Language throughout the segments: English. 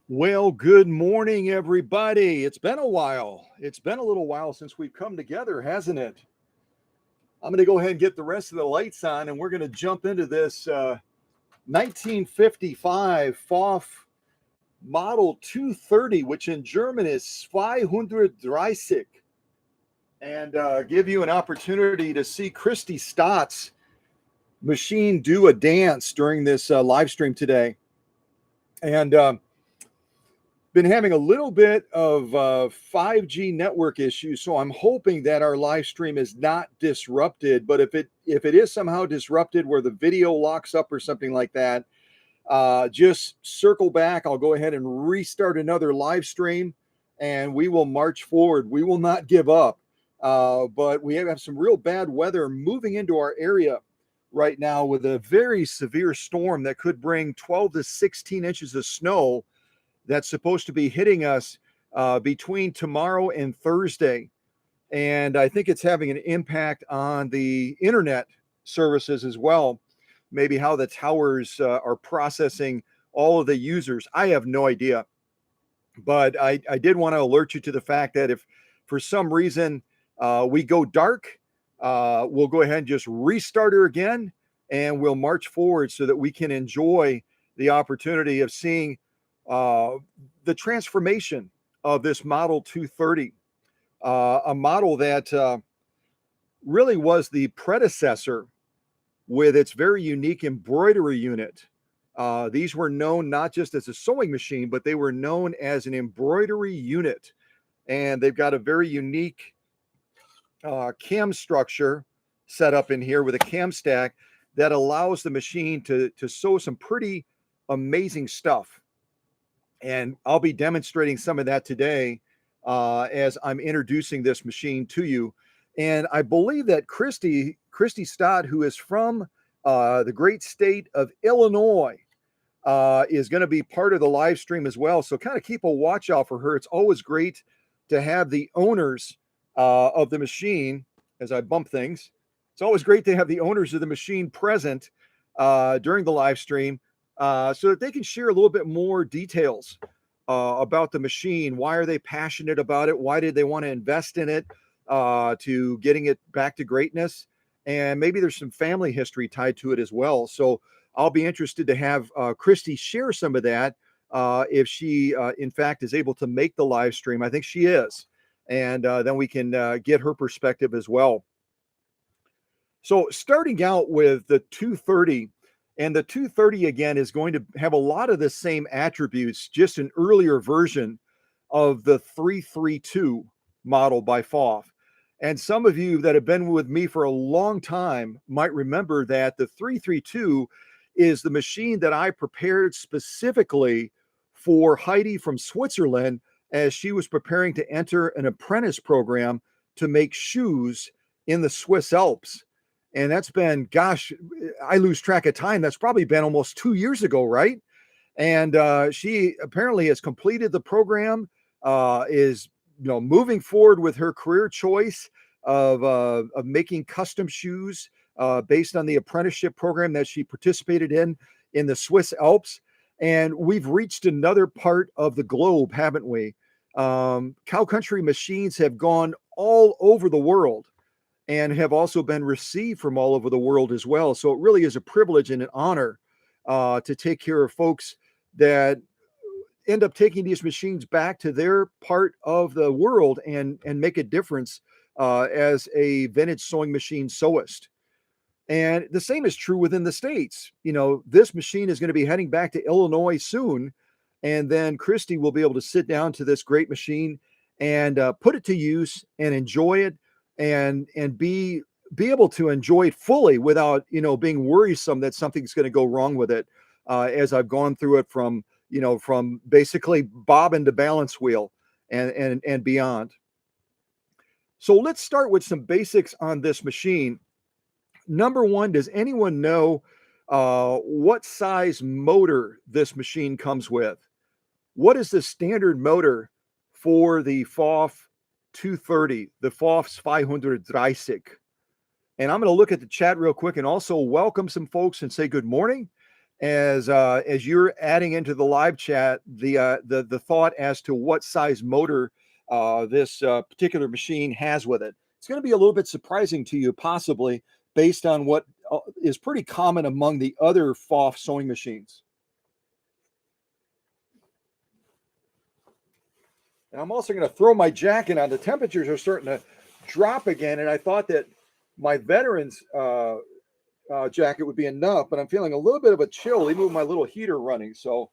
Well, good morning, everybody. It's been a while. It's been a little while since we've come together, hasn't it? I'm going to go ahead and get the rest of the lights on, and we're going to jump into this 1955 PFAFF Model 230, which in German is 230, and give you an opportunity to see Christy Stott's machine do a dance during this live stream today. And been having a little bit of 5G network issues, so I'm hoping that our live stream is not disrupted. But if it is somehow disrupted where the video locks up or something like that, just circle back. I'll go ahead and restart another live stream, and we will march forward. We will not give up. But we have some real bad weather moving into our area right now with a very severe storm that could bring 12 to 16 inches of snow. That's supposed to be hitting us between tomorrow and Thursday. And I think it's having an impact on the internet services as well. Maybe how the towers are processing all of the users. I have no idea. But I did want to alert you to the fact that if for some reason we go dark, we'll go ahead and just restart her again, and we'll march forward so that we can enjoy the opportunity of seeing the transformation of this Model 230, a model that really was the predecessor with its very unique embroidery unit. These were known not just as a sewing machine, but they were known as an embroidery unit. And they've got a very unique cam structure set up in here with a cam stack that allows the machine to sew some pretty amazing stuff. And I'll be demonstrating some of that today as I'm introducing this machine to you. And I believe that Christy Stott, who is from the great state of Illinois, is going to be part of the live stream as well. So kind of keep a watch out for her. It's always great to have the owners of the machine, as I bump things. It's always great to have the owners of the machine present during the live stream, so that they can share a little bit more details about the machine. Why are they passionate about it? Why did they want to invest in it to getting it back to greatness? And maybe there's some family history tied to it as well. So I'll be interested to have Christy share some of that if she, in fact, is able to make the live stream. I think she is. And then we can get her perspective as well. So starting out with the 230, and the 230 again is going to have a lot of the same attributes, just an earlier version of the 332 model by PFAFF. And some of you that have been with me for a long time might remember that the 332 is the machine that I prepared specifically for Heidi from Switzerland as she was preparing to enter an apprentice program to make shoes in the Swiss Alps. And that's been, gosh, I lose track of time. That's probably been almost 2 years ago, right? And she apparently has completed the program, is moving forward with her career choice of making custom shoes based on the apprenticeship program that she participated in the Swiss Alps. And we've reached another part of the globe, haven't we? Cow Country machines have gone all over the world and have also been received from all over the world as well. So it really is a privilege and an honor to take care of folks that end up taking these machines back to their part of the world and make a difference as a vintage sewing machine sewist. And the same is true within the States. This machine is going to be heading back to Illinois soon. And then Christy will be able to sit down to this great machine and put it to use and enjoy it and be able to enjoy it fully without, being worrisome that something's going to go wrong with it. As I've gone through it from basically bobbin to balance wheel and beyond. So let's start with some basics on this machine. Number one, does anyone know what size motor this machine comes with? What is the standard motor for the PFAFF 230, the PFAFF 530? And I'm going to look at the chat real quick and also welcome some folks and say good morning as you're adding into the live chat the thought as to what size motor this particular machine has with it. It's going to be a little bit surprising to you, possibly, based on what is pretty common among the other PFAFF sewing machines. And I'm also going to throw my jacket on. The temperatures are starting to drop again, and I thought that my veterans jacket would be enough, but I'm feeling a little bit of a chill, even with my little heater running. So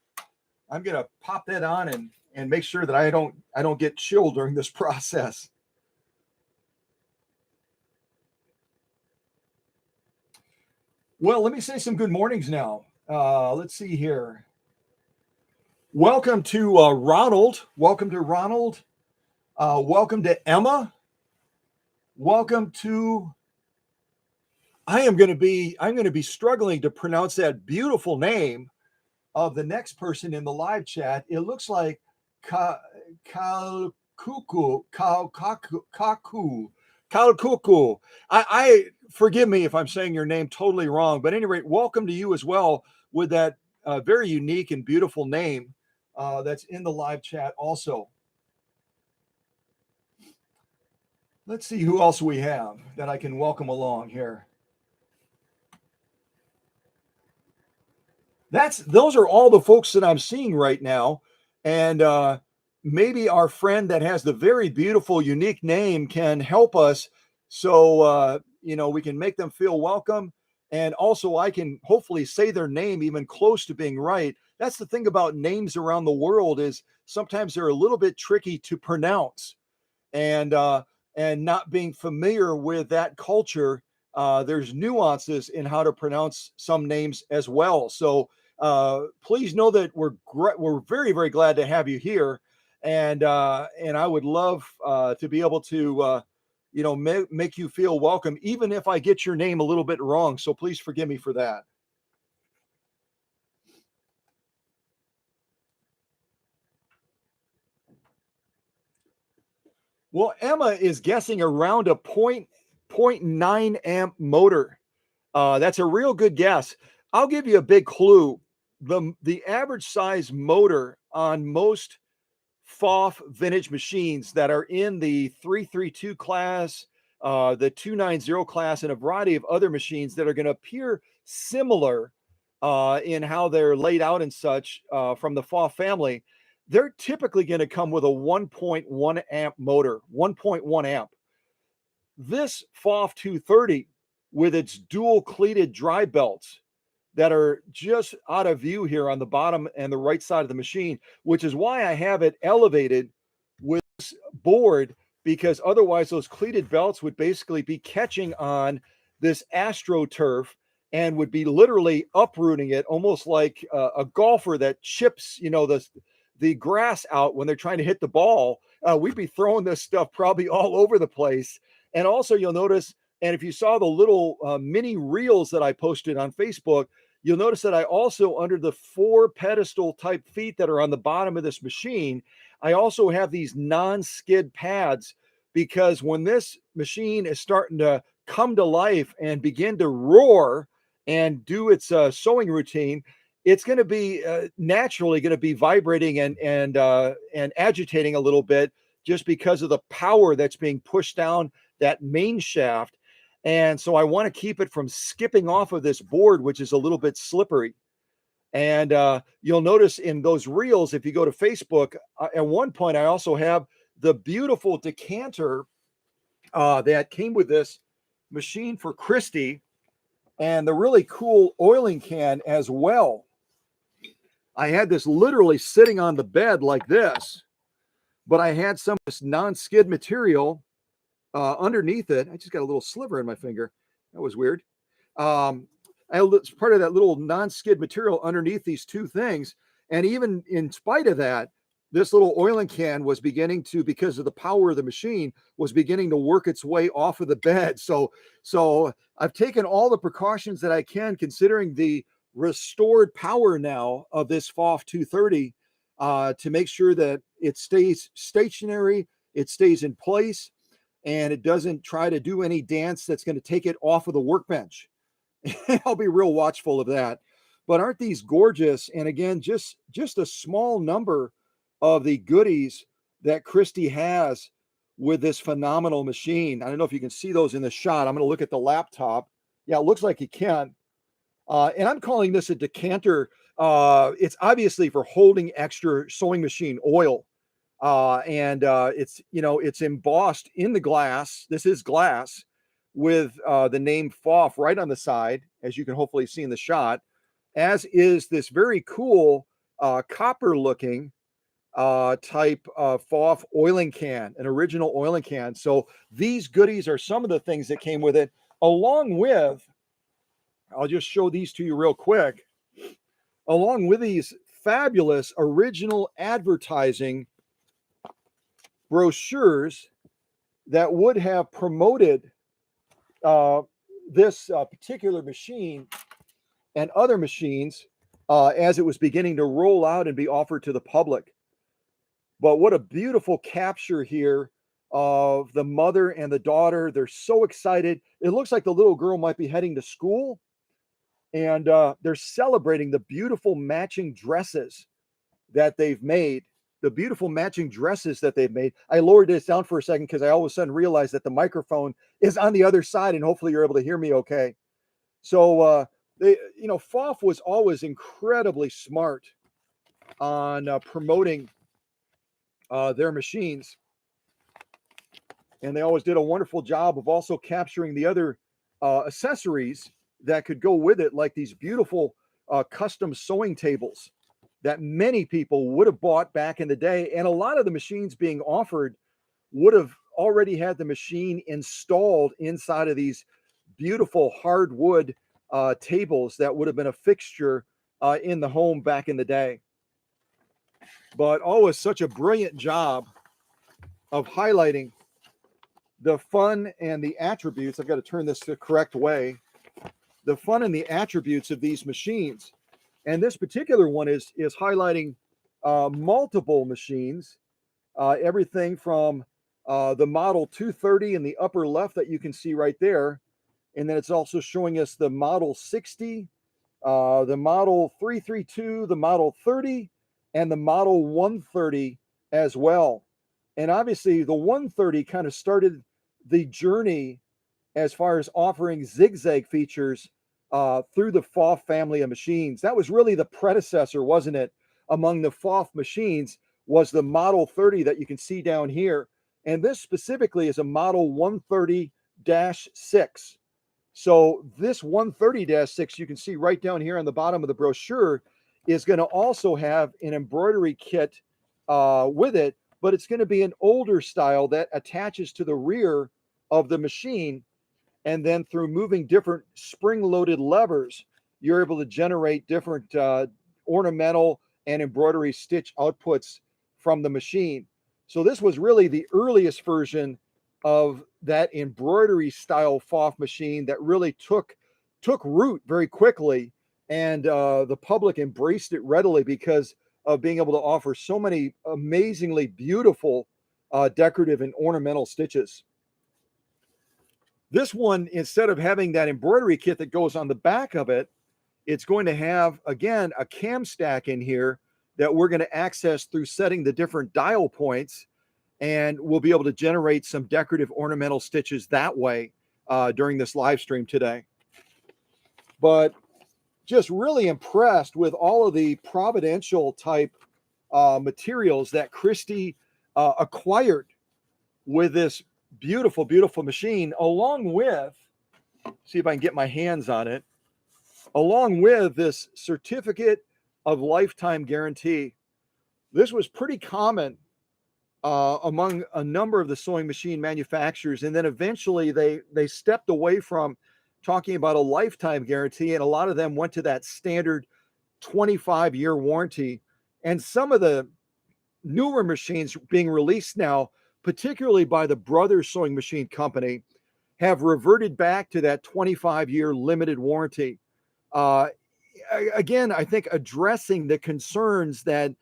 I'm going to pop that on and make sure that I don't get chilled during this process. Well, let me say some good mornings now. Let's see here. Welcome to Ronald. Welcome to Ronald. Welcome to Emma. Welcome to. I'm going to be struggling to pronounce that beautiful name of the next person in the live chat. It looks like Kalkuku. I forgive me if I'm saying your name totally wrong, but at any rate, welcome to you as well with that very unique and beautiful name that's in the live chat also. Let's see who else we have that I can welcome along here. Those are all the folks that I'm seeing right now. And maybe our friend that has the very beautiful, unique name can help us so, we can make them feel welcome. And also I can hopefully say their name even close to being right. That's the thing about names around the world is sometimes they're a little bit tricky to pronounce. And not being familiar with that culture, there's nuances in how to pronounce some names as well. So please know that we're very, very glad to have you here, and I would love to be able to make you feel welcome, even if I get your name a little bit wrong. So please forgive me for that. Well, Emma is guessing around a 0.9 amp motor. That's a real good guess. I'll give you a big clue. The average size motor on most PFAFF vintage machines that are in the 332 class, the 290 class, and a variety of other machines that are going to appear similar in how they're laid out and such from the PFAFF family, they're typically going to come with a 1.1 amp motor, 1.1 amp. This PFAFF 230 with its dual cleated dry belts that are just out of view here on the bottom and the right side of the machine, which is why I have it elevated with this board, because otherwise those cleated belts would basically be catching on this AstroTurf and would be literally uprooting it, almost like a golfer that chips, the grass out when they're trying to hit the ball. We'd be throwing this stuff probably all over the place. And also you'll notice, and if you saw the little mini reels that I posted on Facebook, you'll notice that I also, under the 4 pedestal type feet that are on the bottom of this machine, I also have these non-skid pads, because when this machine is starting to come to life and begin to roar and do its sewing routine, it's going to be naturally going to be vibrating and agitating a little bit, just because of the power that's being pushed down that main shaft. And so I want to keep it from skipping off of this board, which is a little bit slippery. And you'll notice in those reels, if you go to Facebook, at one point, I also have the beautiful decanter that came with this machine for Christy. and the really cool oiling can as well. I had this literally sitting on the bed like this, but I had some of this non-skid material underneath it. I just got a little sliver in my finger. That was weird. It's part of that little non-skid material underneath these two things. And even in spite of that, this little oiling can was beginning to, because of the power of the machine, was beginning to work its way off of the bed. So I've taken all the precautions that I can, considering the restored power now of this PFAFF 230, to make sure that it stays stationary, it stays in place, and it doesn't try to do any dance that's going to take it off of the workbench. I'll be real watchful of that. But aren't these gorgeous? And again, just a small number of the goodies that Christy has with this phenomenal machine. I don't know if you can see those in the shot. I'm going to look at the laptop. Yeah, it looks like you can. And I'm calling this a decanter. It's obviously for holding extra sewing machine oil. And it's, it's embossed in the glass. This is glass with the name PFAFF right on the side, as you can hopefully see in the shot, as is this very cool copper looking type of PFAFF oiling can, an original oiling can. So these goodies are some of the things that came with it, along with, I'll just show these to you real quick, along with these fabulous original advertising brochures that would have promoted this particular machine and other machines as it was beginning to roll out and be offered to the public. But what a beautiful capture here of the mother and the daughter. They're so excited. It looks like the little girl might be heading to school, and they're celebrating the beautiful matching dresses that they've made. The beautiful matching dresses that they've made. I lowered this down for a second because I all of a sudden realized that the microphone is on the other side, and hopefully you're able to hear me okay. So PFAFF was always incredibly smart on promoting their machines, and they always did a wonderful job of also capturing the other accessories that could go with it, like these beautiful custom sewing tables that many people would have bought back in the day. And a lot of the machines being offered would have already had the machine installed inside of these beautiful hardwood tables that would have been a fixture in the home back in the day. But always such a brilliant job of highlighting the fun and the attributes. I've got to turn this the correct way. The fun and the attributes of these machines. And this particular one is highlighting multiple machines, everything from the model 230 in the upper left that you can see right there. And then it's also showing us the model 60, the model 332, the model 30, and the model 130 as well. And obviously the 130 kind of started the journey as far as offering zigzag features through the PFAFF family of machines. That was really the predecessor, wasn't it? Among the PFAFF machines was the Model 30 that you can see down here. And this specifically is a Model 130-6. So this 130-6, you can see right down here on the bottom of the brochure, is going to also have an embroidery kit with it, but it's going to be an older style that attaches to the rear of the machine. And then through moving different spring-loaded levers, you're able to generate different ornamental and embroidery stitch outputs from the machine. So this was really the earliest version of that embroidery style PFAFF machine that really took root very quickly, and the public embraced it readily because of being able to offer so many amazingly beautiful decorative and ornamental stitches. This one, instead of having that embroidery kit that goes on the back of it, it's going to have, again, a cam stack in here that we're going to access through setting the different dial points, and we'll be able to generate some decorative ornamental stitches that way during this live stream today. But just really impressed with all of the providential type materials that Christy acquired with this beautiful, beautiful machine, along with see if I can get my hands on it, along with this certificate of lifetime guarantee. This was pretty common among a number of the sewing machine manufacturers. And then eventually they stepped away from talking about a lifetime guarantee, and a lot of them went to that standard 25-year warranty. And some of the newer machines being released now, particularly by the Brothers Sewing Machine Company, have reverted back to that 25-year limited warranty. Again, I think addressing the concerns that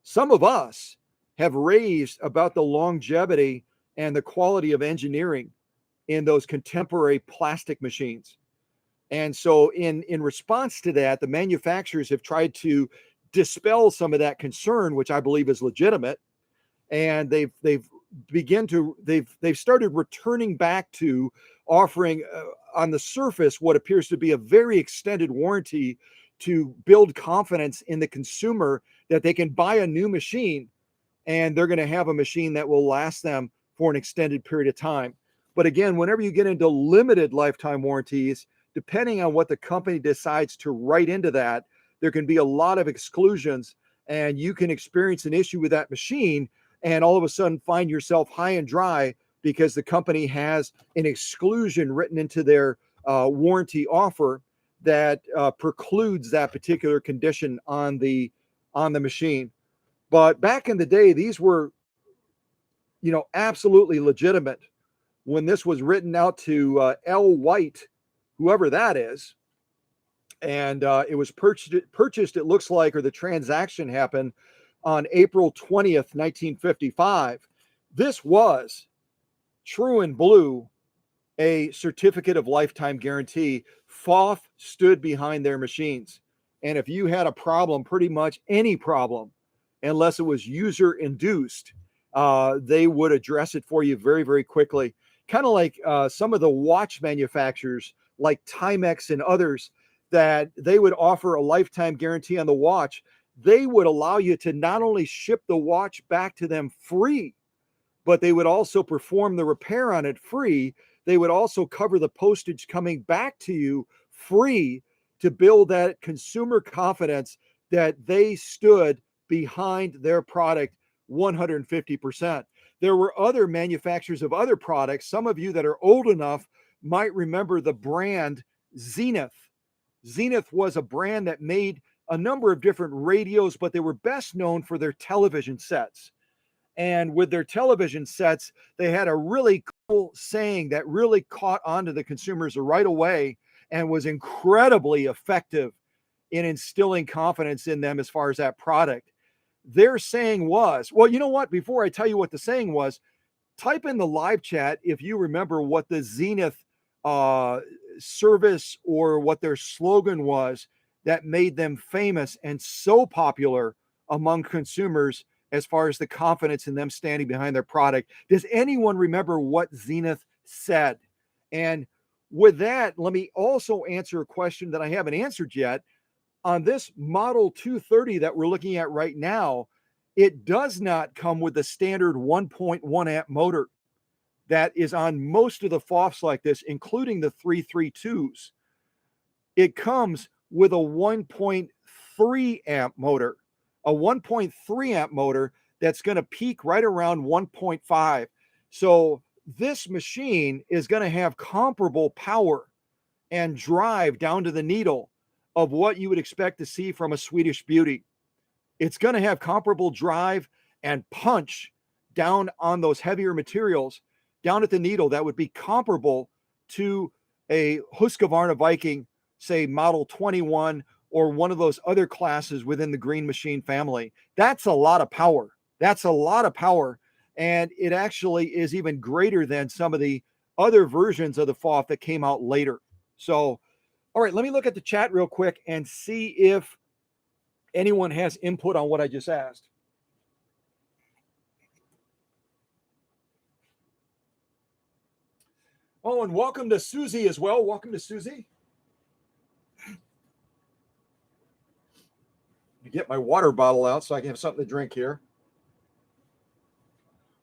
some of us have raised about the longevity and the quality of engineering in those contemporary plastic machines. And so in response to that, the manufacturers have tried to dispel some of that concern, which I believe is legitimate. And they've started returning back to offering on the surface what appears to be a very extended warranty to build confidence in the consumer that they can buy a new machine and they're going to have a machine that will last them for an extended period of time. But again, whenever you get into limited lifetime warranties, depending on what the company decides to write into that, there can be a lot of exclusions, and you can experience an issue with that machine and all of a sudden find yourself high and dry because the company has an exclusion written into their warranty offer that precludes that particular condition on the machine. But back in the day, these were, absolutely legitimate. When this was written out to L. White, whoever that is, and it was purchased, it looks like, or the transaction happened on April 20th, 1955. This was true and blue a certificate of lifetime guarantee. PFAFF stood behind their machines. And if you had a problem, pretty much any problem, unless it was user induced, they would address it for you very, very quickly. Kind of like some of the watch manufacturers like Timex and others, that they would offer a lifetime guarantee on the watch. They would allow you to not only ship the watch back to them free, but they would also perform the repair on it free. They would also cover the postage coming back to you free to build that consumer confidence that they stood behind their product 150%. There were other manufacturers of other products. Some of you that are old enough might remember the brand Zenith. Zenith was a brand that made a number of different radios, but they were best known for their television sets. And with their television sets, they had a really cool saying that really caught on to the consumers right away and was incredibly effective in instilling confidence in them as far as that product. Their saying was, well, you know what? Before I tell you what the saying was, type in the live chat if you remember what the Zenith service or what their slogan was that made them famous and so popular among consumers as far as the confidence in them standing behind their product. Does anyone remember what Zenith said? And with that, let me also answer a question that I haven't answered yet. On this Model 230 that we're looking at right now, it does not come with the standard 1.1 amp motor that is on most of the PFAFFs like this, including the 332s. It comes with a 1.3 amp motor, a 1.3 amp motor that's going to peak right around 1.5. So this machine is going to have comparable power and drive down to the needle of what you would expect to see from a Swedish Beauty. It's going to have comparable drive and punch down on those heavier materials, down at the needle, that would be comparable to a Husqvarna Viking, say Model 21, or one of those other classes within the Green Machine family. That's a lot of power. That's a lot of power. And it actually is even greater than some of the other versions of the PFAFF that came out later. So, all right, let me look at the chat real quick and see if anyone has input on what I just asked. Oh, and welcome to Susie as well. Welcome to Susie. Get my water bottle out so I can have something to drink here.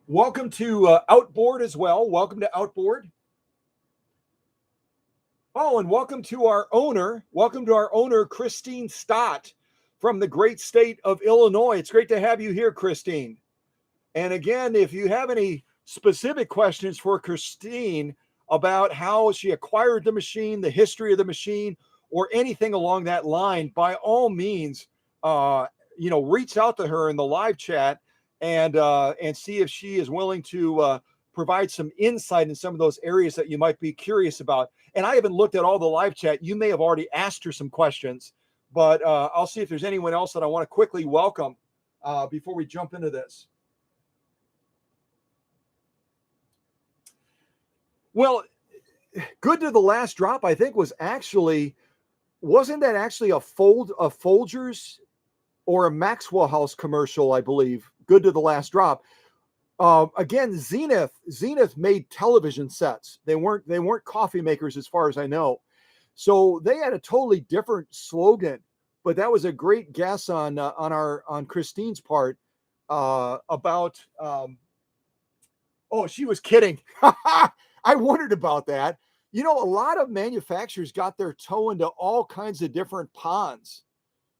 Welcome to Outboard as well. Welcome to Outboard. Oh, and welcome to our owner. Welcome to our owner, Christine Stott from the great state of Illinois. It's great to have you here, Christine. And again, if you have any specific questions for Christine about how she acquired the machine, the history of the machine, or anything along that line, by all means, reach out to her in the live chat and see if she is willing to provide some insight in some of those areas that you might be curious about. And I haven't looked at all the live chat. You may have already asked her some questions, but I'll see if there's anyone else that I want to quickly welcome before we jump into this. Well, good to the last drop, I think, wasn't that actually a Folgers or a Maxwell House commercial, I believe. Good to the last drop. Again, Zenith made television sets. They weren't coffee makers as far as I know. So they had a totally different slogan, but that was a great guess on Christine's part about oh, she was kidding. I wondered about that. A lot of manufacturers got their toe into all kinds of different ponds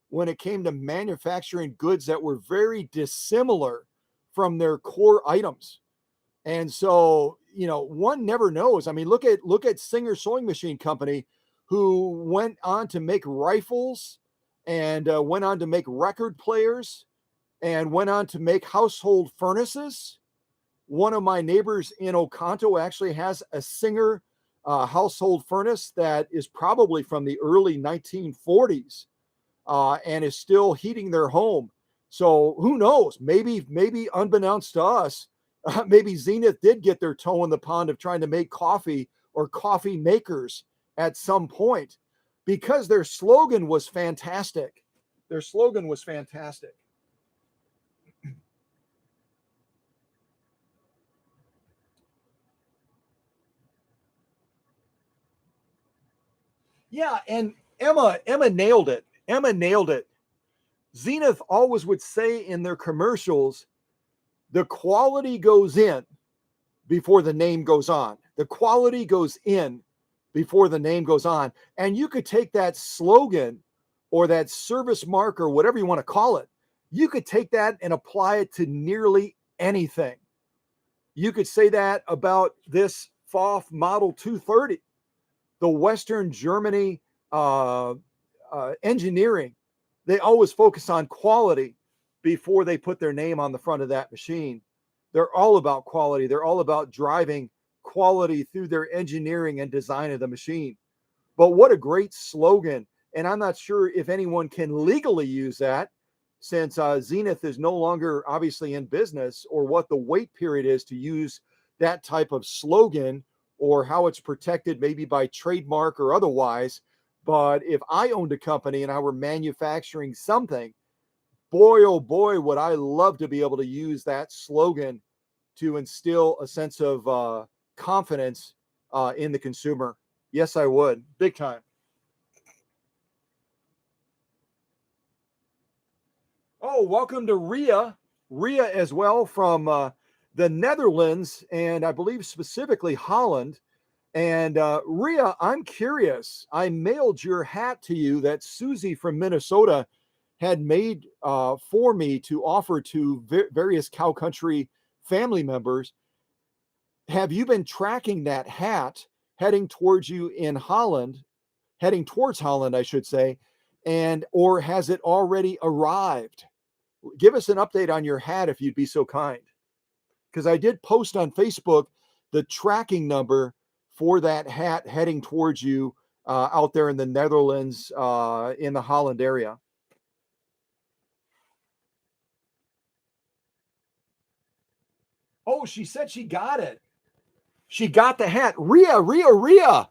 when it came to manufacturing goods that were very dissimilar from their core items. And so, one never knows. I mean, look at Singer Sewing Machine Company, who went on to make rifles and went on to make record players and went on to make household furnaces. One of my neighbors in Oconto actually has a Singer household furnace that is probably from the early 1940s and is still heating their home. So who knows? Maybe unbeknownst to us, maybe Zenith did get their toe in the pond of trying to make coffee or coffee makers at some point, because their slogan was fantastic. Their slogan was fantastic. Yeah, and Emma nailed it. Emma nailed it. Zenith always would say in their commercials, the quality goes in before the name goes on. The quality goes in before the name goes on. And you could take that slogan or that service mark or whatever you want to call it, you could take that and apply it to nearly anything. You could say that about this PFAFF Model 230, the Western Germany engineering. They always focus on quality before they put their name on the front of that machine. They're all about quality. They're all about driving quality through their engineering and design of the machine. But what a great slogan. And I'm not sure if anyone can legally use that, since Zenith is no longer obviously in business, or what the wait period is to use that type of slogan, or how it's protected maybe by trademark or otherwise. But if I owned a company and I were manufacturing something, boy, oh boy, would I love to be able to use that slogan to instill a sense of confidence in the consumer. Yes, I would. Big time. Oh, welcome to Ria. Ria as well from the Netherlands, and I believe specifically Holland. And Ria, I'm curious. I mailed your hat to you that Susie from Minnesota had made for me to offer to various cow country family members. Have you been tracking that hat heading towards you in Holland, heading towards Holland, I should say, or has it already arrived? Give us an update on your hat if you'd be so kind. Because I did post on Facebook the tracking number for that hat heading towards you out there in the Netherlands, in the Holland area. Oh, she said she got it. She got the hat. Ria.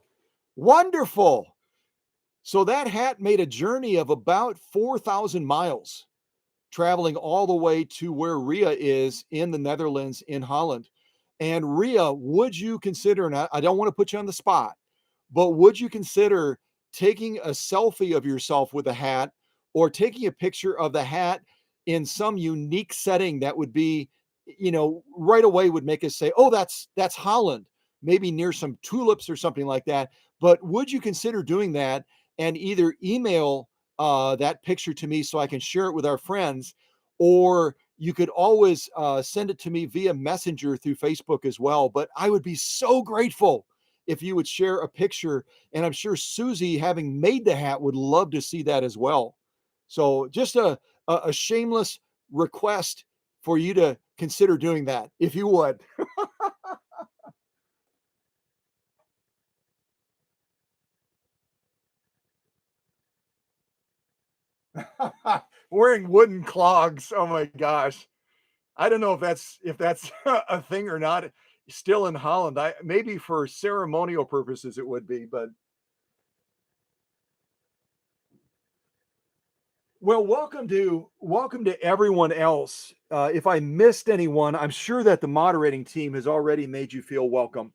Wonderful. So that hat made a journey of about 4,000 miles, traveling all the way to where Ria is in the Netherlands, in Holland. And Ria, would you consider, and I don't want to put you on the spot, but would you consider taking a selfie of yourself with a hat, or taking a picture of the hat in some unique setting that would be, right away would make us say, oh, that's Holland, maybe near some tulips or something like that. But would you consider doing that and either email that picture to me so I can share it with our friends, or you could always send it to me via Messenger through Facebook as well. But I would be so grateful if you would share a picture. And I'm sure Susie, having made the hat, would love to see that as well. So just a shameless request for you to consider doing that, if you would. Wearing wooden clogs. Oh my gosh. I don't know if that's a thing or not. Still in Holland, I maybe for ceremonial purposes it would be, but well, welcome to everyone else. If I missed anyone, I'm sure that the moderating team has already made you feel welcome.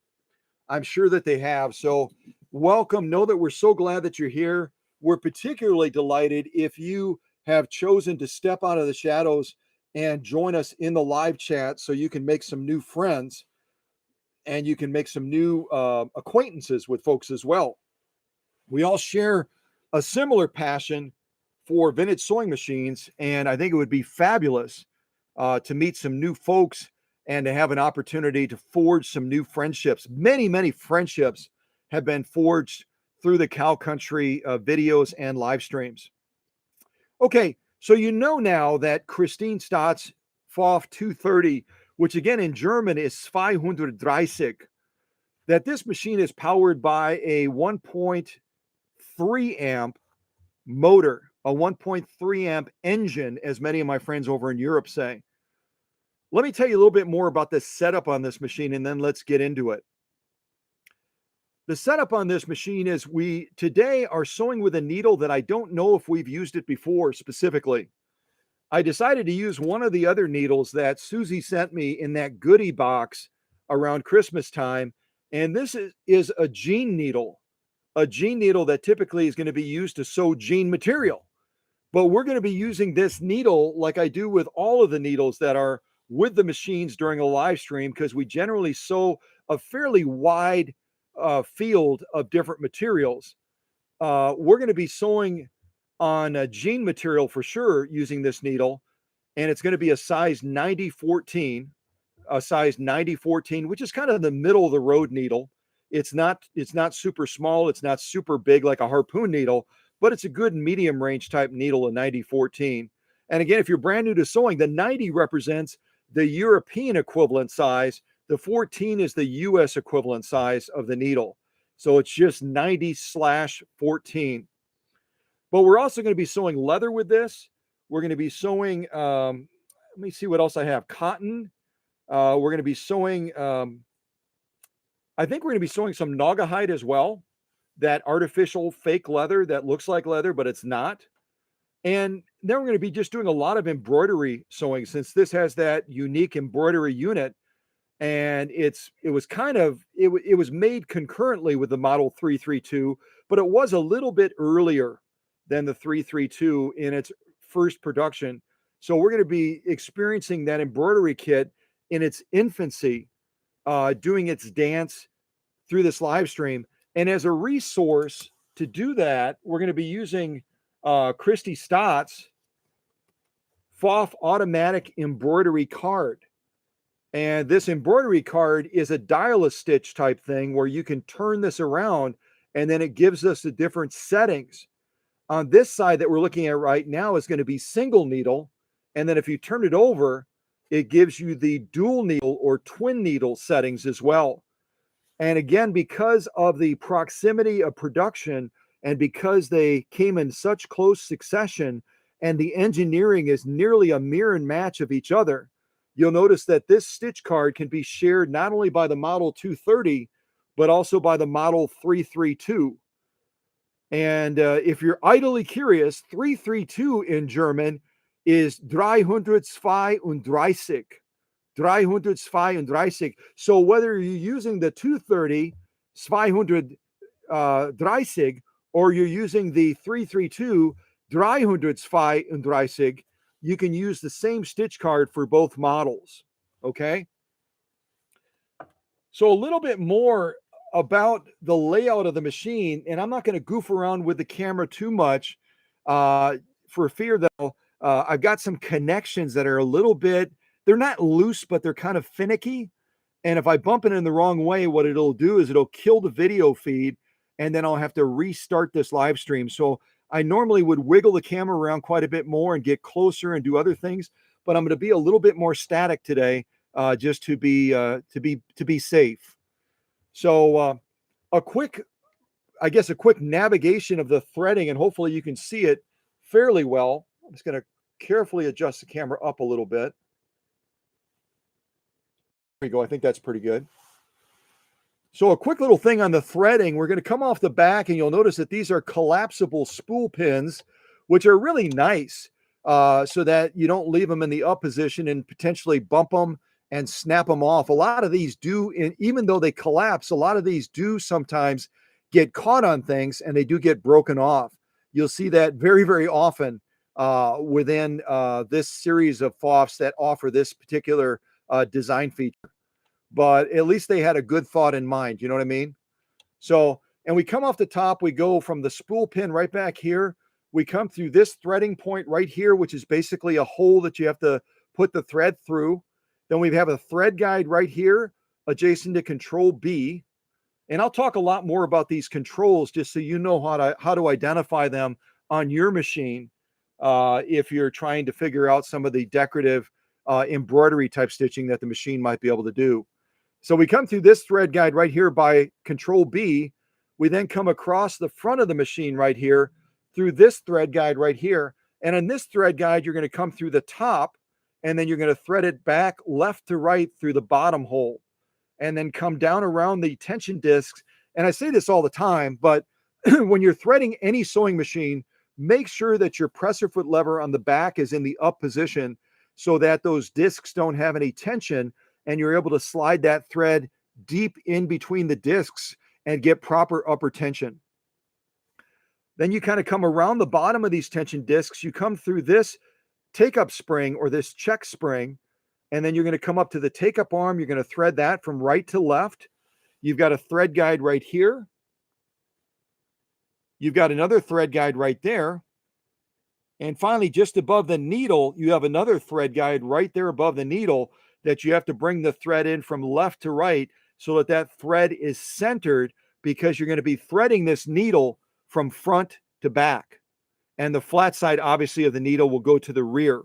I'm sure that they have. So, welcome. Know that we're so glad that you're here. We're particularly delighted if you have chosen to step out of the shadows and join us in the live chat so you can make some new friends and you can make some new acquaintances with folks as well. We all share a similar passion for vintage sewing machines, and I think it would be fabulous to meet some new folks and to have an opportunity to forge some new friendships. Many friendships have been forged through the Cow Country videos and live streams. Okay, so you know now that Christine Stott's PFAFF 230, which again in German is 230, that this machine is powered by a 1.3 amp motor, a 1.3 amp engine, as many of my friends over in Europe say. Let me tell you a little bit more about the setup on this machine, and then let's get into it. The setup on this machine is we today are sewing with a needle that I don't know if we've used it before specifically. I decided to use one of the other needles that Susie sent me in that goodie box around Christmas time. And this is a jean needle that typically is going to be used to sew jean material. But we're going to be using this needle like I do with all of the needles that are with the machines during a live stream, because we generally sew a fairly wide field of different materials. We're going to be sewing on jean material for sure using this needle, and it's going to be a size 90-14, which is kind of the middle of the road needle. It's not super small, it's not super big like a harpoon needle, but it's a good medium range type needle, a 90-14. And again, if you're brand new to sewing, the 90 represents the European equivalent size. The 14 is the US equivalent size of the needle. So it's just 90/14. But we're also going to be sewing leather with this. We're going to be sewing, let me see what else I have. Cotton. We're going to be sewing, I think we're going to be sewing some Naugahyde as well. That artificial fake leather that looks like leather, but it's not. And then we're going to be just doing a lot of embroidery sewing, since this has that unique embroidery unit. And it was made concurrently with the model 332, but it was a little bit earlier than the 332 in its first production. So we're going to be experiencing that embroidery kit in its infancy, doing its dance through this live stream. And as a resource to do that, we're going to be using Christy Stott's PFAFF automatic embroidery card. And this embroidery card is a dial-a-stitch type thing where you can turn this around and then it gives us the different settings. On this side that we're looking at right now is going to be single needle. And then if you turn it over, it gives you the dual needle or twin needle settings as well. And again, because of the proximity of production and because they came in such close succession and the engineering is nearly a mirror and match of each other, you'll notice that this stitch card can be shared not only by the model 230, but also by the model 332. And if you're idly curious, 332 in German is 332. 332. So whether you're using the 230, 230, or you're using the 332, 332, you can use the same stitch card for both models. Okay. So a little bit more about the layout of the machine, and I'm not going to goof around with the camera too much for fear that I've got some connections that are a little bit, they're not loose, but they're kind of finicky. And if I bump it in the wrong way, what it'll do is it'll kill the video feed, and then I'll have to restart this live stream. So I normally would wiggle the camera around quite a bit more and get closer and do other things, but I'm going to be a little bit more static today, just to be safe. So a quick navigation of the threading, and hopefully you can see it fairly well. I'm just going to carefully adjust the camera up a little bit. There we go. I think that's pretty good. So a quick little thing on the threading. We're going to come off the back, and you'll notice that these are collapsible spool pins, which are really nice, so that you don't leave them in the up position and potentially bump them and snap them off. A lot of these do, even though they collapse, a lot of these do sometimes get caught on things, and they do get broken off. You'll see that very, very often within this series of PFAFFs that offer this particular design feature. But at least they had a good thought in mind. You know what I mean? So, and we come off the top, we go from the spool pin right back here. We come through this threading point right here, which is basically a hole that you have to put the thread through. Then we have a thread guide right here adjacent to control B. And I'll talk a lot more about these controls just so you know how to identify them on your machine if you're trying to figure out some of the decorative embroidery type stitching that the machine might be able to do. So we come through this thread guide right here by control B. We then come across the front of the machine right here through this thread guide right here. And on this thread guide, you're going to come through the top, and then you're going to thread it back left to right through the bottom hole, and then come down around the tension discs. And I say this all the time, but when you're threading any sewing machine, make sure that your presser foot lever on the back is in the up position so that those discs don't have any tension, and you're able to slide that thread deep in between the discs and get proper upper tension. Then you kind of come around the bottom of these tension discs. You come through this take-up spring or this check spring, and then you're going to come up to the take-up arm. You're going to thread that from right to left. You've got a thread guide right here. You've got another thread guide right there. And finally, just above the needle, you have another thread guide right there above the needle that you have to bring the thread in from left to right so that that thread is centered, because you're going to be threading this needle from front to back. And the flat side, obviously, of the needle will go to the rear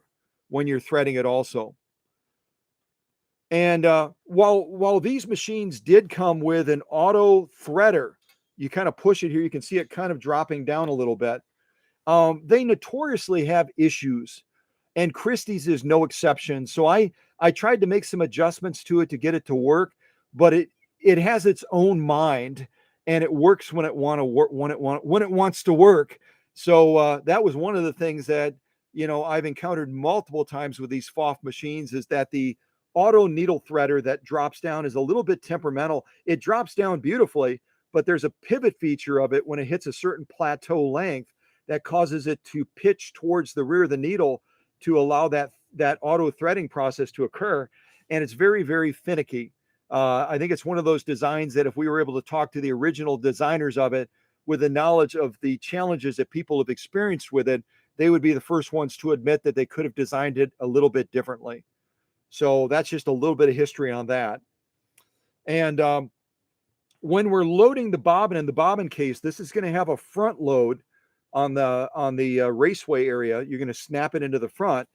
when you're threading it also. And while these machines did come with an auto threader, you kind of push it here, you can see it kind of dropping down a little bit. They notoriously have issues, and Christie's is no exception. So I tried to make some adjustments to it to get it to work, but it has its own mind, and it works when it wants to work. So that was one of the things that, you know, I've encountered multiple times with these PFAFF machines, is that the auto needle threader that drops down is a little bit temperamental. It drops down beautifully, but there's a pivot feature of it when it hits a certain plateau length that causes it to pitch towards the rear of the needle to allow that auto threading process to occur. And it's very, very finicky. I think it's one of those designs that if we were able to talk to the original designers of it with the knowledge of the challenges that people have experienced with it, they would be the first ones to admit that they could have designed it a little bit differently. So that's just a little bit of history on that. And when we're loading the bobbin in the bobbin case, this is going to have a front load on the raceway area. You're going to snap it into the front.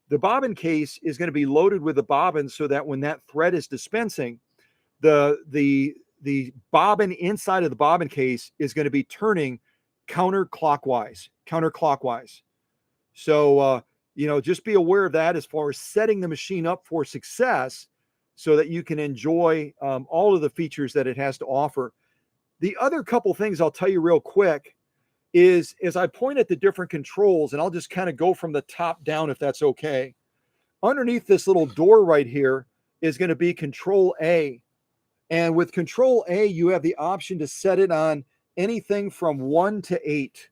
The bobbin case is going to be loaded with the bobbin so that when that thread is dispensing, the bobbin inside of the bobbin case is going to be turning counterclockwise. So, you know, just be aware of that as far as setting the machine up for success so that you can enjoy all of the features that it has to offer. The other couple things I'll tell you real quick is, as I point at the different controls, and I'll just kind of go from the top down if that's okay. Underneath this little door right here is going to be Control A. And with Control A, you have the option to set it on anything from 1 to 8.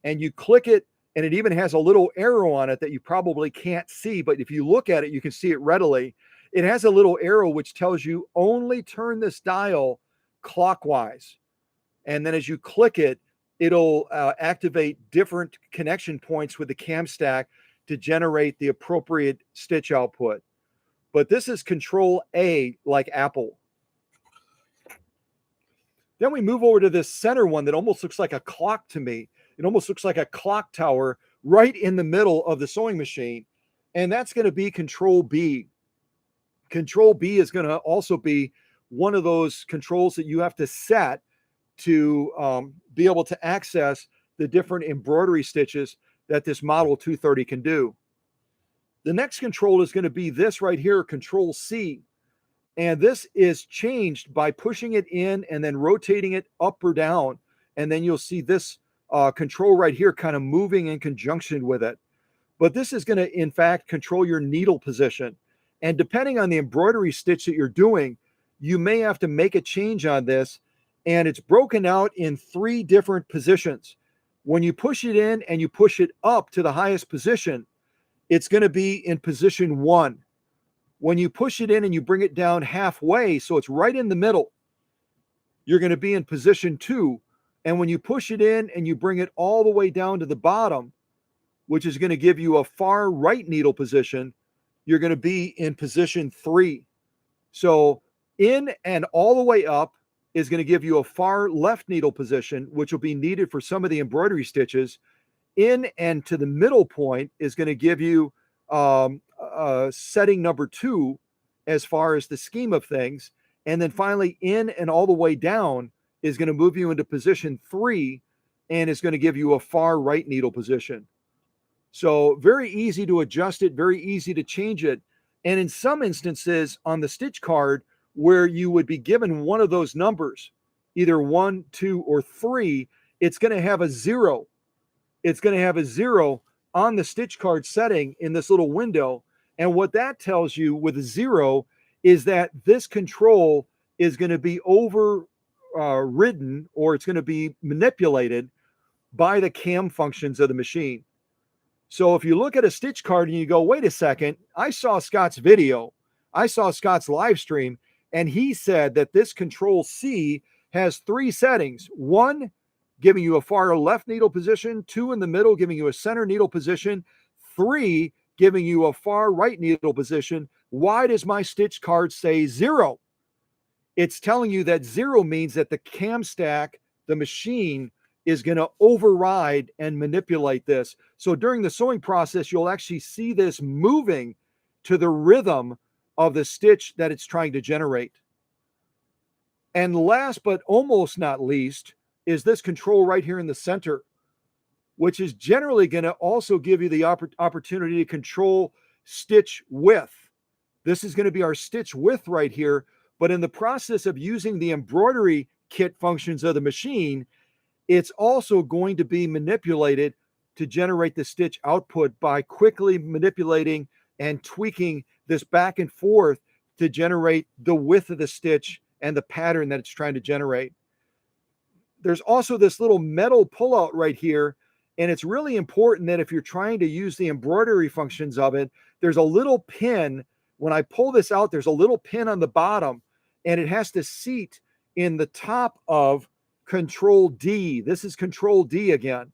And you click it, and it even has a little arrow on it that you probably can't see, but if you look at it, you can see it readily. it has a little arrow which tells you only turn this dial clockwise. And then as you click it, it'll activate different connection points with the cam stack to generate the appropriate stitch output. But this is Control A, like Apple. Then we move over to this center one that almost looks like a clock to me. It almost looks like a clock tower right in the middle of the sewing machine. And that's going to be Control B. Control B is going to also be one of those controls that you have to set to be able to access the different embroidery stitches that this Model 230 can do. The next control is going to be this right here, Control C. And this is changed by pushing it in and then rotating it up or down. And then you'll see this control right here kind of moving in conjunction with it. But this is going to, in fact, control your needle position. And depending on the embroidery stitch that you're doing, you may have to make a change on this. And it's broken out in 3 different positions. When you push it in and you push it up to the highest position, it's going to be in position 1. When you push it in and you bring it down halfway, so it's right in the middle, you're going to be in position 2. And when you push it in and you bring it all the way down to the bottom, which is going to give you a far right needle position, you're going to be in position 3. So in and all the way up is going to give you a far left needle position, which will be needed for some of the embroidery stitches. In and to the middle point is going to give you setting number 2 as far as the scheme of things. And then finally, in and all the way down is going to move you into position 3 and is going to give you a far right needle position. So very easy to adjust it, very easy to change it. And in some instances on the stitch card where you would be given one of those numbers, either 1, 2, or 3, it's going to have a 0. It's going to have a 0 on the stitch card setting in this little window. And what that tells you with a 0 is that this control is going to be overridden, or it's going to be manipulated by the cam functions of the machine. So if you look at a stitch card and you go, wait a second, I saw Scott's video, I saw Scott's live stream, and he said that this Control C has 3 settings. 1, giving you a far left needle position. 2, in the middle, giving you a center needle position. 3, giving you a far right needle position. Why does my stitch card say 0? It's telling you that 0 means that the cam stack, the machine, is going to override and manipulate this. So during the sewing process, you'll actually see this moving to the rhythm of the stitch that it's trying to generate. And last but almost not least is this control right here in the center, which is generally going to also give you the opportunity to control stitch width. This is going to be our stitch width right here. But in the process of using the embroidery kit functions of the machine, it's also going to be manipulated to generate the stitch output by quickly manipulating and tweaking this back and forth to generate the width of the stitch and the pattern that it's trying to generate. There's also this little metal pullout right here, and it's really important that if you're trying to use the embroidery functions of it, there's a little pin. When I pull this out, there's a little pin on the bottom, and it has to seat in the top of Control D. This is Control D again.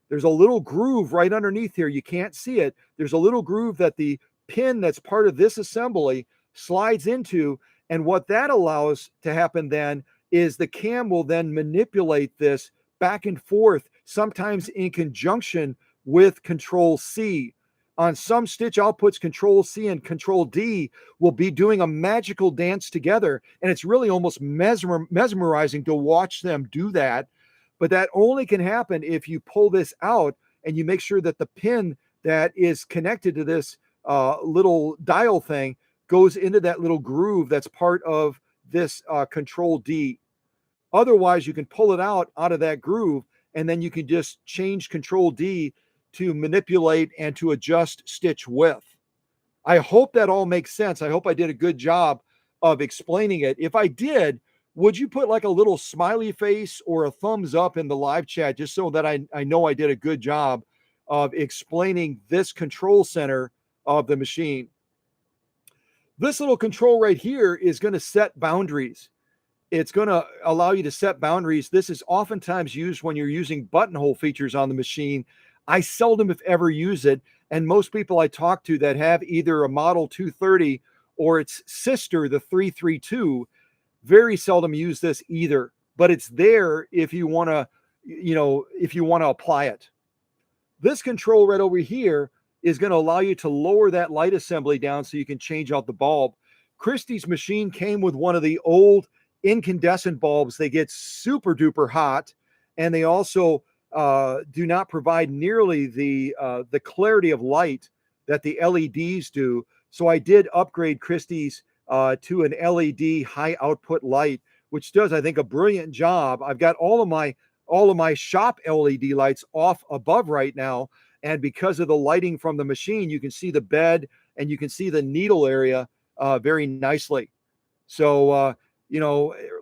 There's a little groove right underneath here. You can't see it. There's a little groove that the pin that's part of this assembly slides into, and what that allows to happen then is the cam will then manipulate this back and forth, sometimes in conjunction with Control C. On some stitch outputs, Control C and Control D will be doing a magical dance together, and it's really almost mesmerizing to watch them do that. But that only can happen if you pull this out and you make sure that the pin that is connected to this little dial thing goes into that little groove that's part of this Control D. Otherwise, you can pull it out of that groove, and then you can just change Control D to manipulate and to adjust stitch width. I hope that all makes sense. I hope I did a good job of explaining it. If I did, would you put like a little smiley face or a thumbs up in the live chat, just so that I know I did a good job of explaining this control center of the machine? This little control right here is going to set boundaries. It's going to allow you to set boundaries. This is oftentimes used when you're using buttonhole features on the machine. I seldom, if ever, use it. And most people I talk to that have either a Model 230 or its sister, the 332, very seldom use this either. But it's there if you want to, if you want to apply it. This control right over here is going to allow you to lower that light assembly down so you can change out the bulb. Christy's machine came with one of the old incandescent bulbs. They get super duper hot, and they also do not provide nearly the clarity of light that the LEDs do. So I did upgrade Christy's to an LED high output light, which does, I think, a brilliant job. I've got all of my shop LED lights off above right now, and because of the lighting from the machine, you can see the bed and you can see the needle area very nicely. So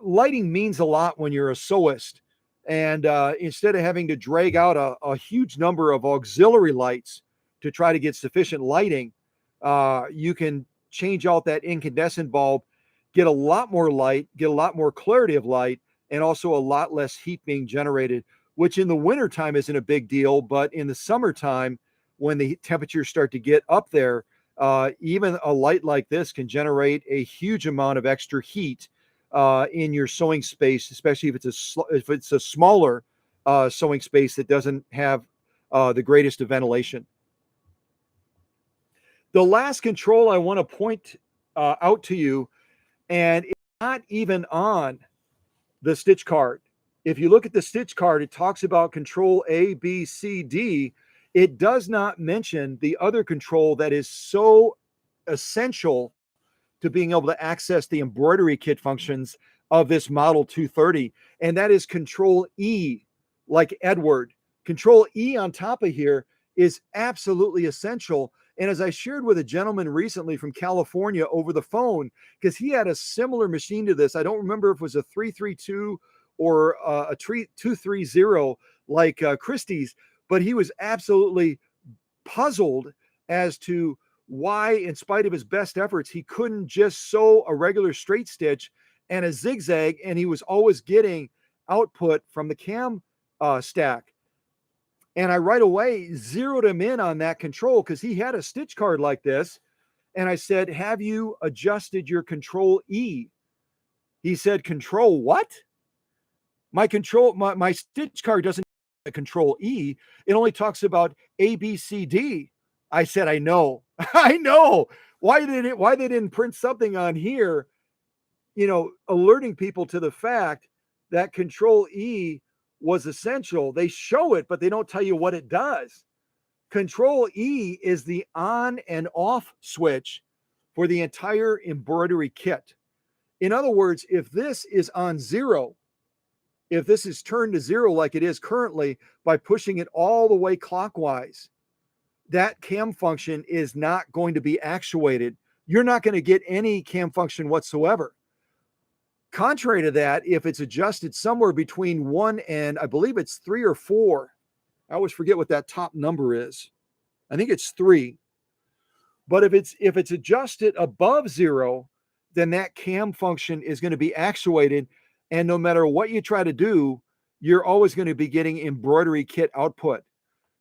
lighting means a lot when you're a sewist. And instead of having to drag out a huge number of auxiliary lights to try to get sufficient lighting, you can change out that incandescent bulb, get a lot more light, get a lot more clarity of light, and also a lot less heat being generated, which in the wintertime isn't a big deal. But in the summertime, when the temperatures start to get up there, even a light like this can generate a huge amount of extra heat in your sewing space, especially if it's a smaller sewing space that doesn't have the greatest of ventilation. The last control I want to point out to you, and it's not even on the stitch card. If you look at the stitch card, it talks about control A, B, C, D. It does not mention the other control that is so essential to being able to access the embroidery kit functions of this Model 230, and that is control E, like Edward. Control E on top of here is absolutely essential. And as I shared with a gentleman recently from California over the phone, because he had a similar machine to this, I don't remember if it was a 332 or a 230 like Christie's, but he was absolutely puzzled as to why, in spite of his best efforts, he couldn't just sew a regular straight stitch and a zigzag, and he was always getting output from the cam stack. And I right away zeroed him in on that control because he had a stitch card like this. And I said, have you adjusted your control E? He said, control what? My stitch card doesn't have a control E. It only talks about A, B, C, D. I said, I know. I know. Why they didn't print something on here, alerting people to the fact that control E was essential. They show it, but they don't tell you what it does. Control E is the on and off switch for the entire embroidery kit. In other words, if this is on zero, if this is turned to zero like it is currently by pushing it all the way clockwise, that cam function is not going to be actuated. You're not going to get any cam function whatsoever. Contrary to that, if it's adjusted somewhere between 1 and I believe it's 3 or 4, I always forget what that top number is. I think it's 3. But if it's adjusted above 0, then that cam function is going to be actuated, and no matter what you try to do, you're always going to be getting embroidery kit output.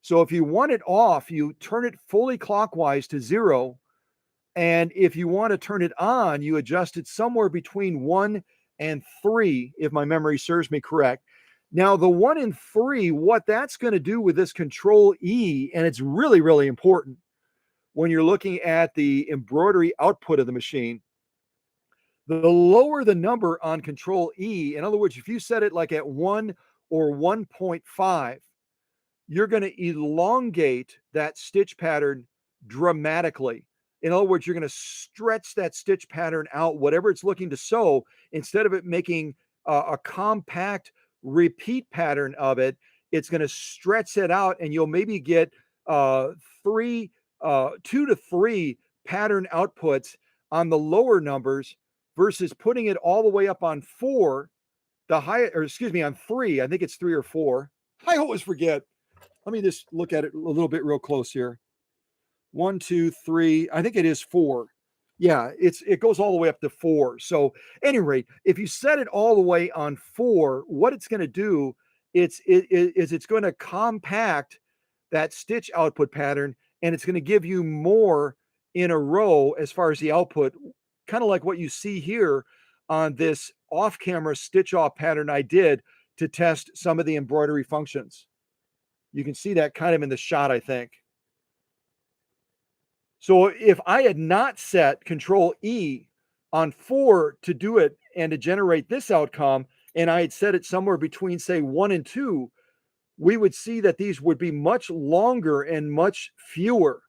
So if you want it off, you turn it fully clockwise to 0, and if you want to turn it on, you adjust it somewhere between 1 and 3, if my memory serves me correct. Now, the 1 and 3, what that's going to do with this control E, and it's really, really important when you're looking at the embroidery output of the machine, the lower the number on control E, in other words, if you set it like at 1 or 1.5, you're going to elongate that stitch pattern dramatically. In other words, you're going to stretch that stitch pattern out, whatever it's looking to sew, instead of it making a compact repeat pattern of it, it's going to stretch it out, and you'll maybe get 2 to 3 pattern outputs on the lower numbers versus putting it all the way up on 4, on 3. I think it's 3 or 4. I always forget. Let me just look at it a little bit real close here. 1, 2, 3. I think it is 4. Yeah, it goes all the way up to 4. So, any rate, if you set it all the way on 4, what it's going to do, it's going to compact that stitch output pattern, and it's going to give you more in a row as far as the output, kind of like what you see here on this off-camera stitch off pattern I did to test some of the embroidery functions. You can see that kind of in the shot, I think. So if I had not set Control E on 4 to do it and to generate this outcome, and I had set it somewhere between, say, 1 and 2, we would see that these would be much longer and much fewer.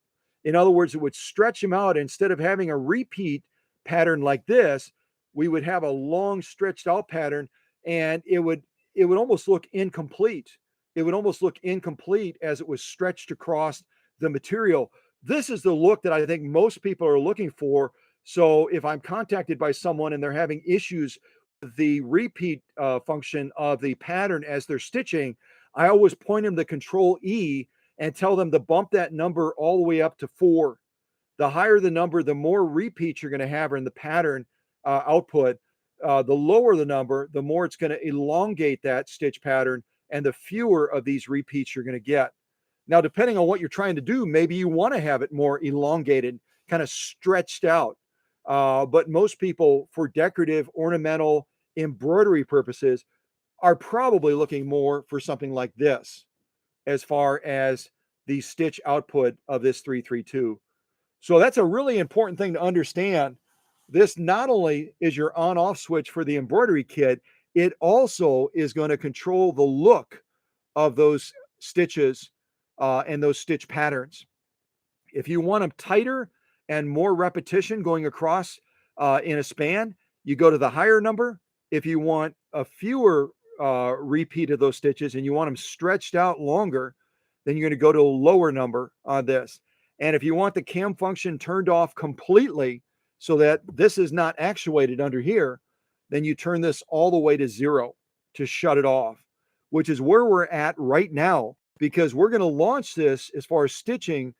In other words, it would stretch them out. Instead of having a repeat pattern like this, we would have a long stretched out pattern, and it would almost look incomplete. It would almost look incomplete as it was stretched across the material. This is the look that I think most people are looking for. So if I'm contacted by someone and they're having issues with the repeat function of the pattern as they're stitching, I always point them to Control E and tell them to bump that number all the way up to 4. The higher the number, the more repeats you're going to have in the pattern output. The lower the number, the more it's going to elongate that stitch pattern, and the fewer of these repeats you're going to get. Now, depending on what you're trying to do, maybe you want to have it more elongated, kind of stretched out. But most people, for decorative, ornamental, embroidery purposes, are probably looking more for something like this as far as the stitch output of this 332. So that's a really important thing to understand. This not only is your on-off switch for the embroidery kit, it also is going to control the look of those stitches and those stitch patterns. If you want them tighter and more repetition going across in a span, you go to the higher number. If you want a fewer repeat of those stitches and you want them stretched out longer, then you're going to go to a lower number on this. And if you want the cam function turned off completely so that this is not actuated under here, then you turn this all the way to 0 to shut it off, which is where we're at right now, because we're going to launch this as far as stitching,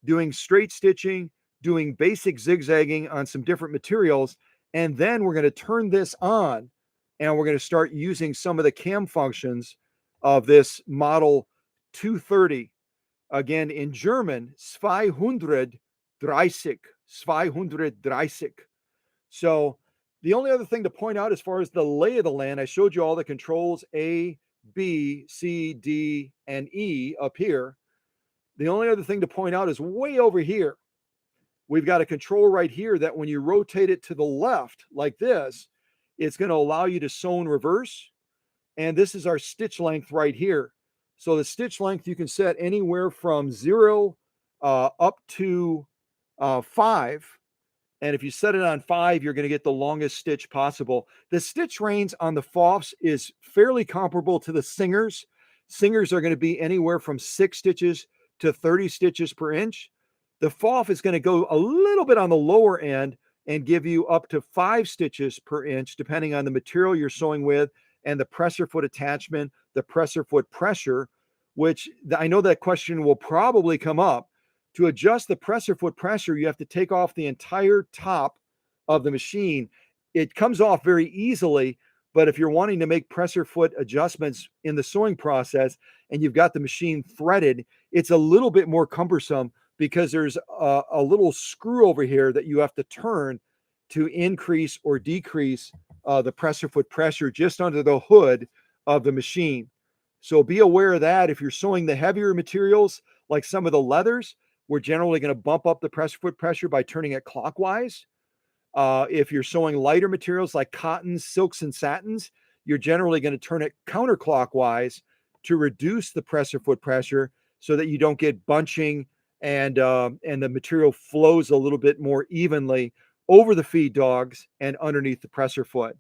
doing straight stitching, doing basic zigzagging on some different materials. And then we're going to turn this on and we're going to start using some of the cam functions of this model 230. Again, in German, 230, 230. So the only other thing to point out as far as the lay of the land, I showed you all the controls A, B, C, D, and E up here. The only other thing to point out is way over here. We've got a control right here that when you rotate it to the left like this, it's going to allow you to sew in reverse. And this is our stitch length right here. So the stitch length you can set anywhere from 0 up to 5. And if you set it on 5, you're going to get the longest stitch possible. The stitch range on the PFAFFs is fairly comparable to the Singers. Singers are going to be anywhere from 6 stitches to 30 stitches per inch. The PFAFF is going to go a little bit on the lower end and give you up to 5 stitches per inch, depending on the material you're sewing with and the presser foot attachment, the presser foot pressure, which I know that question will probably come up. To adjust the presser foot pressure, you have to take off the entire top of the machine. It comes off very easily, but if you're wanting to make presser foot adjustments in the sewing process and you've got the machine threaded, it's a little bit more cumbersome because there's a little screw over here that you have to turn to increase or decrease the presser foot pressure just under the hood of the machine. So be aware of that. If you're sewing the heavier materials, like some of the leathers, we're generally going to bump up the presser foot pressure by turning it clockwise. If you're sewing lighter materials like cottons, silks, and satins, you're generally going to turn it counterclockwise to reduce the presser foot pressure so that you don't get bunching and the material flows a little bit more evenly over the feed dogs and underneath the presser foot.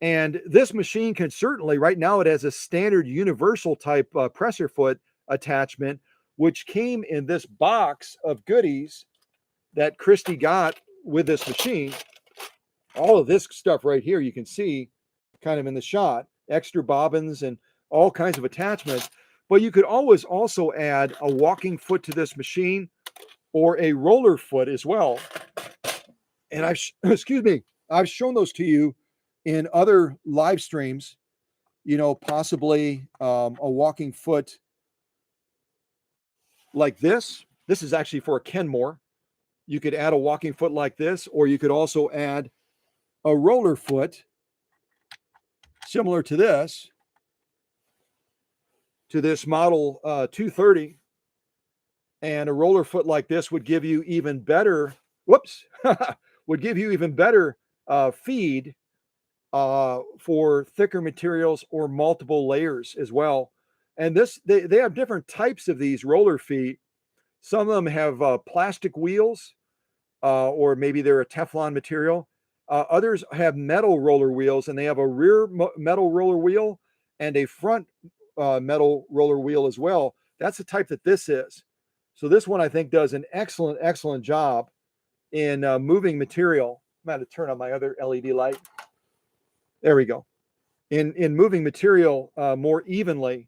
And this machine can certainly, right now it has a standard universal type presser foot attachment, which came in this box of goodies that Christy got with this machine. All of this stuff right here, you can see kind of in the shot, extra bobbins and all kinds of attachments. But you could always also add a walking foot to this machine or a roller foot as well. And excuse me, I've shown those to you in other live streams, possibly a walking foot like this. This is actually for a Kenmore. You could add a walking foot like this, or you could also add a roller foot similar to this model 230. And a roller foot like this would give you even better, would give you even better feed for thicker materials or multiple layers as well. And they have different types of these roller feet. Some of them have plastic wheels, or maybe they're a Teflon material. Others have metal roller wheels, and they have a rear metal roller wheel and a front metal roller wheel as well. That's the type that this is. So this one, I think, does an excellent job in moving material. I'm going to turn on my other LED light. There we go. In moving material more evenly.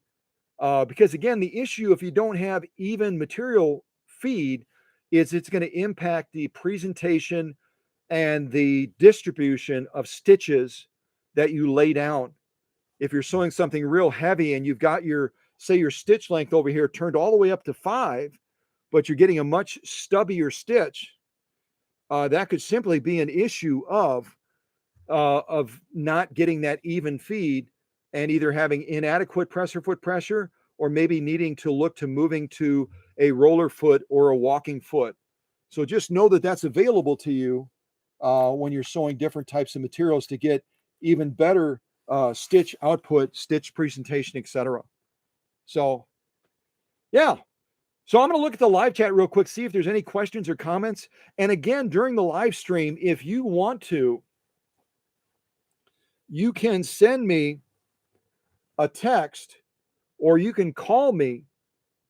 Because again, the issue, if you don't have even material feed, is it's going to impact the presentation and the distribution of stitches that you lay down. If you're sewing something real heavy and you've got your stitch length over here turned all the way up to 5, but you're getting a much stubbier stitch, that could simply be an issue of not getting that even feed and either having inadequate presser foot pressure, or maybe needing to look to moving to a roller foot or a walking foot. So just know that that's available to you when you're sewing different types of materials to get even better stitch output, stitch presentation, etc. So, yeah. So I'm going to look at the live chat real quick, see if there's any questions or comments. And again, during the live stream, if you want to, you can send me a text, or you can call me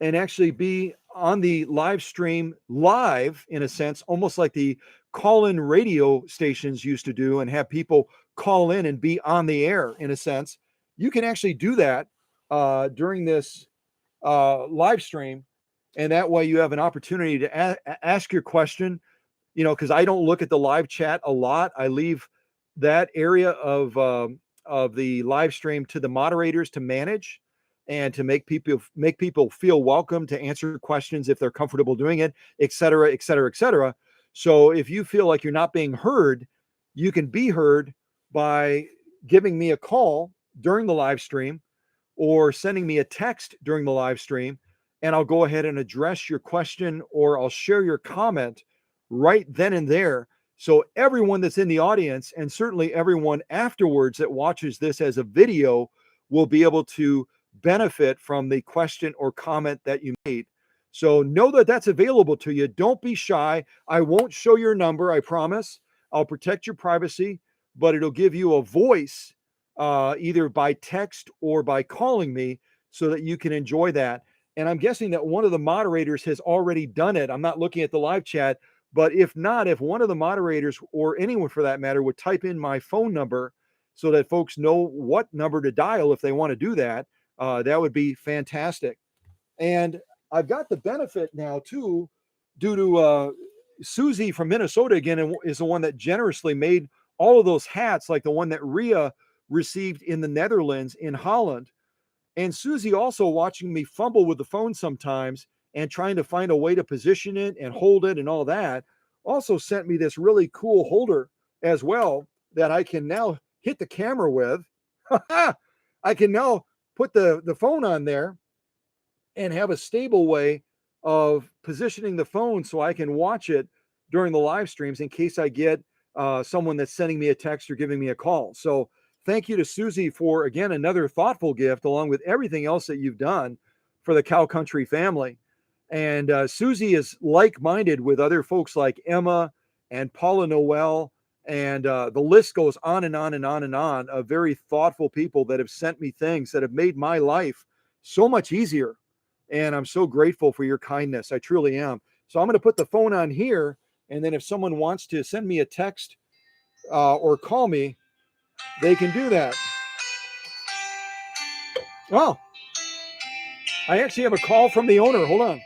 and actually be on the live stream live, in a sense, almost like the call-in radio stations used to do and have people call in and be on the air, in a sense. You can actually do that during this live stream. And that way you have an opportunity to ask your question, because I don't look at the live chat a lot. I leave that area of the live stream to the moderators to manage and to make people feel welcome to answer questions if they're comfortable doing it, et cetera, et cetera, et cetera. So if you feel like you're not being heard, you can be heard by giving me a call during the live stream or sending me a text during the live stream, and I'll go ahead and address your question, or I'll share your comment right then and there. So everyone that's in the audience, and certainly everyone afterwards that watches this as a video, will be able to benefit from the question or comment that you made. So know that that's available to you. Don't be shy. I won't show your number, I promise. I'll protect your privacy, but it'll give you a voice either by text or by calling me, so that you can enjoy that. And I'm guessing that one of the moderators has already done it. I'm not looking at the live chat, but if not, if one of the moderators, or anyone for that matter, would type in my phone number so that folks know what number to dial if they want to do that, that would be fantastic. And I've got the benefit now too, due to Susie from Minnesota again, and is the one that generously made all of those hats, like the one that Ria received in the Netherlands, in Holland. And Susie, also watching me fumble with the phone sometimes and trying to find a way to position it and hold it and all that, also sent me this really cool holder as well that I can now hit the camera with. I can now put the phone on there and have a stable way of positioning the phone so I can watch it during the live streams in case I get someone that's sending me a text or giving me a call. So thank you to Susie for, again, another thoughtful gift, along with everything else that you've done for the Cow Country family. And Susie is like-minded with other folks like Emma and Paula Noel, and the list goes on and on and on and on, of very thoughtful people that have sent me things that have made my life so much easier. And I'm so grateful for your kindness. I truly am. So I'm going to put the phone on here, and then if someone wants to send me a text or call me, they can do that. Oh, I actually have a call from the owner. Hold on.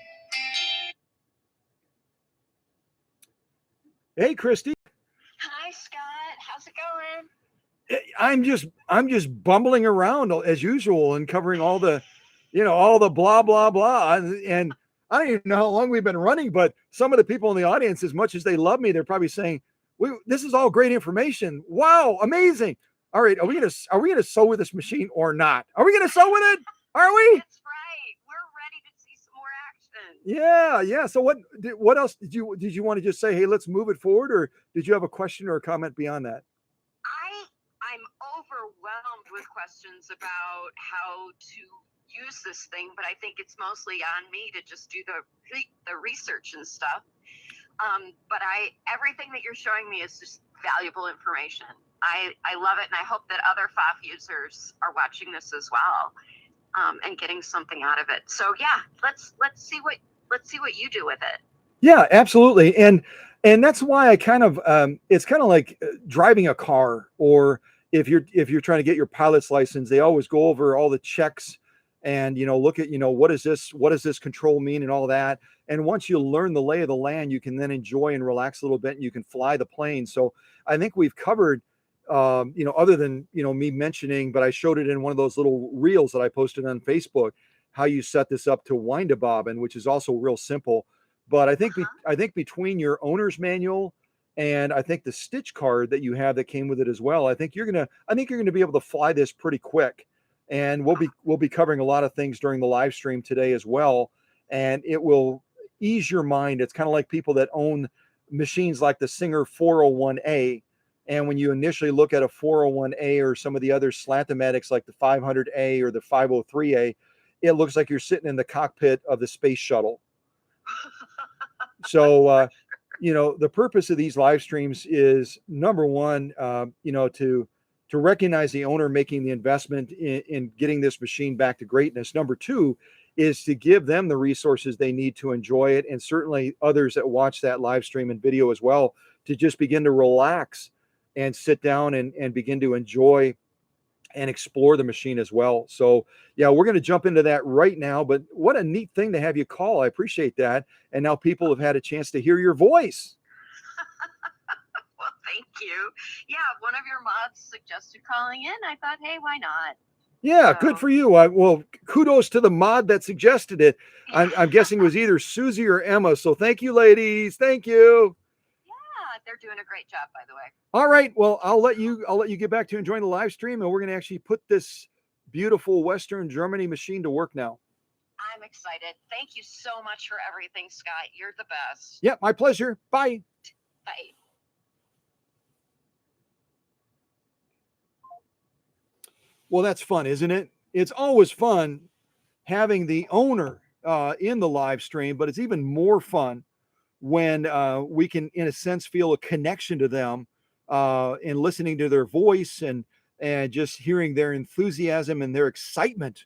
Hey, Christy. I'm just bumbling around as usual and covering all the, all the blah blah blah, and I don't even know how long we've been running, but some of the people in the audience, as much as they love me, they're probably saying, "This is all great information. Wow, amazing! All right, are we gonna sew with this machine or not? Are we gonna sew with it? Are we?" That's right. We're ready to see some more action. Yeah. So what else did you want to just say? Hey, let's move it forward, or did you have a question or a comment beyond that? I'm overwhelmed with questions about how to use this thing, but I think it's mostly on me to just do the research and stuff. But everything that you're showing me is just valuable information. I love it, and I hope that other PFAFF users are watching this as well, and getting something out of it. So yeah, let's see what you do with it. Yeah, absolutely. And that's why I kind of it's kind of like driving a car, or if you're trying to get your pilot's license, they always go over all the checks and look at what does this control mean and all that. And once you learn the lay of the land, you can then enjoy and relax a little bit, and you can fly the plane. So I think we've covered other than me mentioning, but I showed it in one of those little reels that I posted on Facebook, how you set this up to wind a bobbin, which is also real simple. But I think between your owner's manual and I think the stitch card that you have that came with it as well, I think you're gonna be able to fly this pretty quick. And we'll be covering a lot of things during the live stream today as well, and it will ease your mind. It's kind of like people that own machines like the Singer 401A, and when you initially look at a 401A or some of the other Slantomatics like the 500A or the 503A, it looks like you're sitting in the cockpit of the space shuttle. So, the purpose of these live streams is, number one, to recognize the owner making the investment in getting this machine back to greatness. Number two is to give them the resources they need to enjoy it, and certainly others that watch that live stream and video as well, to just begin to relax and sit down and begin to enjoy and explore the machine as well. So yeah, we're going to jump into that right now, but what a neat thing to have you call. I appreciate that. And now people have had a chance to hear your voice. Well, thank you. Yeah, one of your mods suggested calling in. I thought, hey, why not? Yeah, so good for you. Well, kudos to the mod that suggested it. I'm guessing it was either Susie or Emma. So thank you, ladies. Thank you. They're doing a great job, by the way. All right. Well, I'll let you get back to enjoying the live stream, and we're going to actually put this beautiful Western Germany machine to work now. I'm excited. Thank you so much for everything, Scott. You're the best. Yeah, my pleasure. Bye. Bye. Well, that's fun, isn't it? It's always fun having the owner in the live stream, but it's even more fun when we can, in a sense, feel a connection to them and listening to their voice and just hearing their enthusiasm and their excitement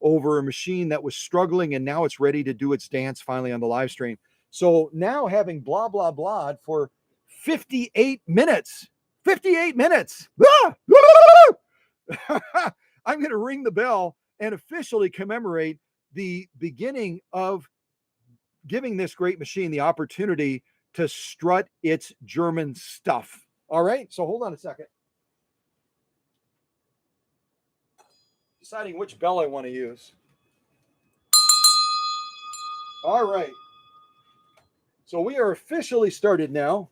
over a machine that was struggling, and now it's ready to do its dance finally on the live stream. So now, having blah blah blah for 58 minutes, 58 minutes. I'm going to ring the bell and officially commemorate the beginning of giving this great machine the opportunity to strut its German stuff. All right, so hold on a second. Deciding which bell I want to use. All right. So we are officially started now.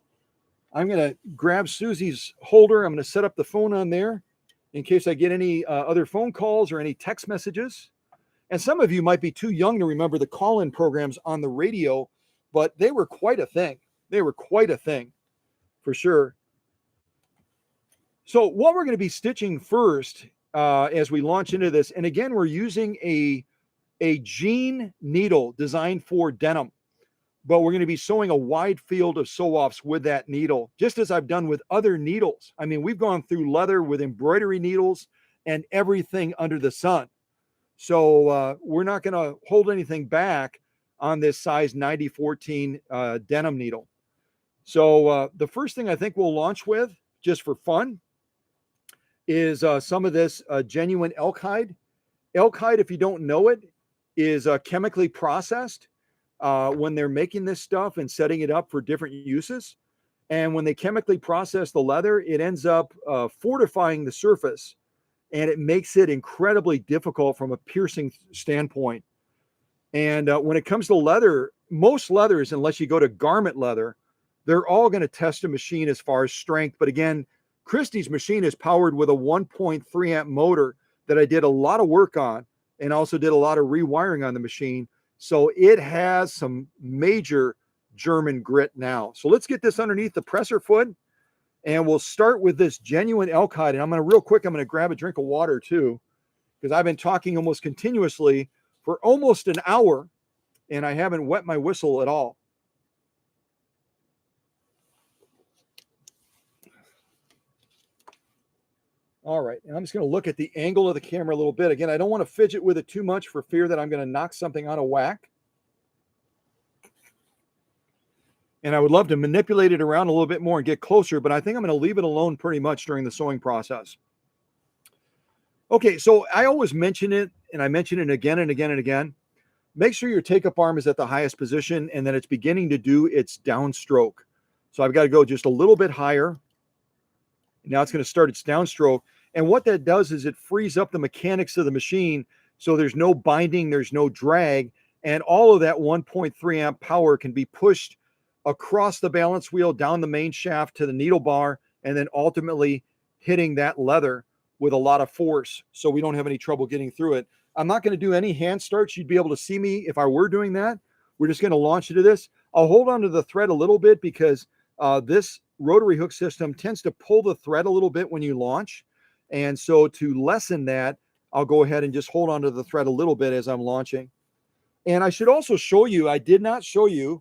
I'm going to grab Susie's holder. I'm going to set up the phone on there in case I get any other phone calls or any text messages. And some of you might be too young to remember the call-in programs on the radio, but they were quite a thing. They were quite a thing, for sure. So what we're going to be stitching first as we launch into this, and again, we're using a jean needle designed for denim, but we're going to be sewing a wide field of sew-offs with that needle, just as I've done with other needles. I mean, we've gone through leather with embroidery needles and everything under the sun. So we're not going to hold anything back on this size 90-14 denim needle. So the first thing I think we'll launch with, just for fun, is some of this genuine elk hide. Elk hide, if you don't know it, is chemically processed when they're making this stuff and setting it up for different uses. And when they chemically process the leather, it ends up fortifying the surface, and it makes it incredibly difficult from a piercing standpoint. And when it comes to leather, most leathers, unless you go to garment leather, they're all going to test a machine as far as strength. But again, Christie's machine is powered with a 1.3 amp motor that I did a lot of work on, and also did a lot of rewiring on the machine. So it has some major German grit now. So let's get this underneath the presser foot, and we'll start with this genuine elk hide. And I'm going to real quick, I'm going to grab a drink of water too, because I've been talking almost continuously for almost an hour, and I haven't wet my whistle at all. All right, and I'm just going to look at the angle of the camera a little bit. Again, I don't want to fidget with it too much for fear that I'm going to knock something out of whack. And I would love to manipulate it around a little bit more and get closer, but I think I'm going to leave it alone pretty much during the sewing process. Okay, so I always mention it, and I mention it again and again and again. Make sure your take-up arm is at the highest position and that it's beginning to do its downstroke. So I've got to go just a little bit higher. Now it's going to start its downstroke. And what that does is it frees up the mechanics of the machine, so there's no binding, there's no drag, and all of that 1.3 amp power can be pushed across the balance wheel, down the main shaft to the needle bar, and then ultimately hitting that leather with a lot of force, so we don't have any trouble getting through it. I'm not going to do any hand starts. You'd be able to see me if I were doing that. We're just going to launch into this. I'll hold on to the thread a little bit because this rotary hook system tends to pull the thread a little bit when you launch. And so to lessen that, I'll go ahead and just hold on to the thread a little bit as I'm launching. And I should also show you, I did not show you,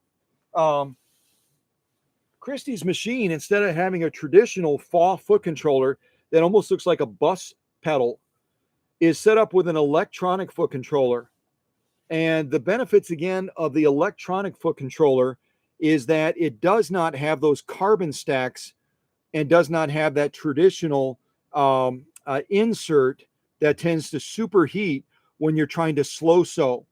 Christie's machine, instead of having a traditional PFAFF foot controller that almost looks like a bus pedal, is set up with an electronic foot controller. And the benefits, again, of the electronic foot controller is that it does not have those carbon stacks and does not have that traditional insert that tends to superheat when you're trying to slow sew.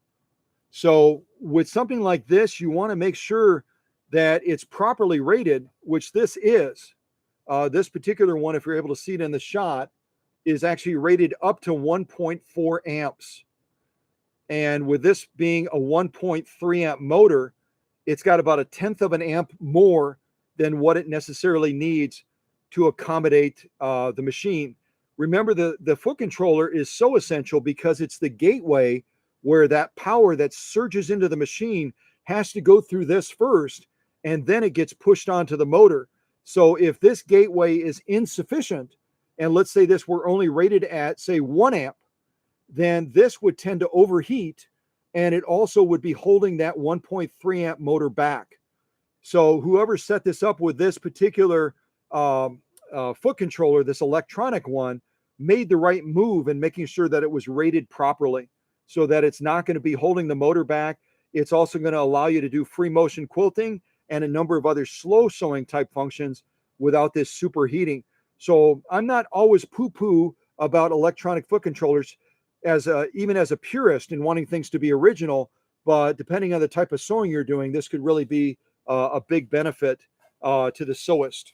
So with something like this, you want to make sure that it's properly rated, which this is. This particular one, if you're able to see it in the shot, is actually rated up to 1.4 amps. And with this being a 1.3 amp motor, it's got about 1/10 of an amp more than what it necessarily needs to accommodate the machine. Remember, the foot controller is so essential because it's the gateway where that power that surges into the machine has to go through this first, and then it gets pushed onto the motor. So if this gateway is insufficient, and let's say this were only rated at, say, 1 amp, then this would tend to overheat, and it also would be holding that 1.3 amp motor back. So whoever set this up with this particular foot controller, this electronic one, made the right move in making sure that it was rated properly so that it's not going to be holding the motor back. It's also going to allow you to do free motion quilting and a number of other slow sewing type functions without this superheating. So I'm not always poo-poo about electronic foot controllers, as even as a purist in wanting things to be original, but depending on the type of sewing you're doing, this could really be a big benefit to the sewist.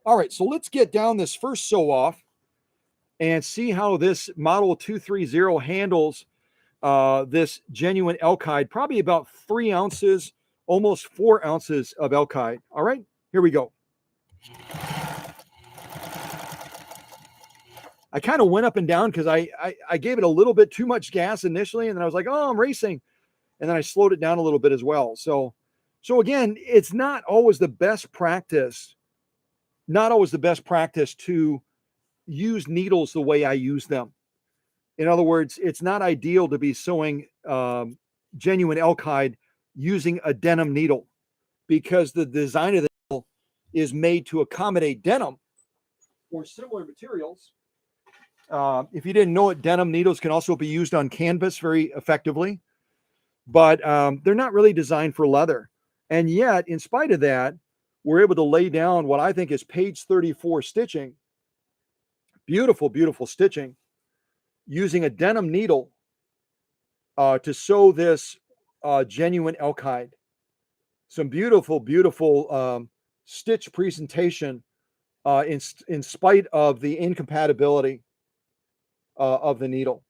All right, so let's get down this first sew off and see how this model 230 handles this genuine elk hide, probably about 3 ounces, almost 4 ounces of elk hide. All right, here we go. I kind of went up and down because I gave it a little bit too much gas initially, and then I was like, oh, I'm racing. And then I slowed it down a little bit as well. So again, it's not always the best practice, to use needles the way I use them. In other words, it's not ideal to be sewing genuine elk hide using a denim needle, because the design of the needle is made to accommodate denim or similar materials. If you didn't know it, denim needles can also be used on canvas very effectively, but they're not really designed for leather. And yet, in spite of that, we're able to lay down what I think is page 34 stitching. Beautiful, beautiful stitching using a denim needle to sew this genuine elk hide. some beautiful, beautiful stitch presentation in spite of the incompatibility of the needle.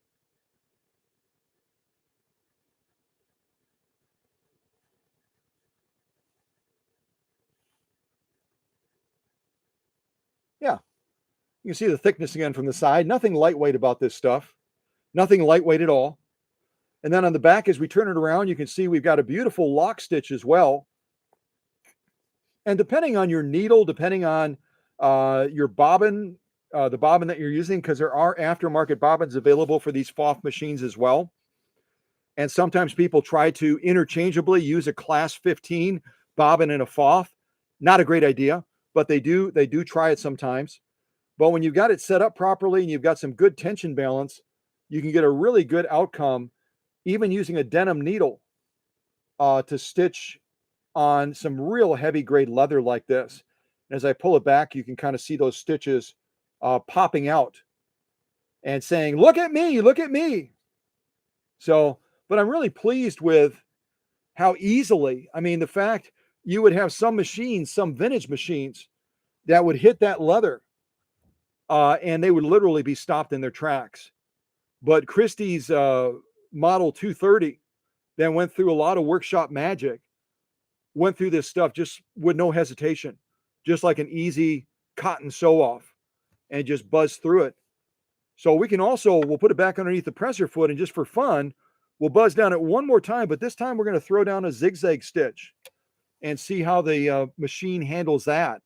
Yeah, you can see the thickness again from the side. Nothing lightweight about this stuff. Nothing lightweight at all. And then on the back, as we turn it around, you can see we've got a beautiful lock stitch as well. And depending on your needle, depending on your bobbin, the bobbin that you're using, because there are aftermarket bobbins available for these PFAFF machines as well. And sometimes people try to interchangeably use a class 15 bobbin and a PFAFF. Not a great idea, but they do try it sometimes. But when you've got it set up properly and you've got some good tension balance, you can get a really good outcome, even using a denim needle to stitch on some real heavy grade leather like this. And as I pull it back, you can kind of see those stitches popping out and saying, look at me, look at me. So, but I'm really pleased with how easily, I mean, the fact you would have some machines, some vintage machines that would hit that leather and they would literally be stopped in their tracks. But Christy's model 230 then went through a lot of workshop magic, went through this stuff just with no hesitation, just like an easy cotton sew off, and just buzzed through it. So we can also, we'll put it back underneath the presser foot, and just for fun, we'll buzz down it one more time, but this time we're going to throw down a zigzag stitch and see how the machine handles that.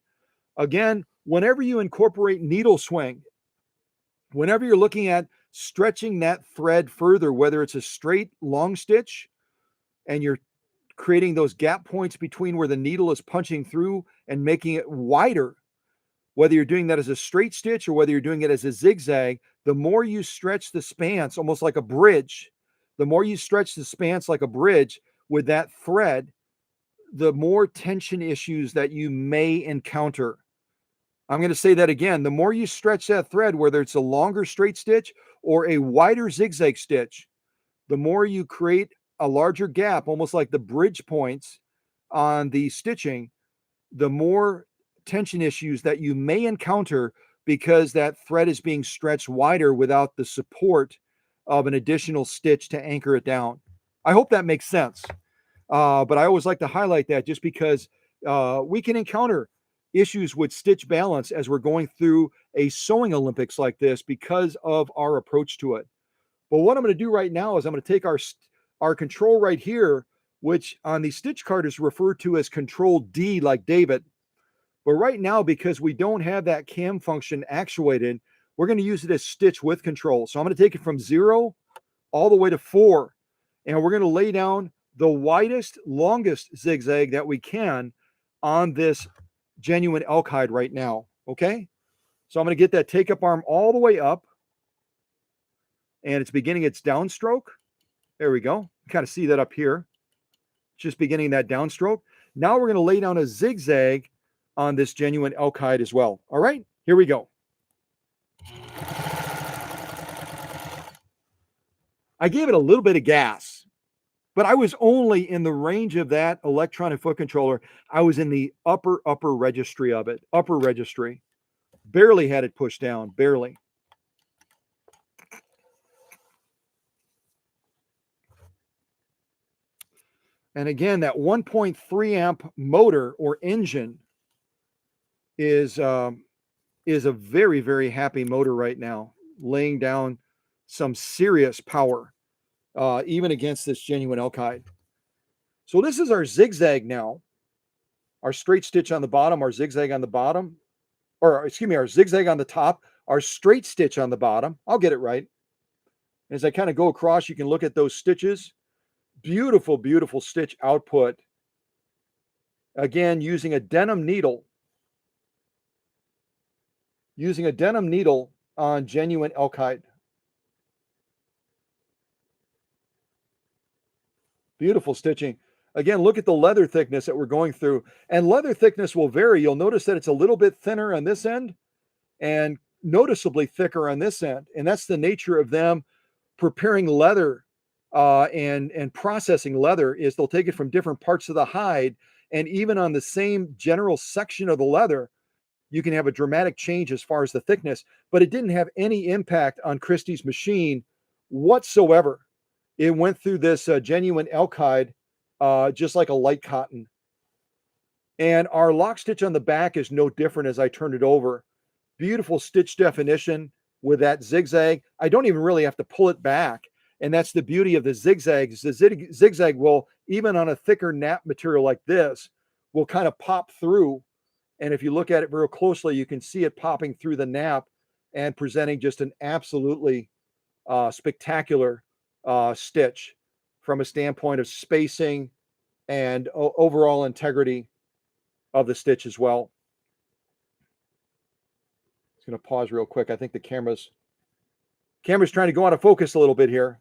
Again, whenever you incorporate needle swing, whenever you're looking at stretching that thread further, whether it's a straight long stitch and you're creating those gap points between where the needle is punching through and making it wider, whether you're doing that as a straight stitch or whether you're doing it as a zigzag, the more you stretch the spans, almost like a bridge, the more you stretch the spans like a bridge with that thread, the more tension issues that you may encounter. I'm going to say that again. The more you stretch that thread, whether it's a longer straight stitch or a wider zigzag stitch, the more you create a larger gap, almost like the bridge points on the stitching, the more tension issues that you may encounter because that thread is being stretched wider without the support of an additional stitch to anchor it down. I hope that makes sense. But I always like to highlight that just because we can encounter issues with stitch balance as we're going through a sewing Olympics like this because of our approach to it. But what I'm going to do right now is I'm going to take our control right here, which on the stitch card is referred to as Control D, like David. But right now, because we don't have that cam function actuated, we're going to use it as stitch with control. So I'm going to take it from 0 all the way to 4, and we're going to lay down the widest, longest zigzag that we can on this genuine elk hide right now. Okay, so I'm going to get that take up arm all the way up, and it's beginning its downstroke. There we go. Kind of see that up here. Just beginning that downstroke. Now we're going to lay down a zigzag on this genuine elk hide as well. All right, here we go. I gave it a little bit of gas, but I was only in the range of that electronic foot controller. I was in the upper registry of it, upper registry. Barely had it pushed down, barely. And again, that 1.3 amp motor or engine is a very, very happy motor right now, laying down some serious power, even against this genuine elk hide. So this is our zigzag now, our straight stitch on the bottom, our zigzag on the bottom, or excuse me, our zigzag on the top, our straight stitch on the bottom. I'll get it right. As I kind of go across, you can look at those stitches. Beautiful, beautiful stitch output. Again, using a denim needle. Using a denim needle on genuine elk hide. Beautiful stitching. Again, look at the leather thickness that we're going through. And leather thickness will vary. You'll notice that it's a little bit thinner on this end and noticeably thicker on this end. And that's the nature of them preparing leather and processing leather, is they'll take it from different parts of the hide And even on the same general section of the leather, you can have a dramatic change as far as the thickness, but it didn't have any impact on Christy's machine whatsoever. It went through this genuine elk hide, just like a light cotton. And our lock stitch on the back is no different as I turn it over. Beautiful stitch definition with that zigzag. I don't even really have to pull it back. And that's the beauty of the zigzags. The zigzag will, even on a thicker nap material like this, will kind of pop through. And if you look at it real closely, you can see it popping through the nap and presenting just an absolutely spectacular stitch from a standpoint of spacing and overall integrity of the stitch as well. Just going to pause real quick. I think the camera's trying to go out of focus a little bit here.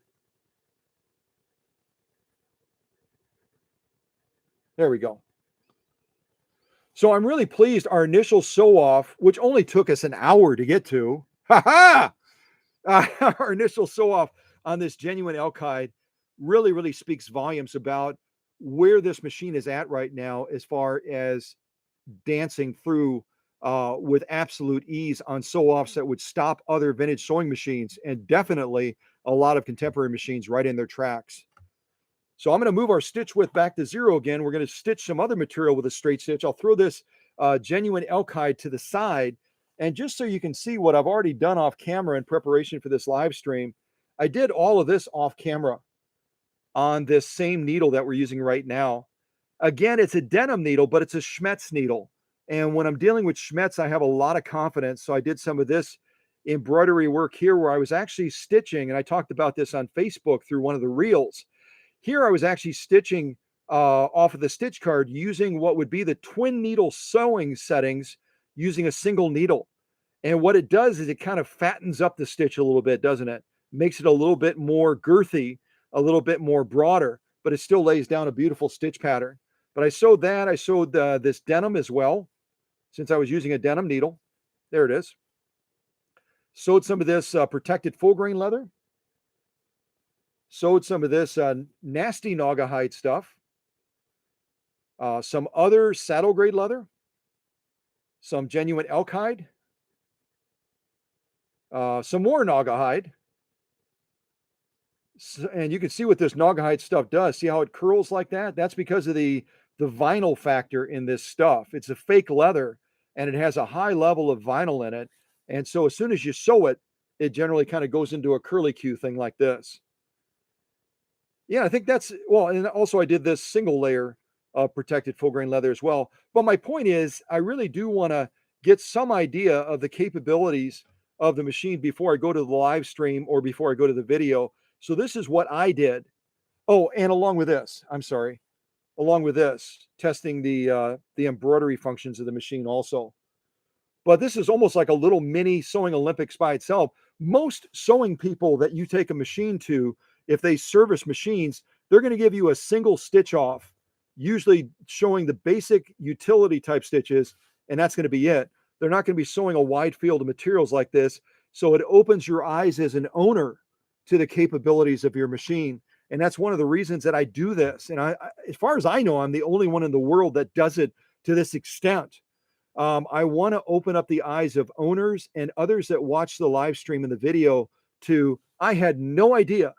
There we go. So I'm really pleased. Our initial sew off, which only took us an hour to get to, our initial sew off on this genuine elk hide really, really speaks volumes about where this machine is at right now as far as dancing through with absolute ease on sew offs that would stop other vintage sewing machines and definitely a lot of contemporary machines right in their tracks. So I'm going to move our stitch width back to 0 again. We're going to stitch some other material with a straight stitch. I'll throw this genuine elk hide to the side. And just so you can see what I've already done off camera in preparation for this live stream, I did all of this off camera on this same needle that we're using right now. Again, it's a denim needle, but it's a Schmetz needle. And when I'm dealing with Schmetz, I have a lot of confidence. So I did some of this embroidery work here where I was actually stitching, and I talked about this on Facebook through one of the reels. Here I was actually stitching off of the stitch card using what would be the twin needle sewing settings using a single needle. And what it does is it kind of fattens up the stitch a little bit, doesn't it? Makes it a little bit more girthy, a little bit more broader, but it still lays down a beautiful stitch pattern. But I sewed that. I sewed this denim as well, since I was using a denim needle. There it is. Sewed some of this protected full grain leather. Sewed some of this nasty Naga hide stuff. Some other saddle grade leather. Some genuine elk hide. Some more Naga hide. And you can see what this Naga hide stuff does. See how it curls like that? That's because of the vinyl factor in this stuff. It's a fake leather and it has a high level of vinyl in it. And so as soon as you sew it, it generally kind of goes into a curlicue thing like this. Yeah, I think that's, well, and also I did this single layer of protected full grain leather as well. But my point is, I really do want to get some idea of the capabilities of the machine before I go to the live stream or before I go to the video. So this is what I did. Oh, and along with this, testing the embroidery functions of the machine also. But this is almost like a little mini sewing Olympics by itself. Most sewing people that you take a machine to, if they service machines, they're going to give you a single stitch off, usually showing the basic utility type stitches, and that's going to be it. They're not going to be sewing a wide field of materials like this. So it opens your eyes as an owner to the capabilities of your machine. And that's one of the reasons that I do this. And I, as far as I know, I'm the only one in the world that does it to this extent. I want to open up the eyes of owners and others that watch the live stream and the video to, I had no idea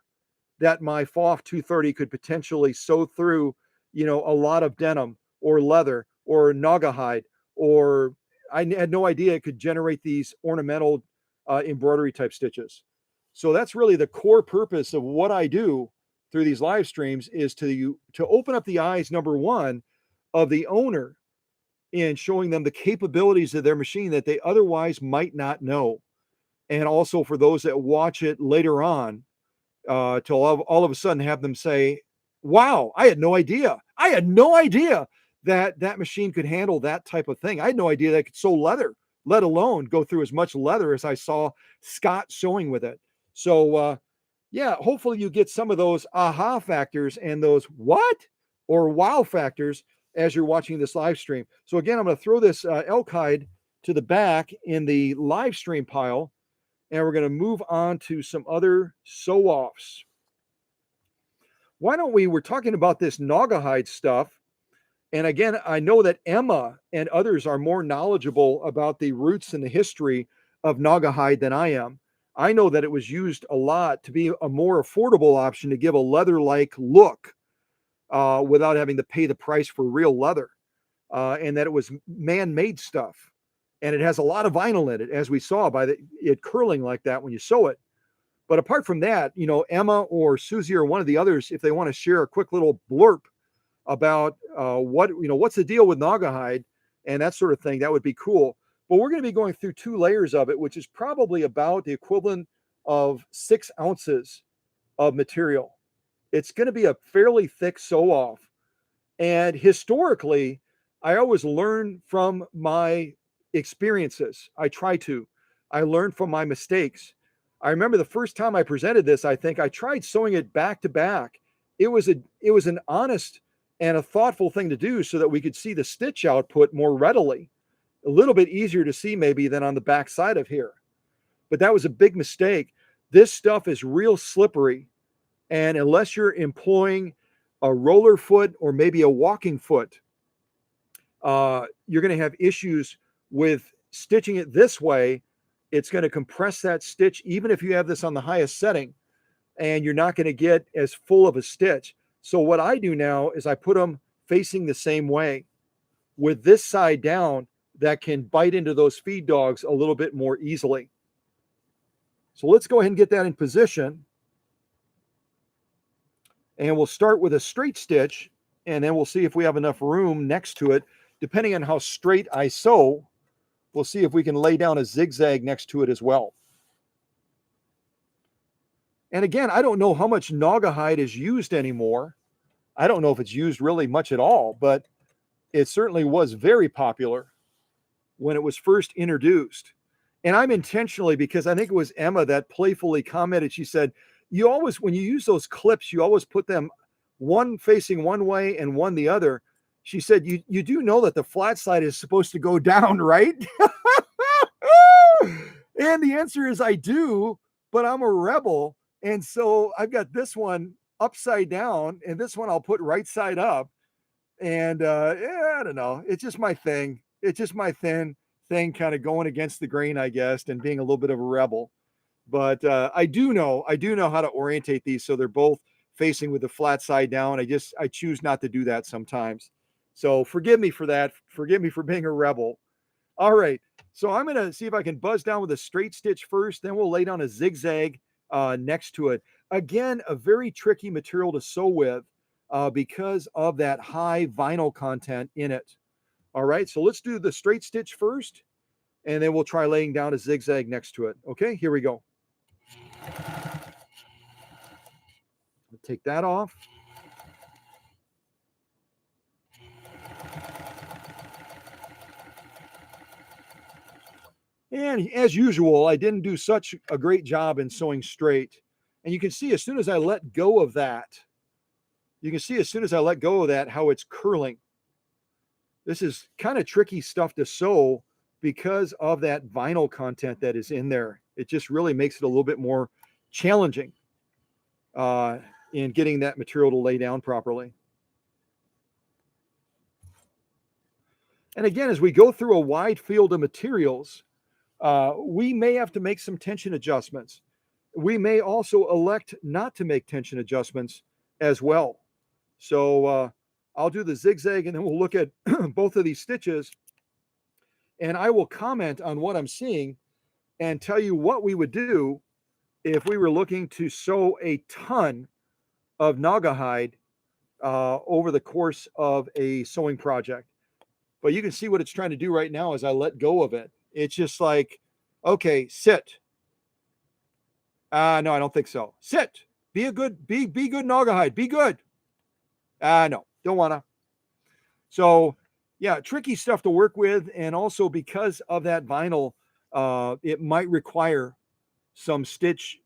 that my PFAFF 230 could potentially sew through, a lot of denim or leather or Naga hide, or I had no idea it could generate these ornamental embroidery type stitches. So that's really the core purpose of what I do through these live streams, is to open up the eyes, number one, of the owner in showing them the capabilities of their machine that they otherwise might not know. And also for those that watch it later on, to all of a sudden have them say, wow, I had no idea. I had no idea that that machine could handle that type of thing. I had no idea that it could sew leather, let alone go through as much leather as I saw Stott sewing with it. So, yeah, hopefully you get some of those aha factors and those what or wow factors as you're watching this live stream. So again, I'm going to throw this elk hide to the back in the live stream pile, and we're going to move on to some other sew offs. Why don't we're talking about this Naga hide stuff. And again, I know that Emma and others are more knowledgeable about the roots and the history of Naugahyde than I am. I know that it was used a lot to be a more affordable option to give a leather-like look without having to pay the price for real leather, and that it was man-made stuff. And it has a lot of vinyl in it, as we saw by it curling like that when you sew it. But apart from that, Emma or Susie or one of the others, if they want to share a quick little blurb about what's the deal with Naugahyde and that sort of thing, that would be cool. But we're going to be going through 2 layers of it, which is probably about the equivalent of 6 ounces of material. It's going to be a fairly thick sew off. And historically, I always learn from my experiences. I learn from my mistakes. I remember the first time I presented this, I think I tried sewing it back to back. It was an honest and a thoughtful thing to do so that we could see the stitch output more readily. A little bit easier to see maybe than on the back side of here. But that was a big mistake. This stuff is real slippery. And unless you're employing a roller foot or maybe a walking foot, you're going to have issues with stitching it this way. It's going to compress that stitch, even if you have this on the highest setting, and you're not going to get as full of a stitch. So what I do now is I put them facing the same way with this side down. That can bite into those feed dogs a little bit more easily. So let's go ahead and get that in position. And we'll start with a straight stitch, and then we'll see if we have enough room next to it. Depending on how straight I sew, we'll see if we can lay down a zigzag next to it as well. And again, I don't know how much Naugahyde is used anymore. I don't know if it's used really much at all, but it certainly was very popular when it was first introduced. And I'm intentionally, because I think it was Emma that playfully commented, she said, when you use those clips, you always put them one facing one way and one the other. She said, you do know that the flat side is supposed to go down, right? And the answer is I do, but I'm a rebel. And so I've got this one upside down and this one I'll put right side up. And I don't know. It's just my thing. It's just my thing kind of going against the grain, I guess, and being a little bit of a rebel. But I do know how to orientate these so they're both facing with the flat side down. I choose not to do that sometimes. So forgive me for that. Forgive me for being a rebel. All right. So I'm going to see if I can buzz down with a straight stitch first. Then we'll lay down a zigzag next to it. Again, a very tricky material to sew with because of that high vinyl content in it. All right. So let's do the straight stitch first, and then we'll try laying down a zigzag next to it. Okay, here we go. Take that off. And as usual, I didn't do such a great job in sewing straight. And you can see as soon as I let go of that, how it's curling. This is kind of tricky stuff to sew because of that vinyl content that is in there. It just really makes it a little bit more challenging in getting that material to lay down properly. And again, as we go through a wide field of materials, we may have to make some tension adjustments. We may also elect not to make tension adjustments as well. So I'll do the zigzag and then we'll look at both of these stitches and I will comment on what I'm seeing and tell you what we would do if we were looking to sew a ton of Naugahyde over the course of a sewing project. But you can see what it's trying to do right now as I let go of it. It's just like, okay, sit. No, I don't think so. Sit. Be good Naugahyde. Be good. No, don't wanna. So yeah, tricky stuff to work with. And also because of that vinyl, it might require some stitch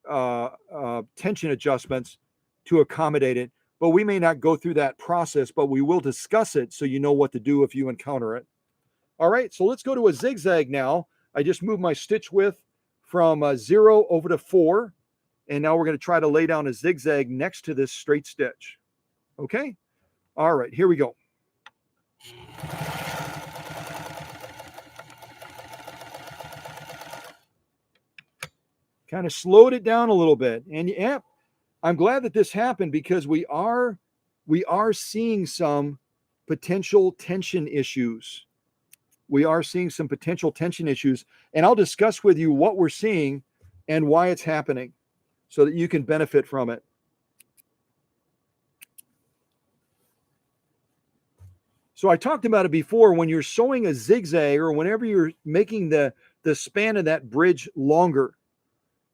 tension adjustments to accommodate it. But we may not go through that process, but we will discuss it so you know what to do if you encounter it. All right, so let's go to a zigzag now. I just moved my stitch width from 0 over to 4. And now we're going to try to lay down a zigzag next to this straight stitch. Okay? All right, here we go. Kind of slowed it down a little bit. And yeah, I'm glad that this happened because we are seeing some potential tension issues. We are seeing some potential tension issues, and I'll discuss with you what we're seeing and why it's happening so that you can benefit from it. So I talked about it before. When you're sewing a zigzag or whenever you're making the span of that bridge longer,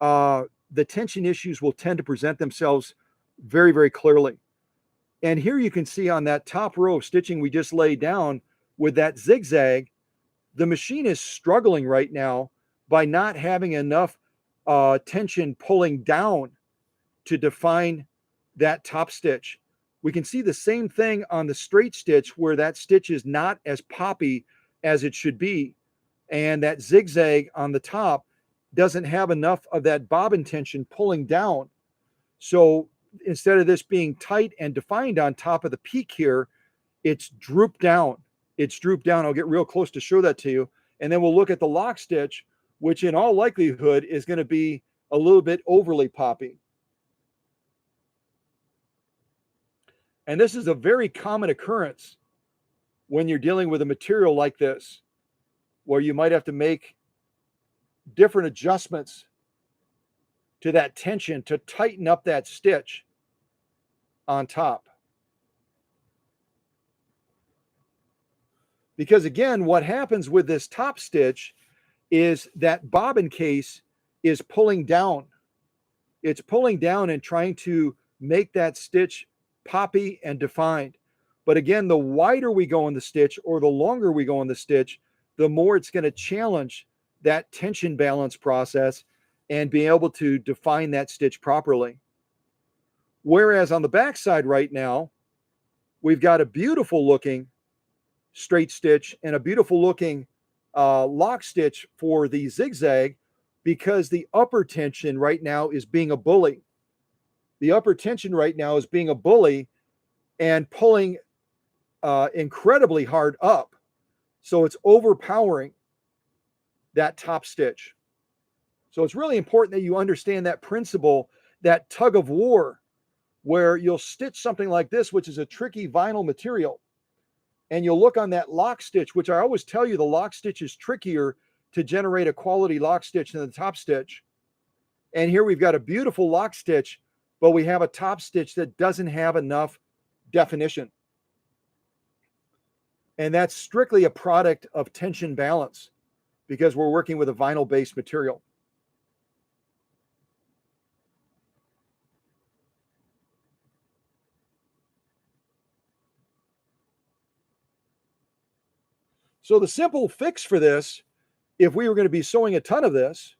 the tension issues will tend to present themselves very, very clearly. And here you can see on that top row of stitching we just laid down with that zigzag, the machine is struggling right now by not having enough tension pulling down to define that top stitch. We can see the same thing on the straight stitch where that stitch is not as poppy as it should be. And that zigzag on the top doesn't have enough of that bobbin tension pulling down. So instead of this being tight and defined on top of the peak here, it's drooped down. It's drooped down. I'll get real close to show that to you. And then we'll look at the lock stitch, which in all likelihood is going to be a little bit overly poppy. And this is a very common occurrence when you're dealing with a material like this, where you might have to make different adjustments to that tension to tighten up that stitch on top. Because again, what happens with this top stitch is that bobbin case is pulling down. It's pulling down and trying to make that stitch poppy and defined. But again, the wider we go in the stitch or the longer we go in the stitch, the more it's going to challenge that tension balance process and be able to define that stitch properly. Whereas on the back side right now, we've got a beautiful looking straight stitch and a beautiful looking lock stitch for the zigzag, because the upper tension right now is being a bully. The upper tension right now is being a bully and pulling incredibly hard up. So it's overpowering that top stitch. So it's really important that you understand that principle, that tug of war, where you'll stitch something like this, which is a tricky vinyl material. And you'll look on that lock stitch, which I always tell you the lock stitch is trickier to generate a quality lock stitch than the top stitch. And here we've got a beautiful lock stitch, but we have a top stitch that doesn't have enough definition. And that's strictly a product of tension balance because we're working with a vinyl-based material. So the simple fix for this, if we were going to be sewing a ton of this,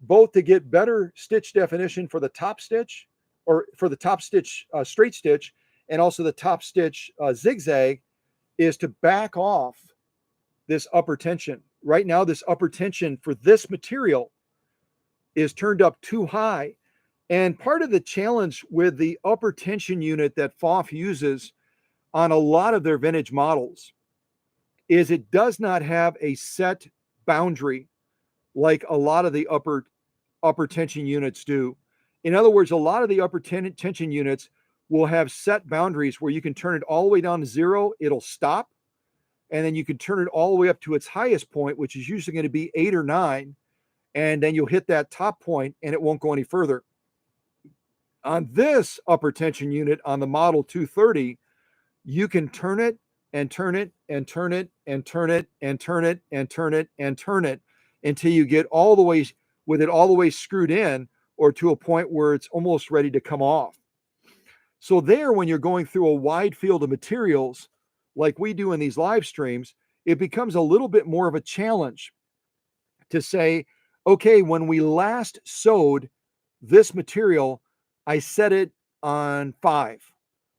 both to get better stitch definition for the top stitch or for the top stitch straight stitch and also the top stitch zigzag, is to back off this upper tension. Right now, this upper tension for this material is turned up too high. And part of the challenge with the upper tension unit that PFAFF uses on a lot of their vintage models is it does not have a set boundary like a lot of the upper tension units do. In other words, a lot of the upper tension units will have set boundaries where you can turn it all the way down to 0, it'll stop, and then you can turn it all the way up to its highest point, which is usually going to be 8 or 9, and then you'll hit that top point and it won't go any further. On this upper tension unit on the model 230, you can turn it and turn it and turn it and turn it and turn it and turn it and turn it until you get all the way with it all the way screwed in or to a point where it's almost ready to come off. So there, when you're going through a wide field of materials like we do in these live streams, it becomes a little bit more of a challenge to say, okay, when we last sewed this material, I set it on 5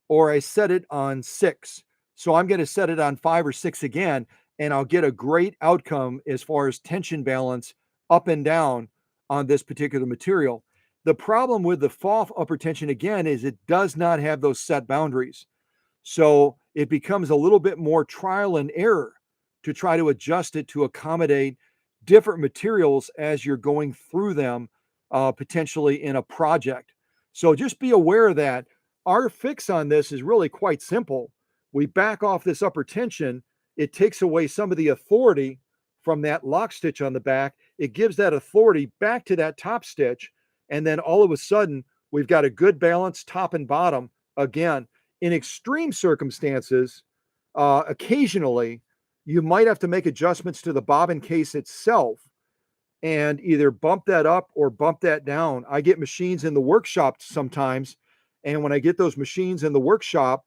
or I set it on 6. So I'm going to set it on 5 or 6 again, and I'll get a great outcome as far as tension balance up and down on this particular material. The problem with the PFAFF upper tension, again, is it does not have those set boundaries. So it becomes a little bit more trial and error to try to adjust it to accommodate different materials as you're going through them, potentially in a project. So just be aware that our fix on this is really quite simple. We back off this upper tension. It takes away some of the authority from that lock stitch on the back. It gives that authority back to that top stitch. And then all of a sudden, we've got a good balance top and bottom. Again, in extreme circumstances, occasionally, you might have to make adjustments to the bobbin case itself and either bump that up or bump that down. I get machines in the workshop sometimes, and when I get those machines in the workshop,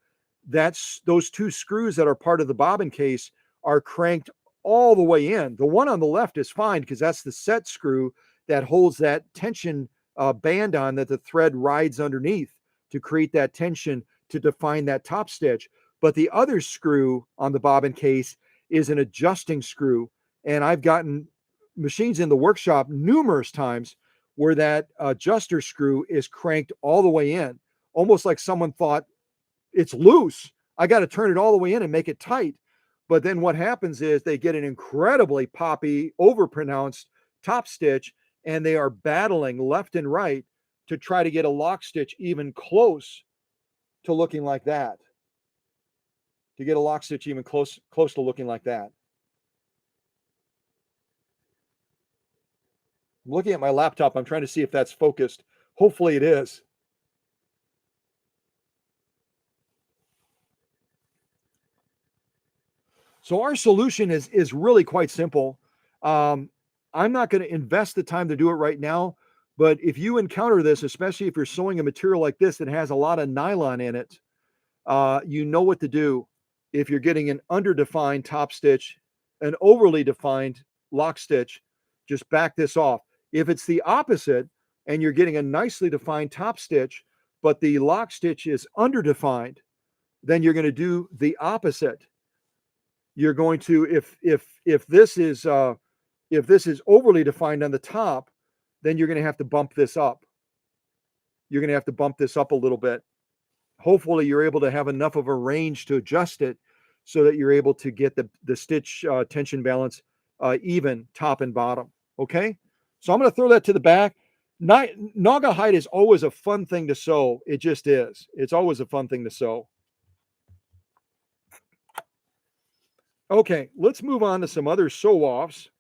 that's those two screws that are part of the bobbin case are cranked all the way in. The one on the left is fine because that's the set screw that holds that tension band on that the thread rides underneath to create that tension to define that top stitch. But the other screw on the bobbin case is an adjusting screw. And I've gotten machines in the workshop numerous times where that adjuster screw is cranked all the way in, almost like someone thought it's loose. I got to turn it all the way in and make it tight. But then what happens is they get an incredibly poppy, overpronounced top stitch, and they are battling left and right to try to get a lock stitch even close to looking like that. To get a lock stitch even close to looking like that. I'm looking at my laptop. I'm trying to see if that's focused. Hopefully it is. So our solution is really quite simple. I'm not going to invest the time to do it right now, but if you encounter this, especially if you're sewing a material like this that has a lot of nylon in it, you know what to do. If you're getting an underdefined top stitch, an overly defined lock stitch, just back this off. If it's the opposite and you're getting a nicely defined top stitch, but the lock stitch is underdefined, then you're going to do the opposite. You're going to, if this is overly defined on the top, then you're going to have to bump this up. You're going to have to bump this up a little bit. Hopefully you're able to have enough of a range to adjust it so that you're able to get the stitch tension balance even top and bottom. Okay. So I'm going to throw that to the back. Naga hide is always a fun thing to sew. It just is. It's always a fun thing to sew. Okay, let's move on to some other sew-offs.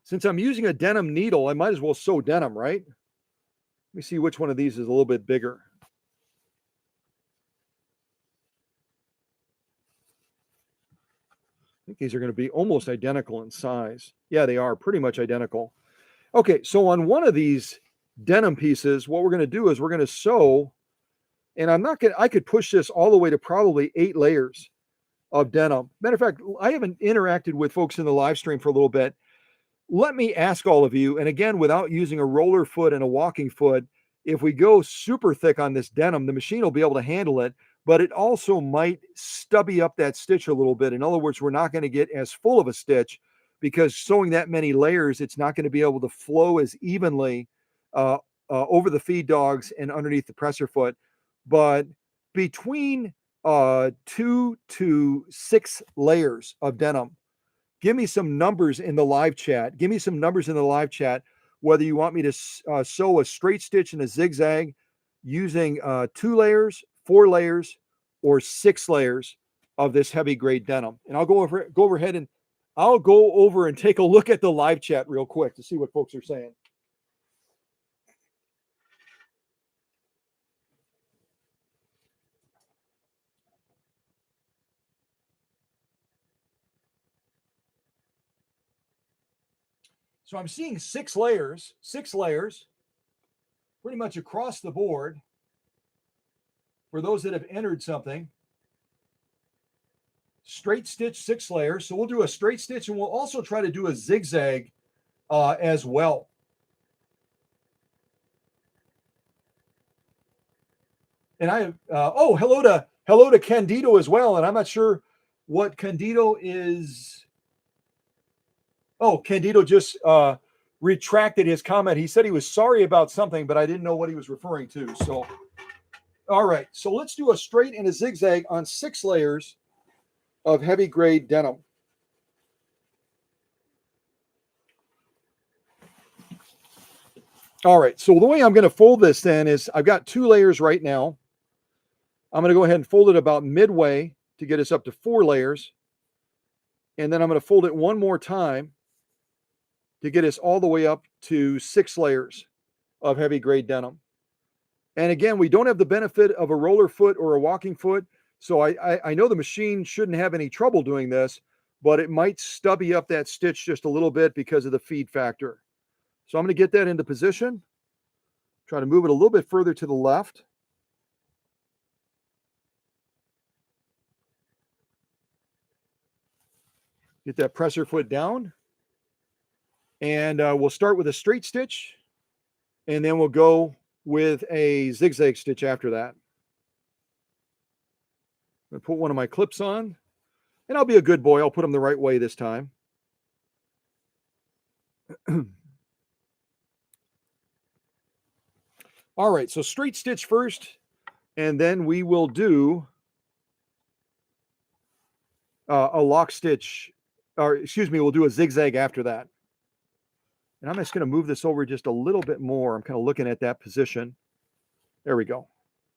Since I'm using a denim needle, I might as well sew denim, right? Let me see which one of these is a little bit bigger. I think these are going to be almost identical in size. Yeah, they are pretty much identical. Okay, so on one of these denim pieces, what we're going to do is we're going to sew, and I could push this all the way to probably 8 layers of denim. Matter of fact, I haven't interacted with folks in the live stream for a little bit. Let me ask all of you, and again, without using a roller foot and a walking foot, if we go super thick on this denim, the machine will be able to handle it, but it also might stubby up that stitch a little bit. In other words, we're not going to get as full of a stitch because sewing that many layers, it's not going to be able to flow as evenly over the feed dogs and underneath the presser foot. But between 2 to 6 layers of denim. Give me some numbers in the live chat. Give me some numbers in the live chat, whether you want me to sew a straight stitch and a zigzag using 2 layers, 4 layers, or 6 layers of this heavy grade denim. And I'll go overhead and I'll go over and take a look at the live chat real quick to see what folks are saying. So I'm seeing 6 layers, pretty much across the board for those that have entered something. Straight stitch, 6 layers. So we'll do a straight stitch and we'll also try to do a zigzag as well. And I have, hello to Candido as well. And I'm not sure what Candido is. Oh, Candido just retracted his comment. He said he was sorry about something, but I didn't know what he was referring to. So All right, so let's do a straight and a zigzag on 6 layers of heavy grade denim. All right, so the way I'm going to fold this then is I've got 2 layers right now. I'm going to go ahead and fold it about midway to get us up to 4 layers. And then I'm going to fold it one more time to get us all the way up to 6 layers of heavy grade denim. And again, we don't have the benefit of a roller foot or a walking foot. So I know the machine shouldn't have any trouble doing this, but it might stubby up that stitch just a little bit because of the feed factor. So I'm going to get that into position. Try to move it a little bit further to the left. Get that presser foot down. And we'll start with a straight stitch. And then we'll go with a zigzag stitch after that. I'm going to put one of my clips on. And I'll be a good boy. I'll put them the right way this time. All right, so straight stitch first. And then we will do a lock stitch. Or excuse me, we'll do a zigzag after that. And I'm just going to move this over just a little bit more. I'm kind of looking at that position. There we go.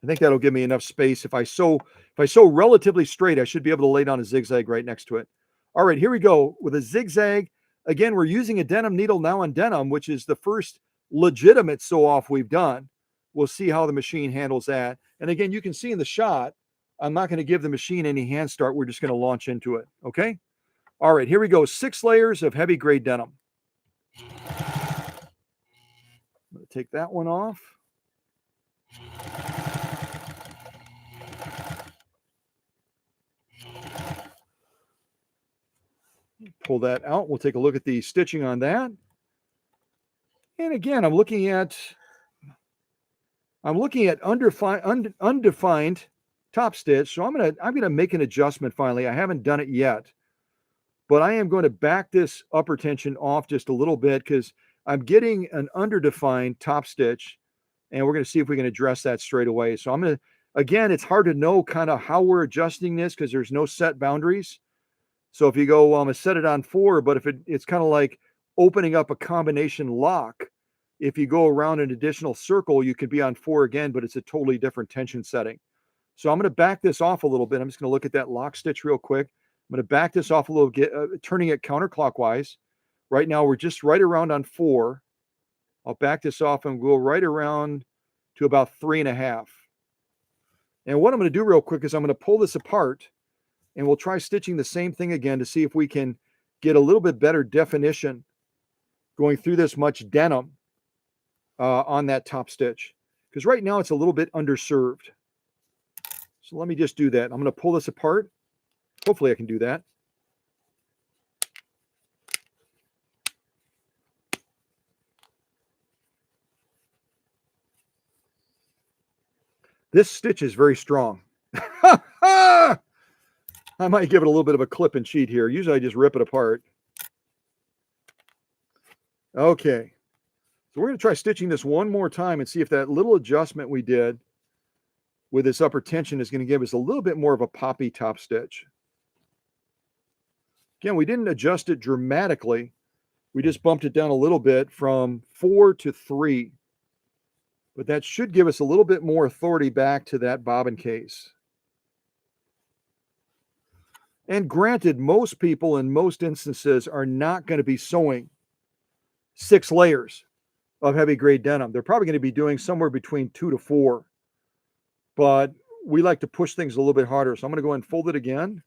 I think that'll give me enough space. If I sew relatively straight, I should be able to lay down a zigzag right next to it. All right, here we go with a zigzag. Again, we're using a denim needle now on denim, which is the first legitimate sew off we've done. We'll see how the machine handles that. And again, you can see in the shot, I'm not going to give the machine any hand start. We're just going to launch into it. Okay. All right, here we go. 6 layers of heavy grade denim. I'm going to take that one off. Pull that out. We'll take a look at the stitching on that. And again, I'm looking at undefined top stitch. So I'm gonna make an adjustment finally. I haven't done it yet, but I am going to back this upper tension off just a little bit because I'm getting an underdefined top stitch, and we're going to see if we can address that straight away. So I'm going to, again, it's hard to know kind of how we're adjusting this because there's no set boundaries. So if you go, well, I'm going to set it on 4, but if it's kind of like opening up a combination lock. If you go around an additional circle, you could be on 4 again, but it's a totally different tension setting. So I'm going to back this off a little bit. I'm just going to look at that lock stitch real quick. I'm going to back this off a little, turning it counterclockwise. Right now, we're just right around on 4. I'll back this off and go right around to about 3.5. And what I'm going to do real quick is I'm going to pull this apart, and we'll try stitching the same thing again to see if we can get a little bit better definition going through this much denim on that top stitch. Because right now, it's a little bit underserved. So let me just do that. I'm going to pull this apart. Hopefully I can do that. This stitch is very strong. I might give it a little bit of a clip and cheat here. Usually I just rip it apart. Okay. So we're going to try stitching this one more time and see if that little adjustment we did with this upper tension is going to give us a little bit more of a poppy top stitch. Again, we didn't adjust it dramatically. We just bumped it down a little bit from 4 to 3. But that should give us a little bit more authority back to that bobbin case. And granted, most people in most instances are not going to be sewing 6 layers of heavy grade denim. They're probably going to be doing somewhere between 2 to 4. But we like to push things a little bit harder. So I'm going to go ahead and fold it again.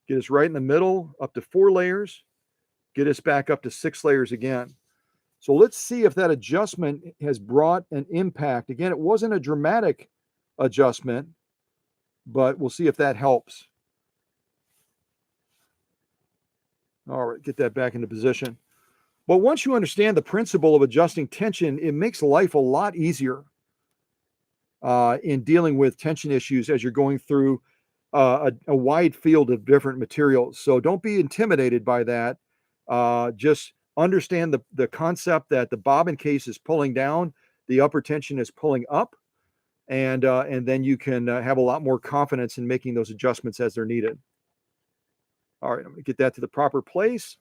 Get us right in the middle, up to 4 layers. Get us back up to 6 layers again. So let's see if that adjustment has brought an impact. Again, it wasn't a dramatic adjustment, but we'll see if that helps. All right, get that back into position. But once you understand the principle of adjusting tension, it makes life a lot easier in dealing with tension issues as you're going through a wide field of different materials. So don't be intimidated by that. Just understand the concept that the bobbin case is pulling down, the upper tension is pulling up, and then you can have a lot more confidence in making those adjustments as they're needed. All right, I'm going to get that to the proper place.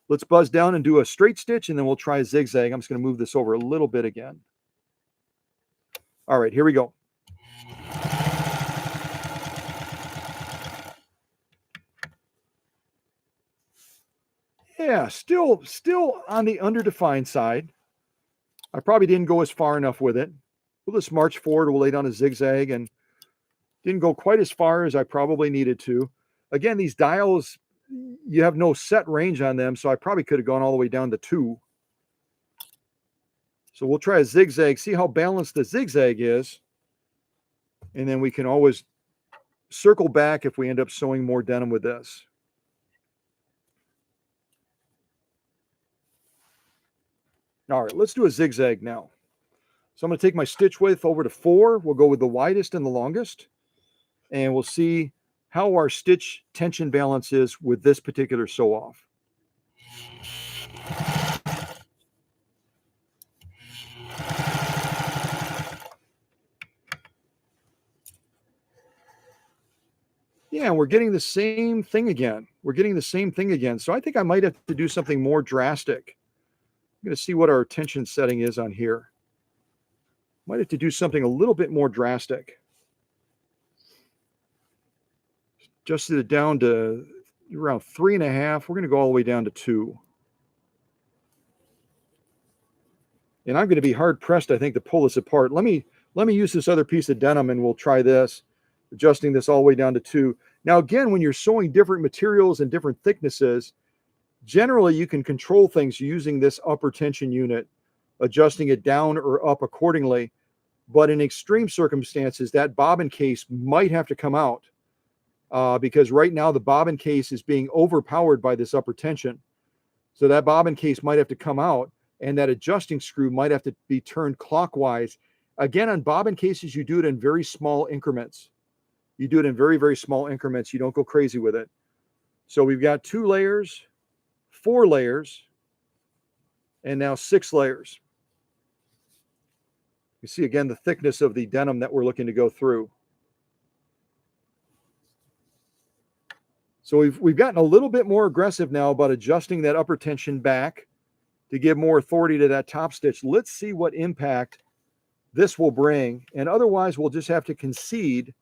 Let's buzz down and do a straight stitch, and then we'll try a zigzag. I'm just going to move this over a little bit again. All right, here we go. Yeah, still on the underdefined side. I probably didn't go as far enough with it. We'll just march forward. We'll lay down a zigzag, and didn't go quite as far as I probably needed to. Again, these dials, you have no set range on them, so I probably could have gone all the way down to 2. So we'll try a zigzag, see how balanced the zigzag is, and then we can always circle back if we end up sewing more denim with this. All right, let's do a zigzag now. So I'm going to take my stitch width over to 4. We'll go with the widest and the longest, and we'll see how our stitch tension balance is with this particular sew off. Yeah, we're getting the same thing again. So I think I might have to do something more drastic. I'm going to see what our tension setting is on here. Might have to do something a little bit more drastic. Adjusted it down to around 3.5. We're going to go all the way down to 2. And I'm going to be hard pressed, I think, to pull this apart. Let me use this other piece of denim, and we'll try this, adjusting this all the way down to 2. Now, again, when you're sewing different materials and different thicknesses, generally you can control things using this upper tension unit, adjusting it down or up accordingly. But in extreme circumstances, that bobbin case might have to come out because right now the bobbin case is being overpowered by this upper tension. So that bobbin case might have to come out, and that adjusting screw might have to be turned clockwise. Again, on bobbin cases, you do it in very small increments. You do it in very, very small increments. You don't go crazy with it. So we've got 2 layers, 4 layers, and now 6 layers. You see, again, the thickness of the denim that we're looking to go through. So we've gotten a little bit more aggressive now about adjusting that upper tension back to give more authority to that top stitch. Let's see what impact this will bring. And otherwise, we'll just have to concede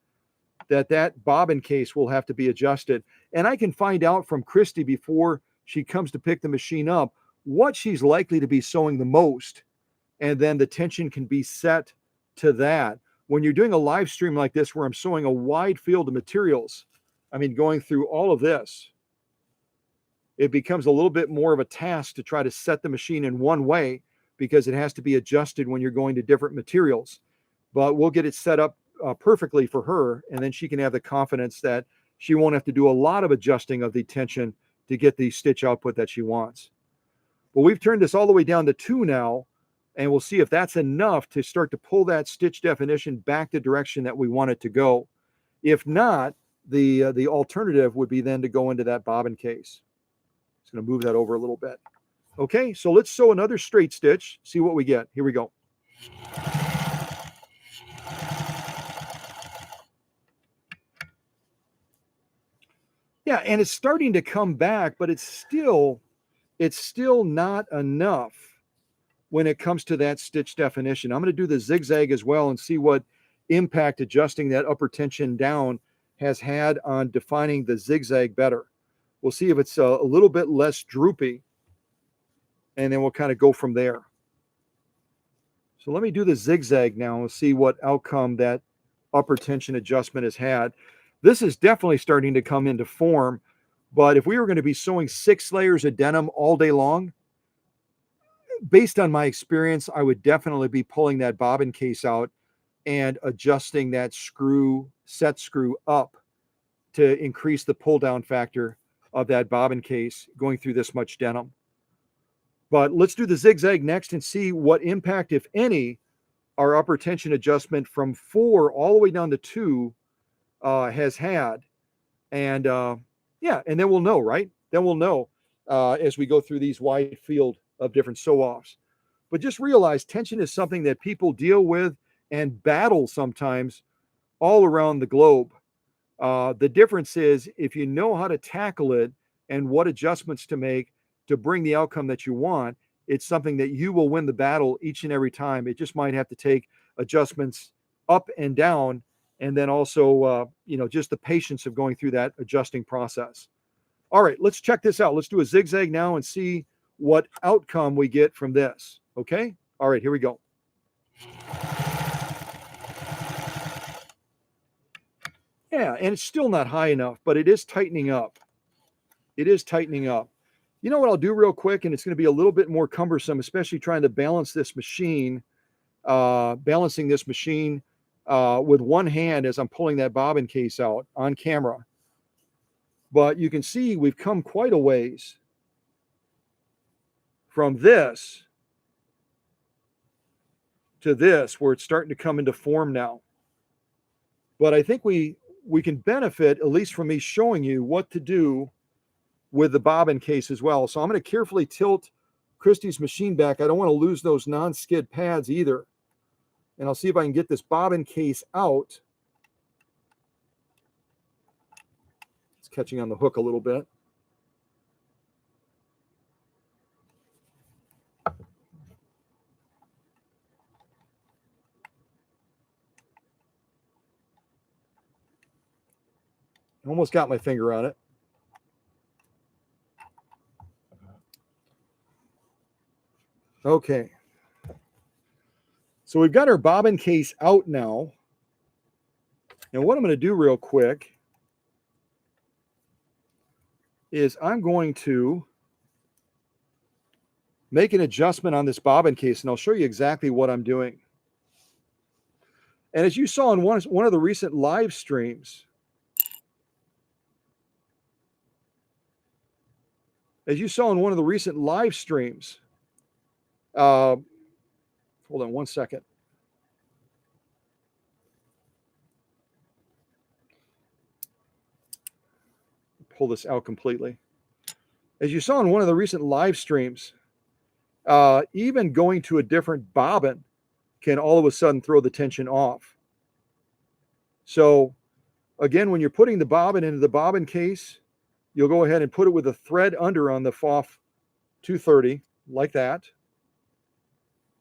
that bobbin case will have to be adjusted. And I can find out from Christy before she comes to pick the machine up what she's likely to be sewing the most. And then the tension can be set to that. When you're doing a live stream like this, where I'm sewing a wide field of materials, I mean, going through all of this, it becomes a little bit more of a task to try to set the machine in one way because it has to be adjusted when you're going to different materials. But we'll get it set up perfectly for her, and then she can have the confidence that she won't have to do a lot of adjusting of the tension to get the stitch output that she wants. Well, we've turned this all the way down to 2 now, and we'll see if that's enough to start to pull that stitch definition back the direction that we want it to go. If not, the alternative would be then to go into that bobbin case. Just going to move that over a little bit. Okay, so let's sew another straight stitch, see what we get. Here we go. Yeah, and it's starting to come back, but it's still not enough when it comes to that stitch definition. I'm going to do the zigzag as well and see what impact adjusting that upper tension down has had on defining the zigzag better. We'll see if it's a little bit less droopy, and then we'll kind of go from there. So let me do the zigzag now and see what outcome that upper tension adjustment has had. This is definitely starting to come into form, but if we were going to be sewing 6 layers of denim all day long, based on my experience, I would definitely be pulling that bobbin case out and adjusting that set screw up to increase the pull down factor of that bobbin case going through this much denim. But let's do the zigzag next and see what impact, if any, our upper tension adjustment from 4 all the way down to 2 has had. And yeah, and then we'll know, right? Then we'll know as we go through these wide field of different sew-offs. But just realize tension is something that people deal with and battle sometimes all around the globe. The difference is if you know how to tackle it and what adjustments to make to bring the outcome that you want, it's something that you will win the battle each and every time. It just might have to take adjustments up and down, and then also, just the patience of going through that adjusting process. All right, let's check this out. Let's do a zigzag now and see what outcome we get from this. Okay? All right, here we go. Yeah, and it's still not high enough, but it is tightening up. It is tightening up. You know what I'll do real quick, and it's going to be a little bit more cumbersome, especially trying to balance this machine, balancing this machine with one hand as I'm pulling that bobbin case out on camera. But you can see we've come quite a ways from this to this, where it's starting to come into form now. But I think we can benefit, at least from me showing you what to do with the bobbin case as well. So I'm going to carefully tilt Christy's machine back. I don't want to lose those non-skid pads either. And I'll see if I can get this bobbin case out. It's catching on the hook a little bit. Almost got my finger on it. Okay. So we've got our bobbin case out now. And what I'm going to do real quick is I'm going to make an adjustment on this bobbin case, and I'll show you exactly what I'm doing. And as you saw in one of the recent live streams, hold on one second. Pull this out completely. As you saw in one of the recent live streams, even going to a different bobbin can all of a sudden throw the tension off. So again, when you're putting the bobbin into the bobbin case, you'll go ahead and put it with a thread under on the PFAFF 230 like that.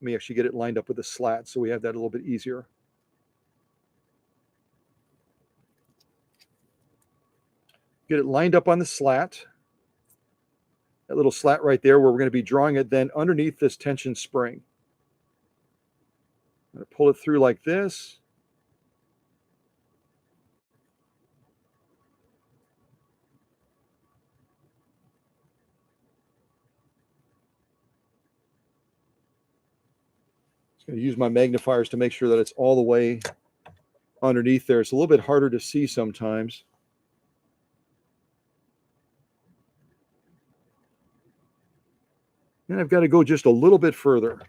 Let me actually get it lined up with a slat so we have that a little bit easier. Get it lined up on the slat. That little slat right there where we're going to be drawing it then underneath this tension spring. I'm going to pull it through like this. Just going to use my magnifiers to make sure that it's all the way underneath there. It's a little bit harder to see sometimes. And I've got to go just a little bit further.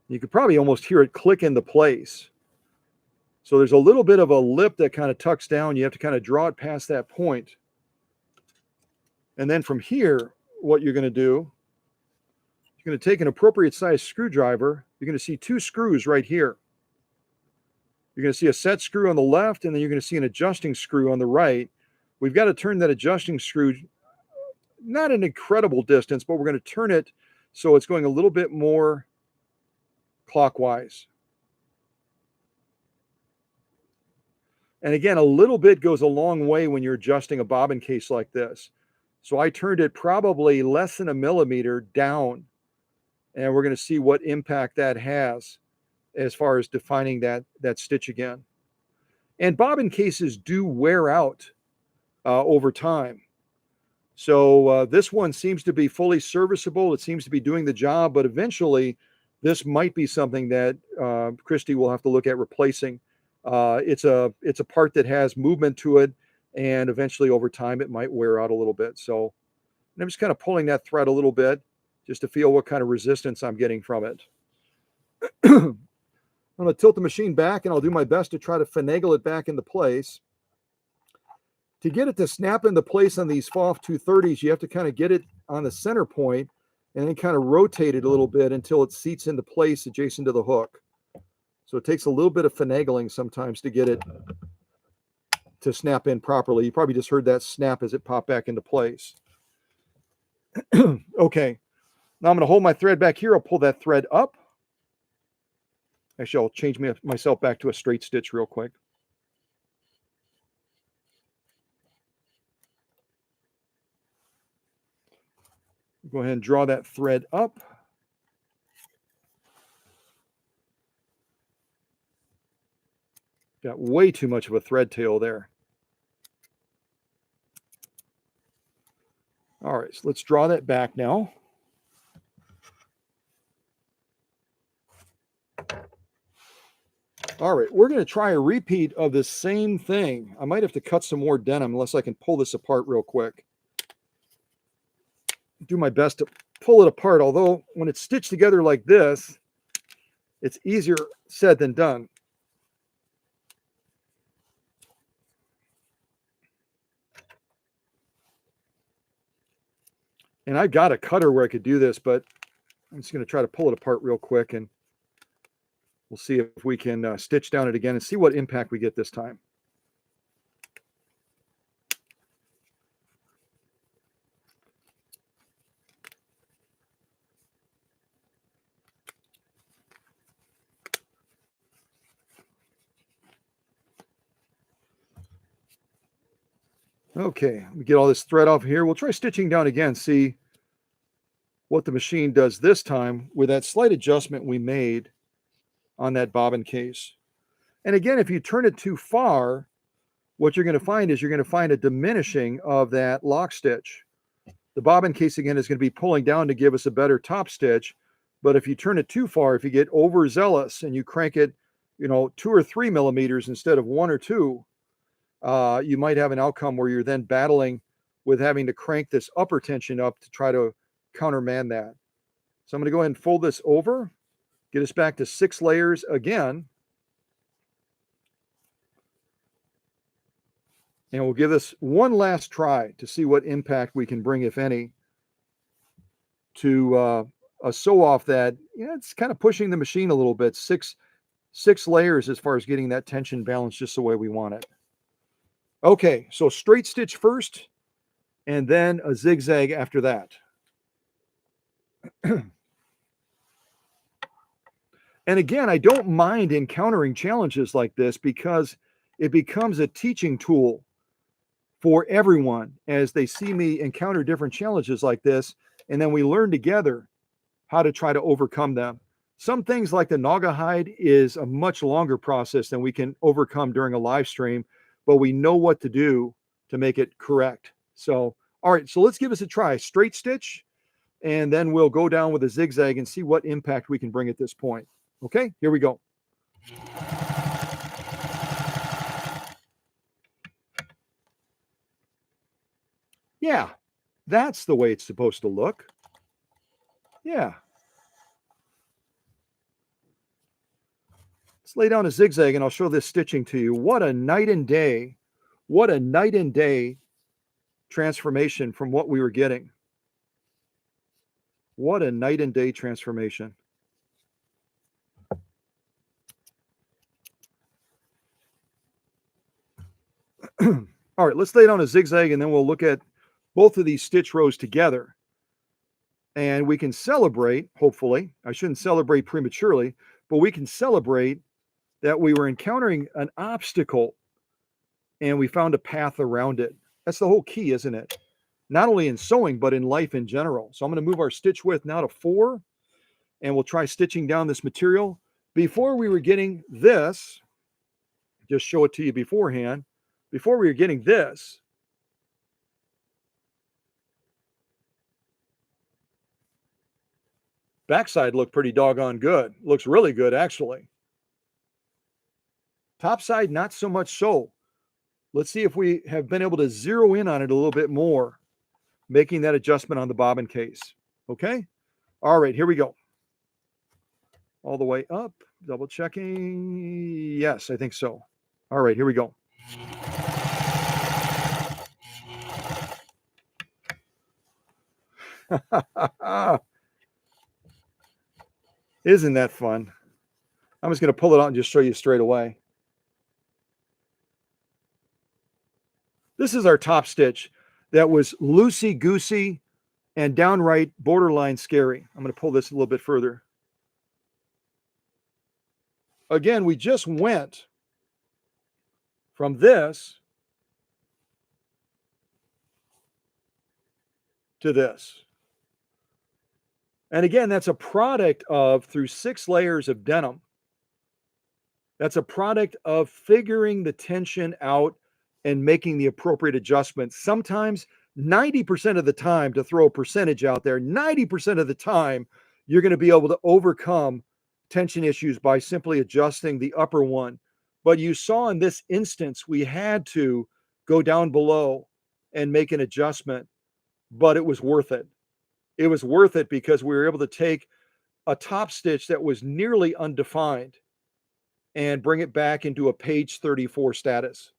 You could probably almost hear it click into place. So there's a little bit of a lip that kind of tucks down. You have to kind of draw it past that point. And then from here, what you're going to do, you're going to take an appropriate size screwdriver. You're going to see two screws right here. You're going to see a set screw on the left, and then you're going to see an adjusting screw on the right. We've got to turn that adjusting screw, not an incredible distance, but we're going to turn it so it's going a little bit more clockwise. And again, a little bit goes a long way when you're adjusting a bobbin case like this. So I turned it probably less than a millimeter down, and we're going to see what impact that has as far as defining that stitch again. And bobbin cases do wear out over time. So this one seems to be fully serviceable. It seems to be doing the job, but eventually this might be something that Christy will have to look at replacing. It's a part that has movement to it, and eventually over time it might wear out a little bit. So I'm just kind of pulling that thread a little bit just to feel what kind of resistance I'm getting from it. I'm going to tilt the machine back, and I'll do my best to try to finagle it back into place. To get it to snap into place on these PFAFF 230s, you have to kind of get it on the center point and then kind of rotate it a little bit until it seats into place adjacent to the hook. So it takes a little bit of finagling sometimes to get it to snap in properly. You probably just heard that snap as it popped back into place. Okay, now I'm going to hold my thread back here. I'll pull that thread up. Actually, I'll change myself back to a straight stitch real quick. Go ahead and draw that thread up. Got way too much of a thread tail there. All right, so let's draw that back now. All right, we're going to try a repeat of the same thing. I might have to cut some more denim unless I can pull this apart real quick. Do my best to pull it apart, although when it's stitched together like this, it's easier said than done. And I've got a cutter where I could do this, but I'm just going to try to pull it apart real quick, and we'll see if we can stitch down it again and see what impact we get this time. Okay, we get all this thread off here. We'll try stitching down again, see what the machine does this time with that slight adjustment we made on that bobbin case. And again, if you turn it too far, what you're going to find is you're going to find a diminishing of that lock stitch. The bobbin case again is going to be pulling down to give us a better top stitch. But if you turn it too far, if you get overzealous and you crank it, 2 or 3 millimeters instead of 1 or 2, you might have an outcome where you're then battling with having to crank this upper tension up to try to countermand that. So I'm going to go ahead and fold this over, get us back to 6 layers again. And we'll give this one last try to see what impact we can bring, if any, to a sew off that, it's kind of pushing the machine a little bit. Six layers as far as getting that tension balanced just the way we want it. Okay, so straight stitch first, and then a zigzag after that. And again, I don't mind encountering challenges like this because it becomes a teaching tool for everyone as they see me encounter different challenges like this, and then we learn together how to try to overcome them. Some things like the naga hide is a much longer process than we can overcome during a live stream, but we know what to do to make it correct. So, all right, so let's give this a try. Straight stitch, and then we'll go down with a zigzag and see what impact we can bring at this point. Okay, here we go. Yeah, that's the way it's supposed to look. Yeah. Let's lay down a zigzag and I'll show this stitching to you. What a night and day transformation from what we were getting. What a night and day transformation. All right, let's lay down a zigzag and then we'll look at both of these stitch rows together. And we can celebrate, hopefully, I shouldn't celebrate prematurely, but we can celebrate that we were encountering an obstacle and we found a path around it. That's the whole key, isn't it? Not only in sewing, but in life in general. So I'm going to move our stitch width now to 4, and we'll try stitching down this material. Before we were getting this, just show it to you beforehand, before we were getting this, backside looked pretty doggone good. Looks really good, actually. Top side, not so much so. Let's see if we have been able to zero in on it a little bit more, making that adjustment on the bobbin case. Okay? All right, here we go. All the way up, double checking. Yes, I think so. All right, here we go. Isn't that fun? I'm just going to pull it out and just show you straight away. This is our top stitch that was loosey-goosey and downright borderline scary. I'm going to pull this a little bit further. Again, we just went from this to this. And again, that's a product of, through 6 layers of denim, that's a product of figuring the tension out and making the appropriate adjustments. Sometimes 90% of the time, to throw a percentage out there, 90% of the time, you're going to be able to overcome tension issues by simply adjusting the upper one. But you saw in this instance, we had to go down below and make an adjustment, but it was worth it. It was worth it because we were able to take a top stitch that was nearly undefined and bring it back into a page 34 status.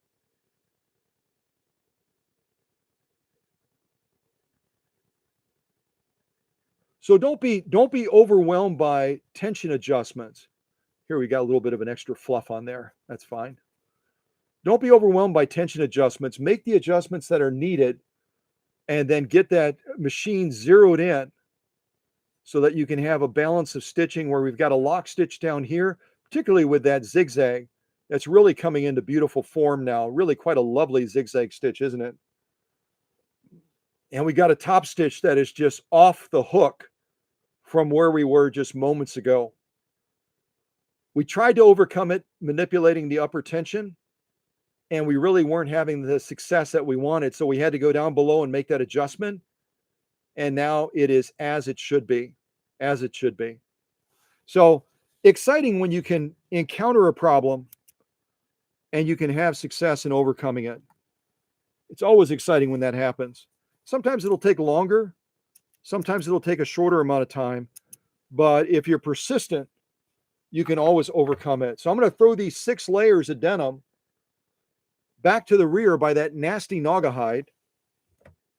So don't be overwhelmed by tension adjustments. Here we got a little bit of an extra fluff on there. That's fine. Don't be overwhelmed by tension adjustments. Make the adjustments that are needed and then get that machine zeroed in so that you can have a balance of stitching where we've got a lock stitch down here, particularly with that zigzag. That's really coming into beautiful form now. Really quite a lovely zigzag stitch, isn't it? And we got a top stitch that is just off the hook from where we were just moments ago. We tried to overcome it, manipulating the upper tension, and we really weren't having the success that we wanted. So we had to go down below and make that adjustment. And now it is as it should be, as it should be. So exciting when you can encounter a problem and you can have success in overcoming it. It's always exciting when that happens. Sometimes it'll take longer. Sometimes it'll take a shorter amount of time. But if you're persistent, you can always overcome it. So I'm going to throw these 6 layers of denim back to the rear by that nasty naga hide,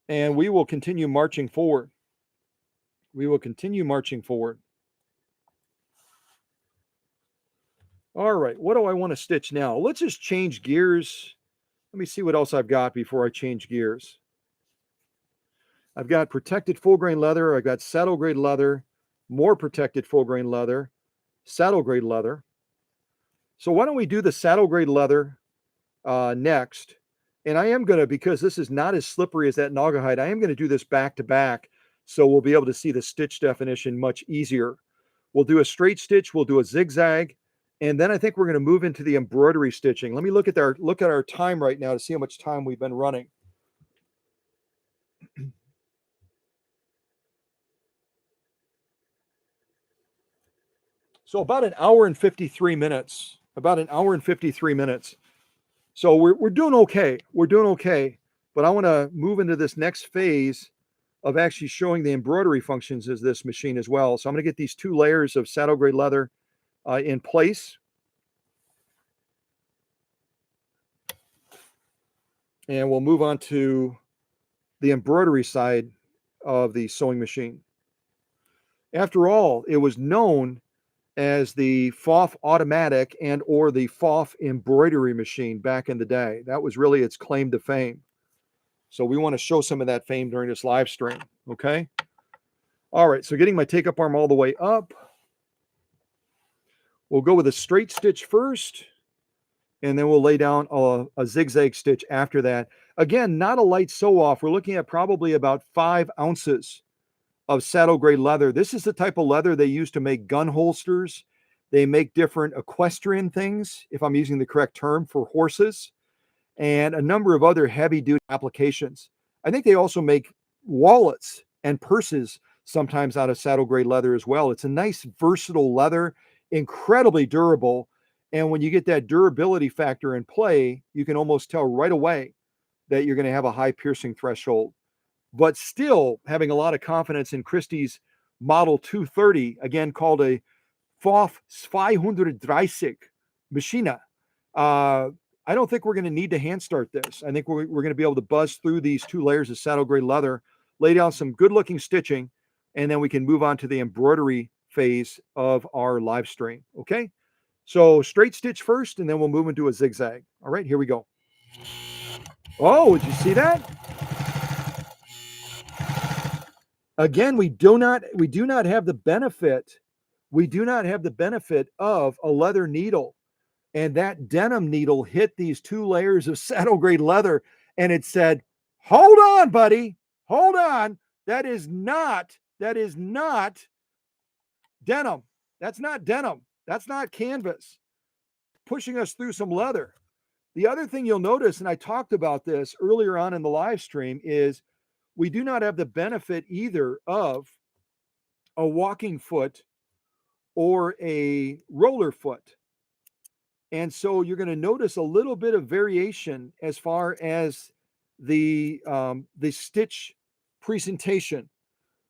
and we will continue marching forward. We will continue marching forward. All right, what do I want to stitch now? Let's just change gears. Let me see what else I've got before I change gears. I've got protected full grain leather. I've got saddle grade leather, more protected full grain leather, saddle grade leather. So why don't we do the saddle grade leather next? And I am going to, because this is not as slippery as that naga hide, I am going to do this back to back. So we'll be able to see the stitch definition much easier. We'll do a straight stitch. We'll do a zigzag. And then I think we're going to move into the embroidery stitching. Let me look at our time right now to see how much time we've been running. So about an hour and 53 minutes. About an hour and 53 minutes. So we're doing okay. We're doing okay. But I want to move into this next phase of actually showing the embroidery functions of this machine as well. So I'm going to get these 2 layers of saddle grade leather in place. And we'll move on to the embroidery side of the sewing machine. After all, it was known as the PFAFF automatic and or the PFAFF embroidery machine back in the day. That was really its claim to fame. So we want to show some of that fame during this live stream, okay? All right, so getting my take-up arm all the way up. We'll go with a straight stitch first, and then we'll lay down a zigzag stitch after that. Again, not a light sew-off. We're looking at probably about 5 ounces of saddle grade leather. This is the type of leather they use to make gun holsters. They make different equestrian things, if I'm using the correct term, for horses, and a number of other heavy-duty applications. I think they also make wallets and purses sometimes out of saddle grade leather as well. It's a nice, versatile leather, incredibly durable. And when you get that durability factor in play, you can almost tell right away that you're going to have a high piercing threshold. But still having a lot of confidence in Christy's Model 230, again called a PFAFF 230 Maschine. I don't think we're going to need to hand start this. I think we're going to be able to buzz through these 2 layers of saddle grade leather, lay down some good looking stitching, and then we can move on to the embroidery phase of our live stream. Okay, so straight stitch first, and then we'll move into a zigzag. All right, here we go. Oh, did you see that? Again, we do not have the benefit. We do not have the benefit of a leather needle, and that denim needle hit these 2 layers of saddle grade leather, and it said, "Hold on, buddy, hold on. That is not denim. That's not denim. That's not canvas." Pushing us through some leather. The other thing you'll notice, and I talked about this earlier on in the live stream, is we do not have the benefit either of a walking foot or a roller foot. And so you're going to notice a little bit of variation as far as the stitch presentation.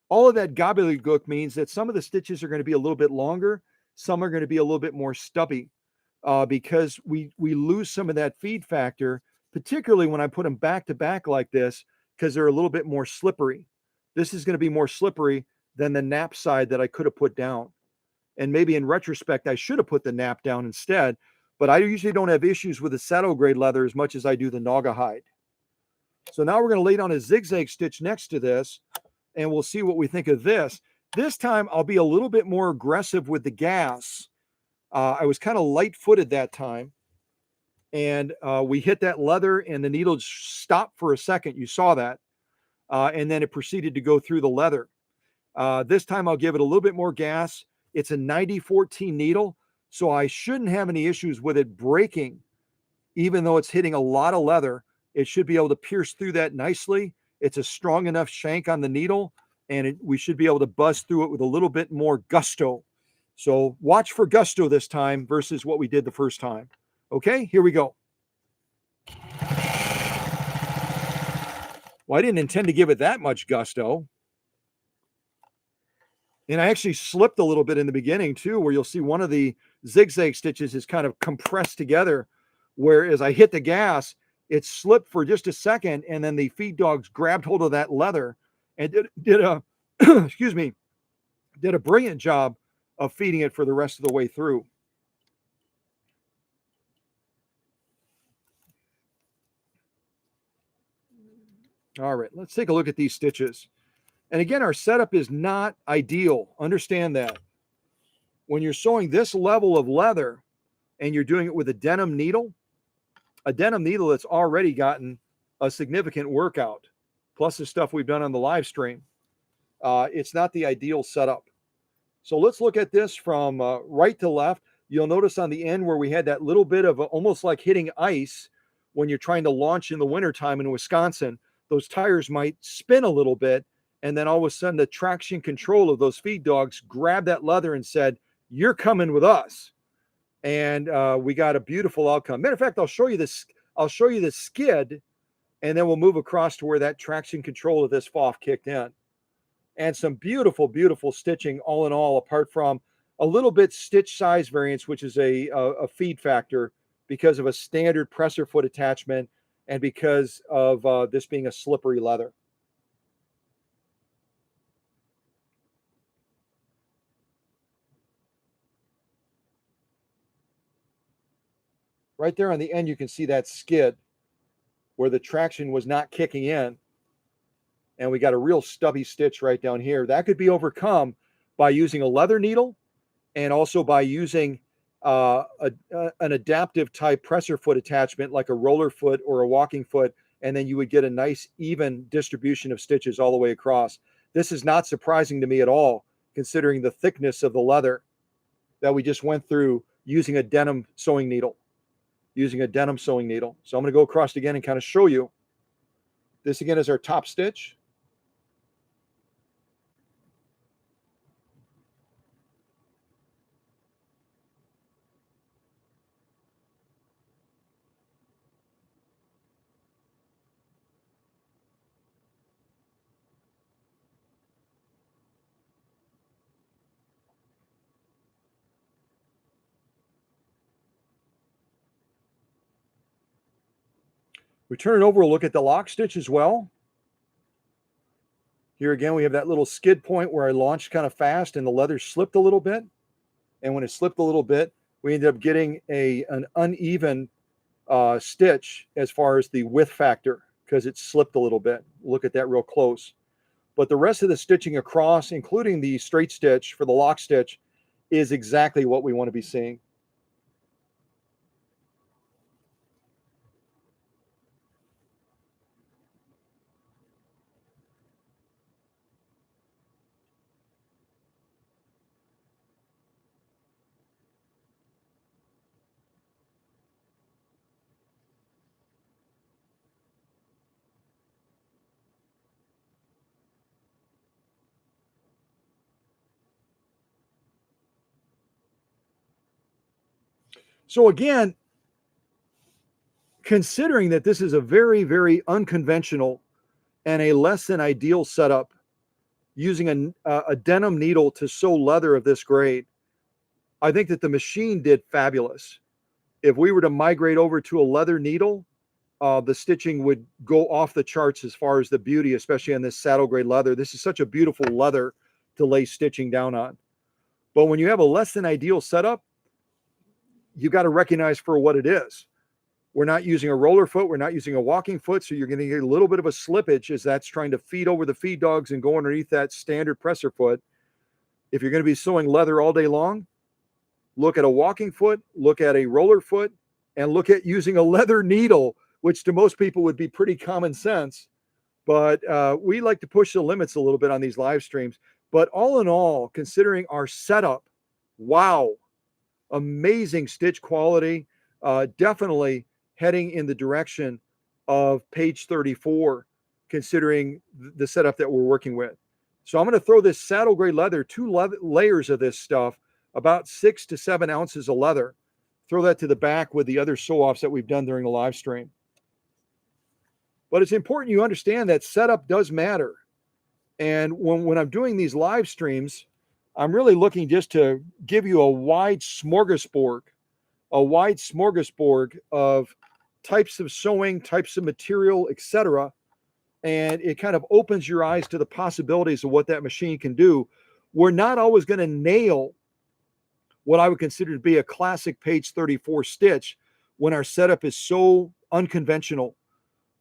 All of that gobbledygook means that some of the stitches are going to be a little bit longer, some are going to be a little bit more stubby, because we lose some of that feed factor, particularly when I put them back to back like this, because they're a little bit more slippery. This is going to be more slippery than the nap side that I could have put down. And maybe in retrospect, I should have put the nap down instead, but I usually don't have issues with the saddle grade leather as much as I do the Naugahyde. So now we're going to lay down a zigzag stitch next to this, and we'll see what we think of this. This time I'll be a little bit more aggressive with the gas. I was kind of light-footed that time, and we hit that leather, and the needle stopped for a second. You saw that, and then it proceeded to go through the leather. This time I'll give it a little bit more gas. It's a 90-14 needle, so I shouldn't have any issues with it breaking. Even though it's hitting a lot of leather, it should be able to pierce through that nicely. It's a strong enough shank on the needle, and we should be able to buzz through it with a little bit more gusto. So watch for gusto this time versus what we did the first time. Okay, here we go. Well, I didn't intend to give it that much gusto. And I actually slipped a little bit in the beginning too, where you'll see one of the zigzag stitches is kind of compressed together, whereas I hit the gas, it slipped for just a second, and then the feed dogs grabbed hold of that leather and did a excuse me, did a brilliant job of feeding it for the rest of the way through. All right, let's take a look at these stitches. And again, our setup is not ideal. Understand that. When you're sewing this level of leather and you're doing it with a denim needle that's already gotten a significant workout, plus the stuff we've done on the live stream, it's not the ideal setup. So let's look at this from right to left. You'll notice on the end where we had that little bit of almost like hitting ice when you're trying to launch in the wintertime in Wisconsin, those tires might spin a little bit. And then all of a sudden the traction control of those feed dogs grabbed that leather and said, "You're coming with us." And we got a beautiful outcome. Matter of fact, I'll show you this. I'll show you the skid, and then we'll move across to where that traction control of this PFAFF kicked in. And some beautiful, beautiful stitching all in all, apart from a little bit stitch size variance, which is a feed factor because of a standard presser foot attachment and because of this being a slippery leather. Right there on the end, you can see that skid where the traction was not kicking in. And we got a real stubby stitch right down here. That could be overcome by using a leather needle and also by using an adaptive type presser foot attachment like a roller foot or a walking foot, and then you would get a nice even distribution of stitches all the way across. This is not surprising to me at all, considering the thickness of the leather that we just went through using a denim sewing needle. So I'm going to go across again and kind of show you. This again is our top stitch. We turn it over, we'll look at the lock stitch as well. Here again, we have that little skid point where I launched kind of fast and the leather slipped a little bit. And when it slipped a little bit, we ended up getting an uneven stitch as far as the width factor because it slipped a little bit. Look at that real close. But the rest of the stitching across, including the straight stitch for the lock stitch, is exactly what we want to be seeing. So again, considering that this is a very, very unconventional and a less than ideal setup, using a denim needle to sew leather of this grade, I think that the machine did fabulous. If we were to migrate over to a leather needle, the stitching would go off the charts as far as the beauty, especially on this saddle grade leather. This is such a beautiful leather to lay stitching down on. But when you have a less than ideal setup, you got to recognize for what it is. We're not using a roller foot. We're not using a walking foot. So you're going to get a little bit of a slippage as that's trying to feed over the feed dogs and go underneath that standard presser foot. If you're going to be sewing leather all day long, look at a walking foot, look at a roller foot, and look at using a leather needle, which to most people would be pretty common sense. But we like to push the limits a little bit on these live streams. But all in all, considering our setup, wow, amazing stitch quality, definitely heading in the direction of page 34, considering the setup that we're working with. So I'm going to throw this saddle grade leather, two layers of this stuff, about 6 to 7 ounces of leather. Throw that to the back with the other sew-offs that we've done during the live stream. But it's important you understand that setup does matter. And when I'm doing these live streams, I'm really looking just to give you a wide smorgasbord of types of sewing, types of material, etc. And it kind of opens your eyes to the possibilities of what that machine can do. We're not always going to nail what I would consider to be a classic page 34 stitch when our setup is so unconventional,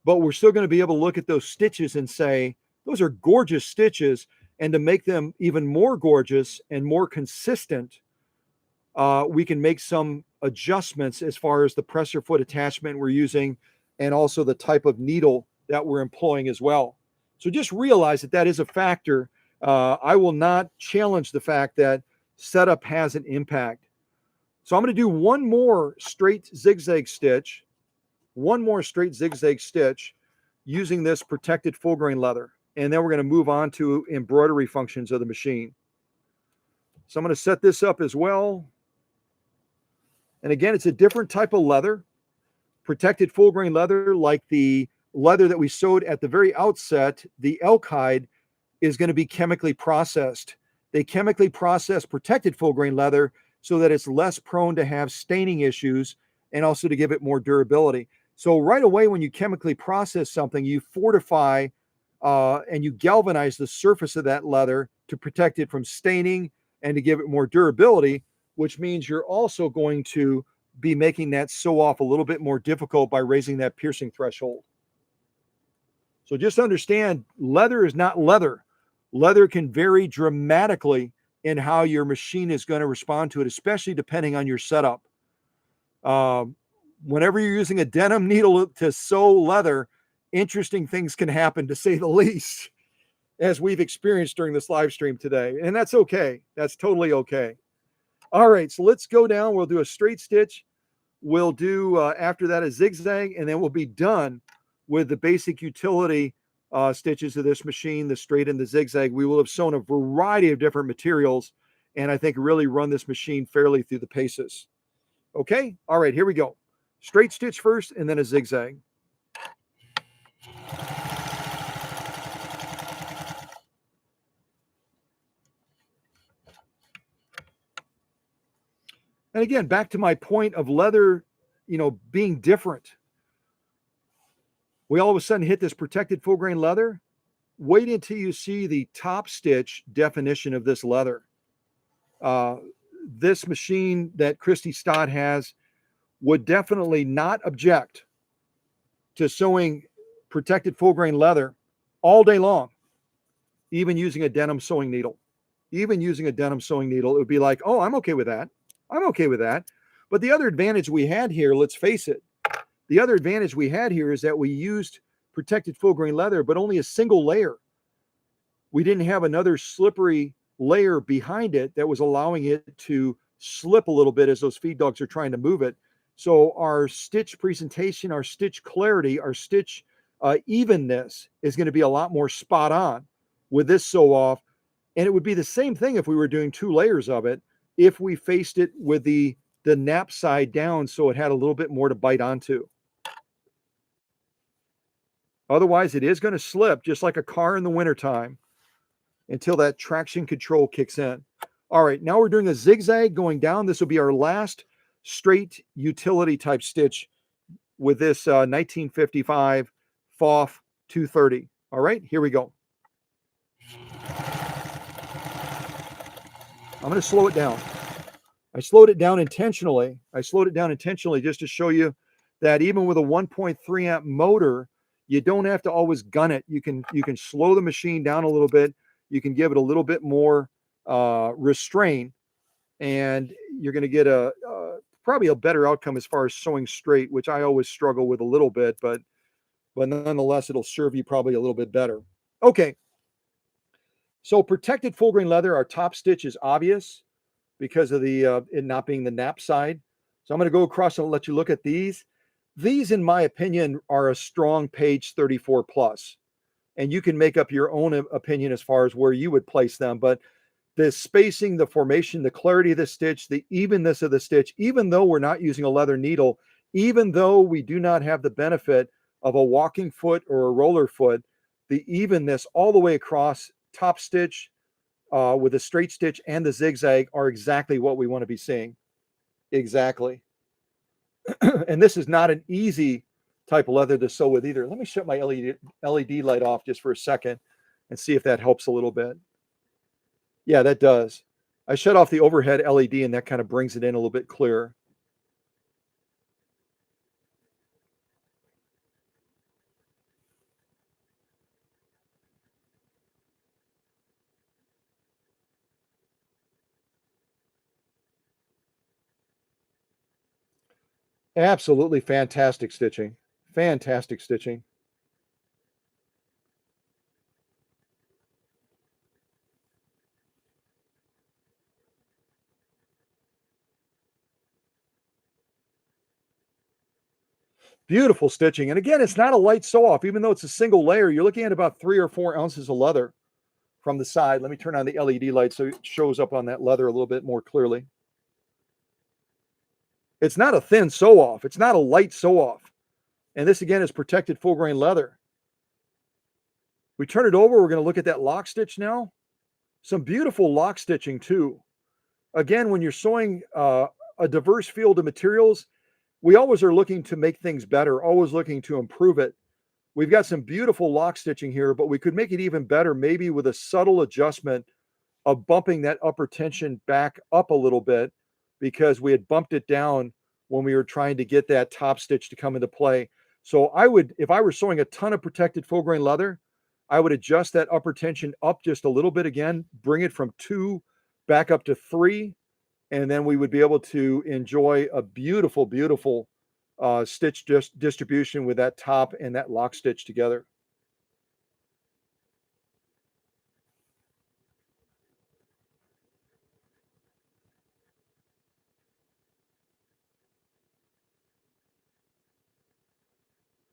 but we're still going to be able to look at those stitches and say, those are gorgeous stitches. And to make them even more gorgeous and more consistent, we can make some adjustments as far as the presser foot attachment we're using and also the type of needle that we're employing as well. So just realize that that is a factor. I will not challenge the fact that setup has an impact. So I'm going to do one more straight zigzag stitch using this protected full grain leather. And then we're going to move on to embroidery functions of the machine. So I'm going to set this up as well. And again, it's a different type of leather, protected full grain leather, like the leather that we sewed at the very outset. The elk hide is going to be chemically processed. They chemically process protected full grain leather so that it's less prone to have staining issues and also to give it more durability. So right away, when you chemically process something, you fortify and you galvanize the surface of that leather to protect it from staining and to give it more durability, which means you're also going to be making that sew off a little bit more difficult by raising that piercing threshold. So just understand, leather is not leather. Leather can vary dramatically in how your machine is going to respond to it, especially depending on your setup. Whenever you're using a denim needle to sew leather, interesting things can happen, to say the least, as we've experienced during this live stream today. And that's okay. That's totally okay. All right, so let's go down. We'll do a straight stitch. We'll do, after that, a zigzag, and then we'll be done with the basic utility stitches of this machine, the straight and the zigzag. We will have sewn a variety of different materials, and I think really run this machine fairly through the paces. Okay? All right, here we go. Straight stitch first, and then a zigzag. And again, back to my point of leather, being different. We all of a sudden hit this protected full grain leather. wait until you see the top stitch definition of this leather. This machine that Christy Stott has would definitely not object to sewing protected full grain leather all day long, even using a denim sewing needle. Even using a denim sewing needle, it would be like, oh, I'm okay with that. I'm okay with that. But the other advantage we had here, let's face it, the other advantage we had here is that we used protected full grain leather, but only a single layer. We didn't have another slippery layer behind it that was allowing it to slip a little bit as those feed dogs are trying to move it. So our stitch presentation, our stitch clarity, our stitch evenness is going to be a lot more spot on with this sew off. And it would be the same thing if we were doing 2 layers of it, if we faced it with the nap side down so it had a little bit more to bite onto. Otherwise, it is going to slip just like a car in the wintertime until that traction control kicks in. All right, now we're doing a zigzag going down. This will be our last straight utility type stitch with this 1955 PFAFF 230. All right, here we go. I'm going to slow it down. I slowed it down intentionally. Just to show you that even with a 1.3 amp motor, you don't have to always gun it. You can slow the machine down a little bit. You can give it a little bit more restraint, and you're going to get probably a better outcome as far as sewing straight, which I always struggle with a little bit, but nonetheless, it'll serve you probably a little bit better. Okay. So protected full grain leather, our top stitch is obvious because of the it not being the nap side. So I'm going to go across and let you look at these. These, in my opinion, are a strong page 34 plus. And you can make up your own opinion as far as where you would place them. But the spacing, the formation, the clarity of the stitch, the evenness of the stitch, even though we're not using a leather needle, even though we do not have the benefit of a walking foot or a roller foot, the evenness all the way across, top stitch with a straight stitch and the zigzag are exactly what we want to be seeing. Exactly. And this is not an easy type of leather to sew with either. Let me shut my LED light off just for a second and see if that helps a little bit. Yeah, that does. I shut off the overhead LED and that kind of brings it in a little bit clearer. Absolutely fantastic stitching. Fantastic stitching. Beautiful stitching. And again, it's not a light sew off, even though it's a single layer. You're looking at about 3 or 4 ounces of leather from the side. Let me turn on the LED light so it shows up on that leather a little bit more clearly. It's not a thin sew off. It's not a light sew off. And this again is protected full grain leather. We turn it over. We're going to look at that lock stitch now. Some beautiful lock stitching too. Again, when you're sewing a diverse field of materials, we always are looking to make things better, always looking to improve it. We've got some beautiful lock stitching here, but we could make it even better, maybe with a subtle adjustment of bumping that upper tension back up a little bit because we had bumped it down when we were trying to get that top stitch to come into play. So I would, if I were sewing a ton of protected full grain leather, I would adjust that upper tension up just a little bit again, bring it from 2 back up to 3, and then we would be able to enjoy a beautiful, beautiful stitch distribution with that top and that lock stitch together.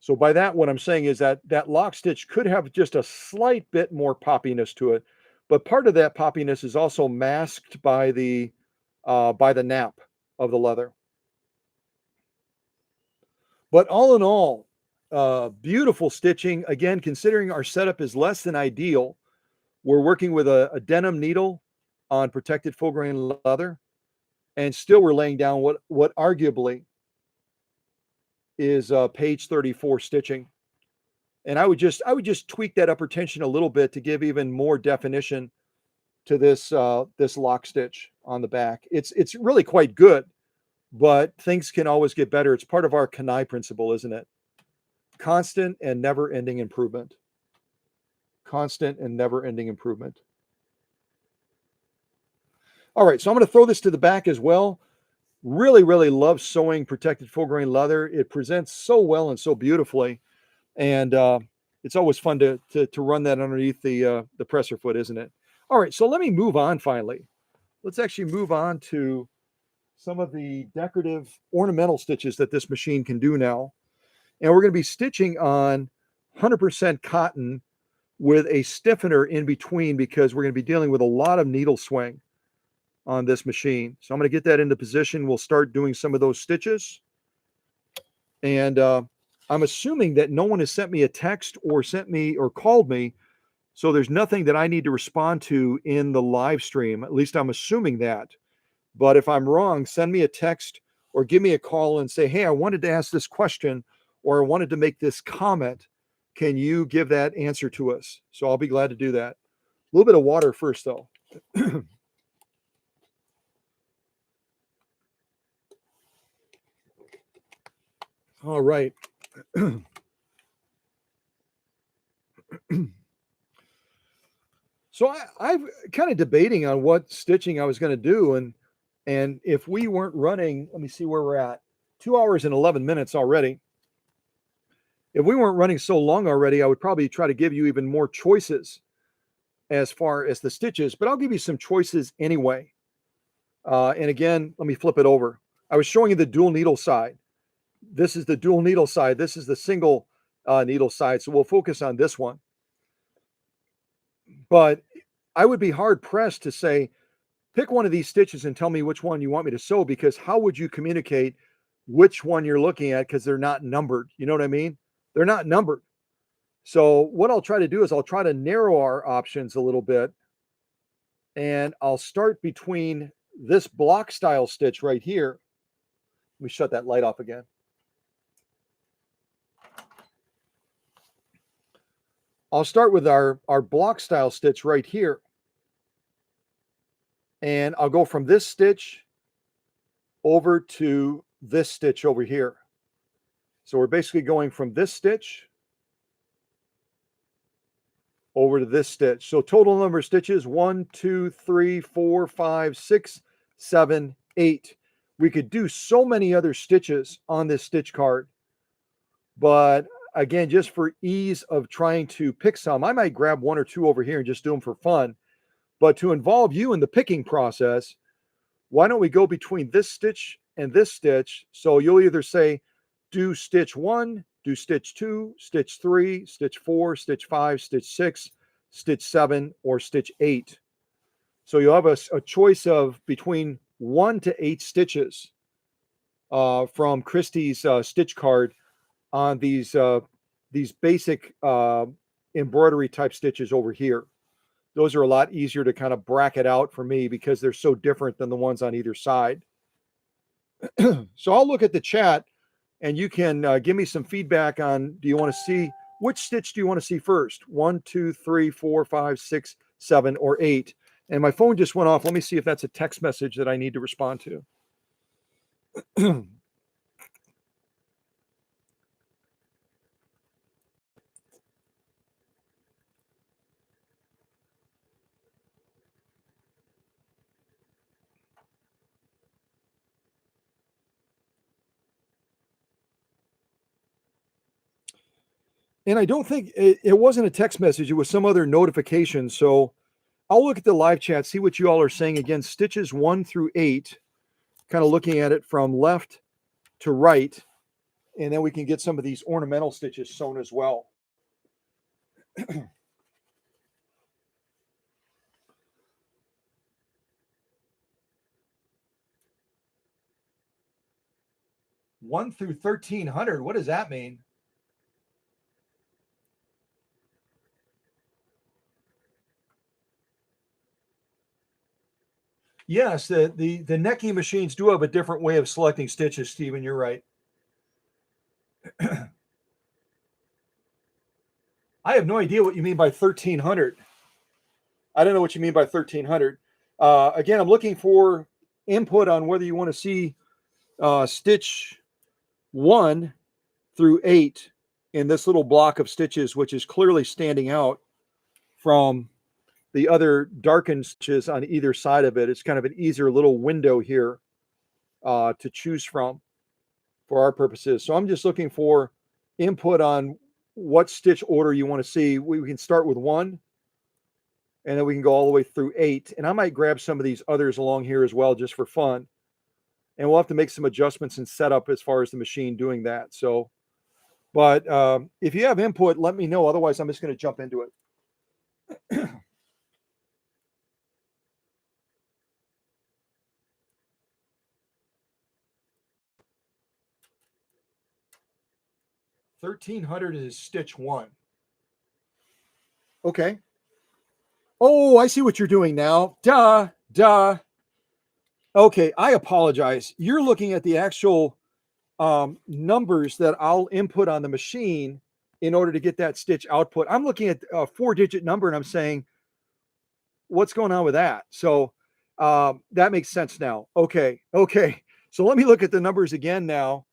So by that, what I'm saying is that that lock stitch could have just a slight bit more poppiness to it, but part of that poppiness is also masked by the nap of the leather. But all in all, beautiful stitching. Again, considering our setup is less than ideal, we're working with a denim needle on protected full grain leather, and still we're laying down what arguably is page 34 stitching. And I would just tweak that upper tension a little bit to give even more definition to this this lock stitch on the back. It's really quite good, but things can always get better. It's part of our Kanai principle, isn't it? Constant and never-ending improvement. Constant and never-ending improvement. All right, so I'm going to throw this to the back as well. Really, really love sewing protected full grain leather. It presents so well and so beautifully, and it's always fun to run that underneath the presser foot, isn't it? All right, so let me move on finally. Let's actually move on to some of the decorative ornamental stitches that this machine can do now. And we're going to be stitching on 100% cotton with a stiffener in between because we're going to be dealing with a lot of needle swing on this machine. So I'm going to get that into position. We'll start doing some of those stitches. And I'm assuming that no one has sent me a text or sent me or called me. So there's nothing that I need to respond to in the live stream. At least I'm assuming that. But if I'm wrong, send me a text or give me a call and say, hey, I wanted to ask this question or I wanted to make this comment. Can you give that answer to us? So I'll be glad to do that. A little bit of water first, though. All right. So I've kind of debating on what stitching I was going to do. And if we weren't running, let me see where we're at. 2 hours and 11 minutes already. If we weren't running so long already, I would probably try to give you even more choices as far as the stitches, but I'll give you some choices anyway. And again, let me flip it over. I was showing you the dual needle side. This is the dual needle side. This is the single needle side. So we'll focus on this one. But I would be hard pressed to say, pick one of these stitches and tell me which one you want me to sew, because how would you communicate which one you're looking at? Because they're not numbered. You know what I mean? They're not numbered. So what I'll try to do is I'll try to narrow our options a little bit. And I'll start between this block style stitch right here. Let me shut that light off again. I'll start with our block style stitch right here. And I'll go from this stitch over to this stitch over here. So we're basically going from this stitch over to this stitch. So total number of stitches, 1, 2, 3, 4, 5, 6, 7, 8. We could do so many other stitches on this stitch card. But again, just for ease of trying to pick some, I might grab 1 or 2 over here and just do them for fun. But to involve you in the picking process, why don't we go between this stitch and this stitch? So you'll either say, do stitch 1, do stitch 2, stitch 3, stitch 4, stitch 5, stitch 6, stitch 7, or stitch 8. So you'll have a choice of between 1 to 8 stitches from Christy's stitch card on these basic embroidery type stitches over here. Those are a lot easier to kind of bracket out for me because they're so different than the ones on either side. So I'll look at the chat and you can give me some feedback on, do you want to see, which stitch do you want to see first? 1, 2, 3, 4, 5, 6, 7, or 8. And my phone just went off. Let me see if that's a text message that I need to respond to. And I don't think it wasn't a text message. It was some other notification. So I'll look at the live chat, see what you all are saying. Again, stitches 1 through 8, kind of looking at it from left to right. And then we can get some of these ornamental stitches sewn as well. 1 through 1,300. What does that mean? Yes, the necking machines do have a different way of selecting stitches, Stephen. You're right. I have no idea what you mean by 1300. I don't know what you mean by 1300. Again, I'm looking for input on whether you want to see stitch 1 through 8 in this little block of stitches, which is clearly standing out from the other darkened stitches on either side of it. It's kind of an easier little window here to choose from for our purposes. So I'm just looking for input on what stitch order you want to see. We can start with 1, and then we can go all the way through 8. And I might grab some of these others along here as well, just for fun. And we'll have to make some adjustments and setup as far as the machine doing that. So, but if you have input, let me know. Otherwise, I'm just going to jump into it. 1300 is stitch 1. Okay. Oh, I see what you're doing now. Duh. Okay, I apologize. You're looking at the actual numbers that I'll input on the machine in order to get that stitch output. I'm looking at a 4-digit number and I'm saying, what's going on with that? So that makes sense now. Okay. So let me look at the numbers again now.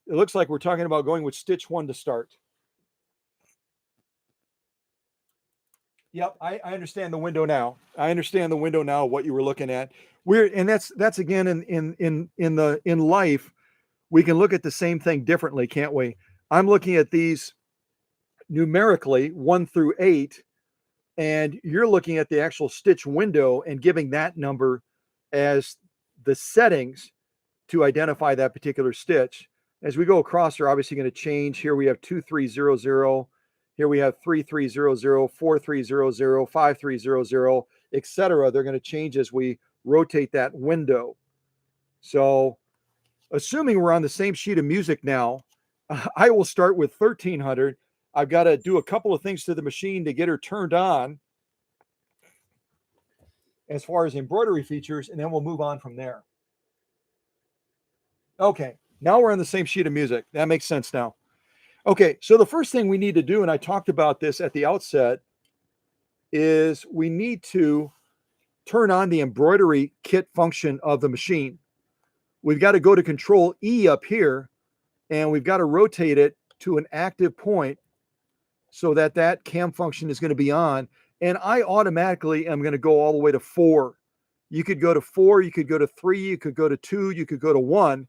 It looks like we're talking about going with stitch 1 to start. Yep, I understand the window now. I understand the window now, what you were looking at. And that's again in life, we can look at the same thing differently, can't we? I'm looking at these numerically 1 through 8, and you're looking at the actual stitch window and giving that number as the settings to identify that particular stitch. As we go across, they're obviously going to change. Here we have 2300. Here we have 3300, 4300, 5300, etc. They're going to change as we rotate that window. So, assuming we're on the same sheet of music now, I will start with 1300. I've got to do a couple of things to the machine to get her turned on as far as embroidery features, and then we'll move on from there. Okay, now we're on the same sheet of music. That makes sense now. Okay, so the first thing we need to do, and I talked about this at the outset, is we need to turn on the embroidery kit function of the machine. We've got to go to Control E up here, and we've got to rotate it to an active point so that that cam function is going to be on. And I automatically am going to go all the way to 4. You could go to 4, you could go to 3, you could go to 2, you could go to 1.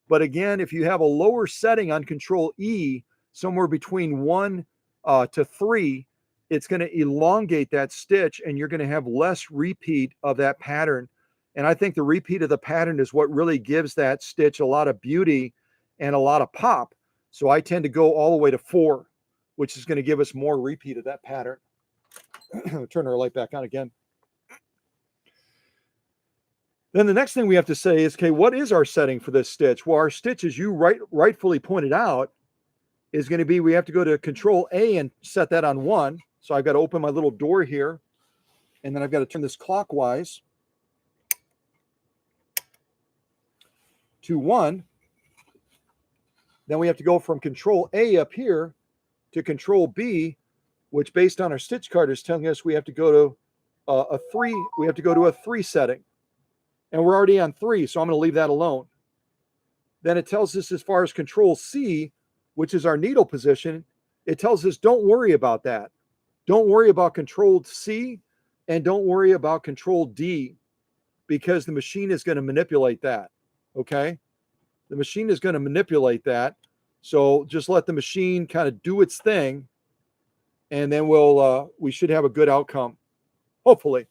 But again, if you have a lower setting on Control E, somewhere between 1 to 3, it's going to elongate that stitch and you're going to have less repeat of that pattern. And I think the repeat of the pattern is what really gives that stitch a lot of beauty and a lot of pop. So I tend to go all the way to 4, which is going to give us more repeat of that pattern. Turn our light back on again. Then the next thing we have to say is, okay, what is our setting for this stitch? Well, our stitch, as you rightfully pointed out, is going to be, we have to go to Control A and set that on 1. So I've got to open my little door here, and then I've got to turn this clockwise to 1. Then we have to go from Control A up here to Control B, which based on our stitch card is telling us we have to go to a 3. We have to go to a 3 setting. And we're already on 3, so I'm going to leave that alone. Then it tells us as far as Control C, which is our needle position, it tells us don't worry about that. Don't worry about Control C and don't worry about Control D because the machine is going to manipulate that, okay? The machine is going to manipulate that. So just let the machine kind of do its thing and then we should have a good outcome, hopefully.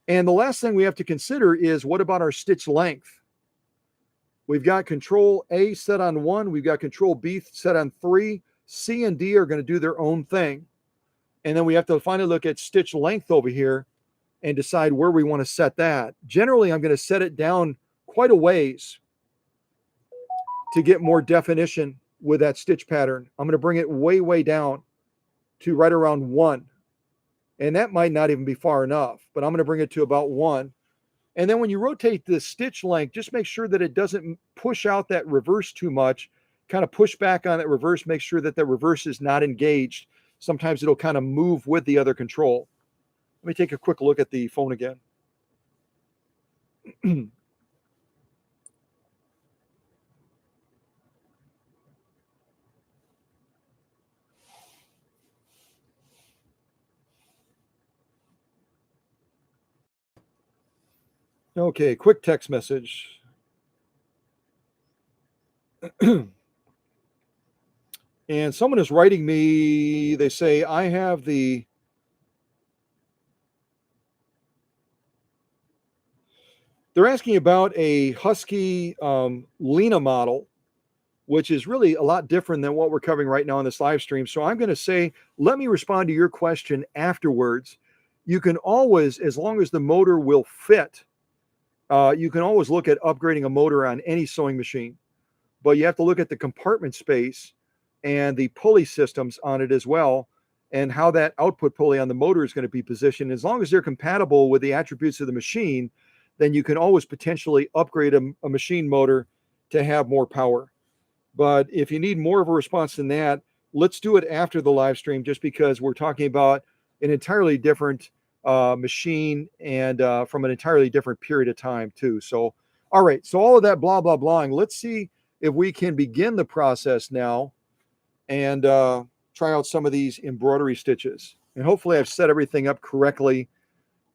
And the last thing we have to consider is what about our stitch length? We've got Control A set on 1. We've got Control B set on 3. C and D are going to do their own thing. And then we have to finally look at stitch length over here and decide where we want to set that. Generally, I'm going to set it down quite a ways to get more definition with that stitch pattern. I'm going to bring it way, way down to right around 1. And that might not even be far enough, but I'm going to bring it to about 1. And then when you rotate the stitch length, just make sure that it doesn't push out that reverse too much kind of push back on that reverse, make sure that the reverse is not engaged. Sometimes it'll kind of move with the other control. Let me take a quick look at the phone again. Okay, quick text message. And someone is writing me, they say, I have the, they're asking about a Husky Lena model, which is really a lot different than what we're covering right now on this live stream. So I'm going to say, let me respond to your question afterwards. You can always, as long as the motor will fit, you can always look at upgrading a motor on any sewing machine, but you have to look at the compartment space and the pulley systems on it as well, and how that output pulley on the motor is going to be positioned. As long as they're compatible with the attributes of the machine, then you can always potentially upgrade a machine motor to have more power. But if you need more of a response than that, let's do it after the live stream, just because we're talking about an entirely different machine and from an entirely different period of time too. So, all right. So all of that blah, blah, blahing, let's see if we can begin the process now and try out some of these embroidery stitches. And hopefully I've set everything up correctly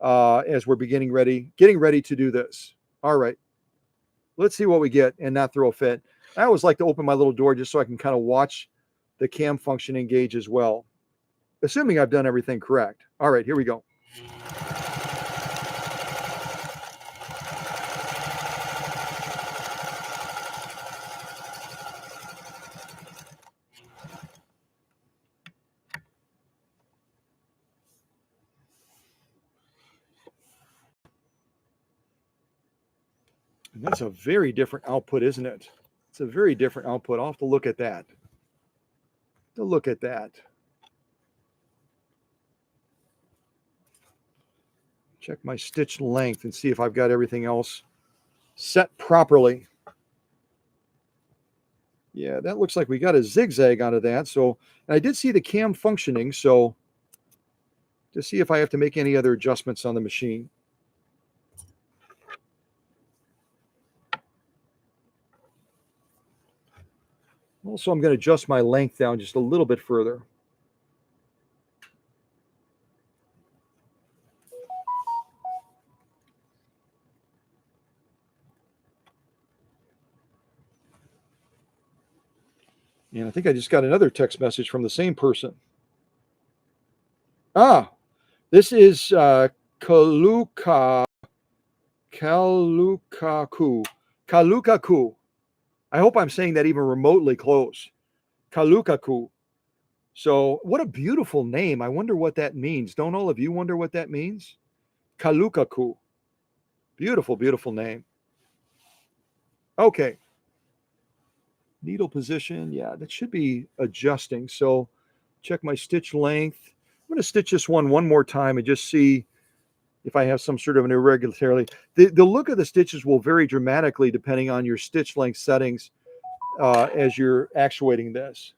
as we're getting ready to do this. All right. Let's see what we get and not throw a fit. I always like to open my little door just so I can kind of watch the cam function engage as well, assuming I've done everything correct. All right, here we go. And that's a very different output, isn't it? It's a very different output. I'll have to look at that. Check my stitch length and see if I've got everything else set properly. Yeah, that looks like we got a zigzag out of that. So, and I did see the cam functioning. So, to see if I have to make any other adjustments on the machine. Also, I'm going to adjust my length down just a little bit further. And I think I just got another text message from the same person. This is Kalukaku. I hope I'm saying that even remotely close. Kalukaku. So what a beautiful name. I wonder what that means. Don't all of you wonder what that means? Kalukaku. Beautiful, beautiful name. Okay. Needle position. Yeah, that should be adjusting. So check my stitch length. I'm going to stitch this one more time and just see if I have some sort of an irregularity. The look of the stitches will vary dramatically depending on your stitch length settings as you're actuating this.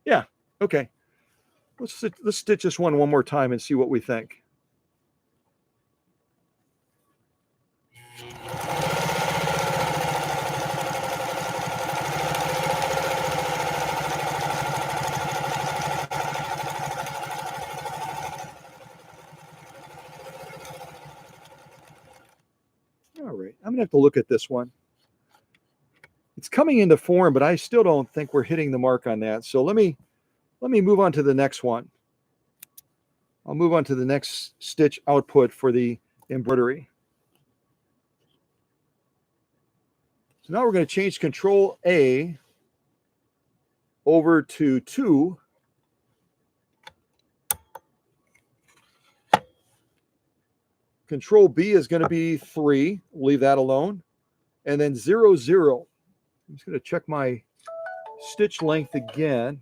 Yeah, okay. Let's stitch this one more time and see what we think. All right, I'm gonna have to look at this one. It's coming into form, but I still don't think we're hitting the mark on that. So let me move on to the next one. I'll move on to the next stitch output for the embroidery. So now we're going to change Control A over to 2. Control B is going to be 3. We'll leave that alone. And then 0, 0. I'm just going to check my stitch length again.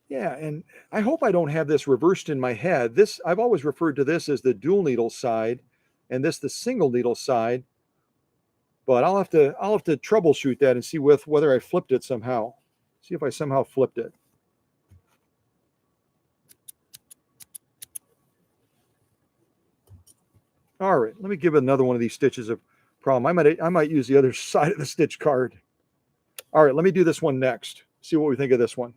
Yeah, and I hope I don't have this reversed in my head. This, I've always referred to this as the dual needle side and this the single needle side, but I'll have to troubleshoot that and see with whether I flipped it somehow. See if I somehow flipped it. All right, let me give another one of these stitches a problem. I might use the other side of the stitch card. All right, let me do this one next. See what we think of this one.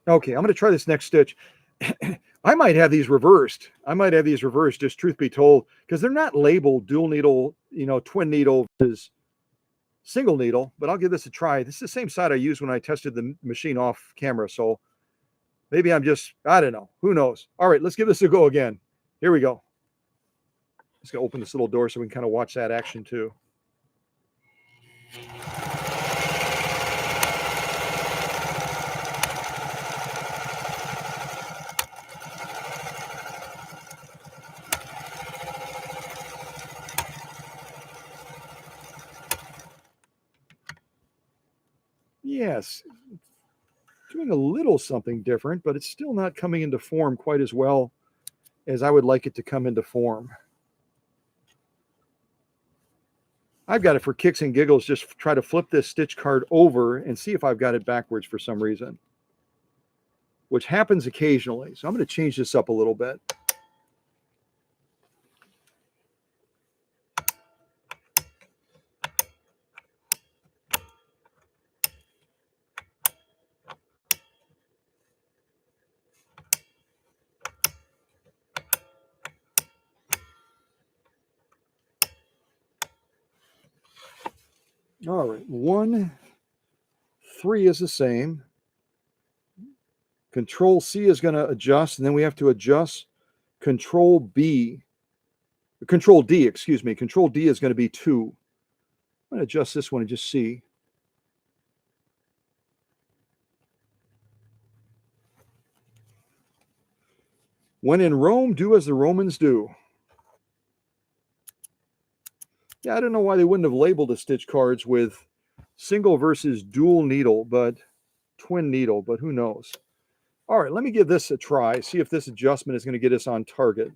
Okay, I'm going to try this next stitch. I might have these reversed. Just truth be told, because they're not labeled dual needle, twin needle versus single needle, but I'll give this a try. This is the same side I used when I tested the machine off camera. So maybe I don't know. Who knows? All right, let's give this a go again. Here we go. Just going to open this little door so we can kind of watch that action too. Yes, doing a little something different, but it's still not coming into form quite as well as I would like it to come into form. I've got it for kicks and giggles, just try to flip this stitch card over and see if I've got it backwards for some reason, which happens occasionally. So I'm going to change this up a little bit. All right, 1, 3 is the same. Control C is going to adjust, and then we have to adjust Control D, excuse me. Control D is going to be 2. I'm going to adjust this one and just see. When in Rome, do as the Romans do. Yeah, I don't know why they wouldn't have labeled the stitch cards with single versus dual needle, but twin needle, but who knows? All right, let me give this a try, see if this adjustment is going to get us on target.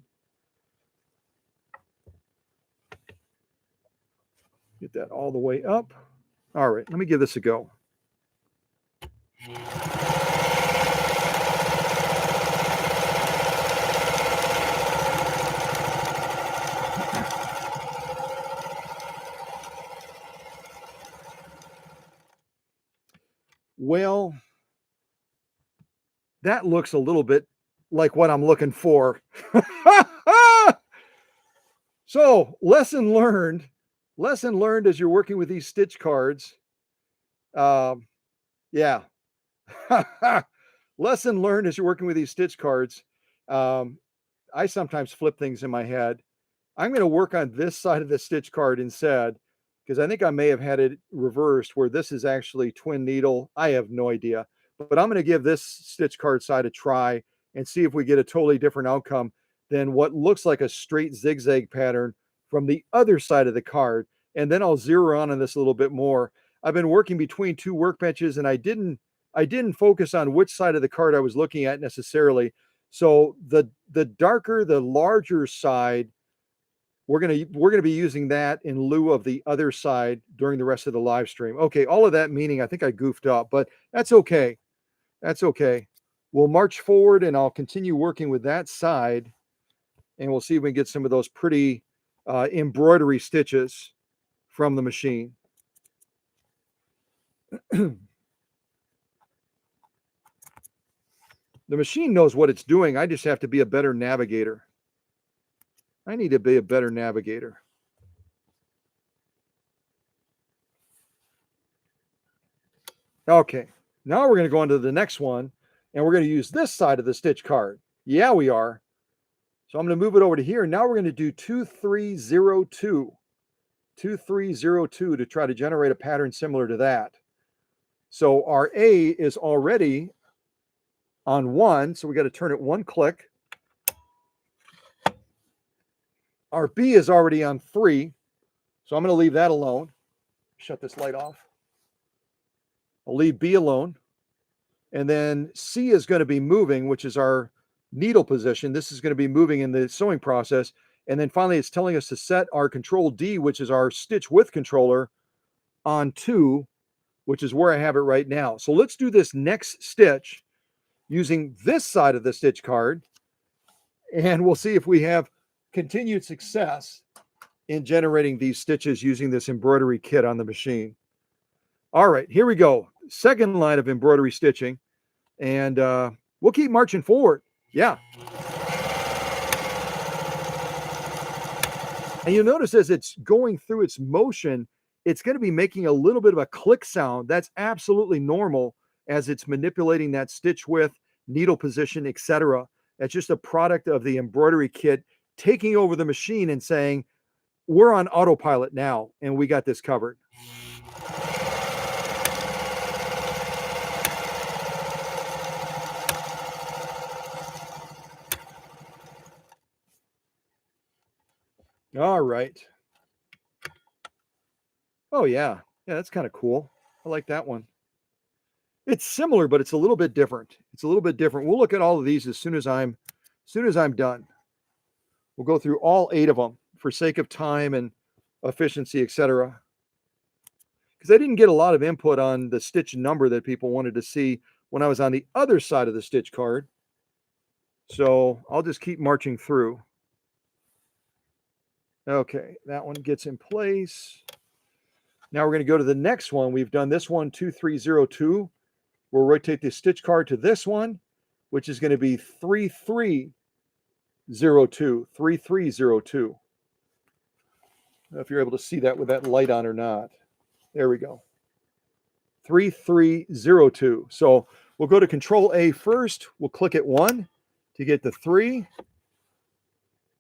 Get that all the way up. All right, let me give this a go. Well, that looks a little bit like what I'm looking for. So, lesson learned as you're working with these stitch cards. Yeah. Lesson learned as you're working with these stitch cards. I sometimes flip things in my head. I'm going to work on this side of the stitch card instead, because I think I may have had it reversed where this is actually twin needle. I have no idea, but I'm going to give this stitch card side a try and see if we get a totally different outcome than what looks like a straight zigzag pattern from the other side of the card. And then I'll zero on this a little bit more. I've been working between two workbenches and I didn't focus on which side of the card I was looking at necessarily. So the darker, the larger side, we're gonna be using that in lieu of the other side during the rest of the live stream. Okay, all of that meaning I think I goofed up, but that's okay. That's okay. We'll march forward and I'll continue working with that side and we'll see if we can get some of those pretty embroidery stitches from the machine. The machine knows what it's doing. I just have to be a better navigator. I need to be a better navigator. Okay, now we're going to go on to the next one, and we're going to use this side of the stitch card. Yeah, we are. So I'm going to move it over to here. Now we're going to do 2302. 2302 to try to generate a pattern similar to that. So our A is already on 1, so we got to turn it 1 click. Our B is already on 3, so I'm going to leave that alone. Shut this light off. I'll leave B alone. And then C is going to be moving, which is our needle position. This is going to be moving in the sewing process. And then finally, it's telling us to set our control D, which is our stitch width controller, on 2, which is where I have it right now. So let's do this next stitch using this side of the stitch card, and we'll see if we have continued success in generating these stitches using this embroidery kit on the machine. All right, here we go. Second line of embroidery stitching, and we'll keep marching forward. Yeah. And you'll notice as it's going through its motion, it's going to be making a little bit of a click sound. That's absolutely normal as it's manipulating that stitch width, needle position, etc. That's just a product of the embroidery kit taking over the machine and saying, we're on autopilot now, and we got this covered. All right. Oh, yeah. Yeah, that's kind of cool. I like that one. It's similar, but it's a little bit different. It's a little bit different. We'll look at all of these as soon as I'm done. We'll go through all 8 of them for sake of time and efficiency, etc. Because I didn't get a lot of input on the stitch number that people wanted to see when I was on the other side of the stitch card. So I'll just keep marching through. Okay, that one gets in place. Now we're going to go to the next one. We've done this one, 2302. We'll rotate the stitch card to this one, which is going to be 3302. 3302. I don't know if you're able to see that with that light on or not. There we go. 3302. So we'll go to Control A first. We'll click at 1 to get the 3.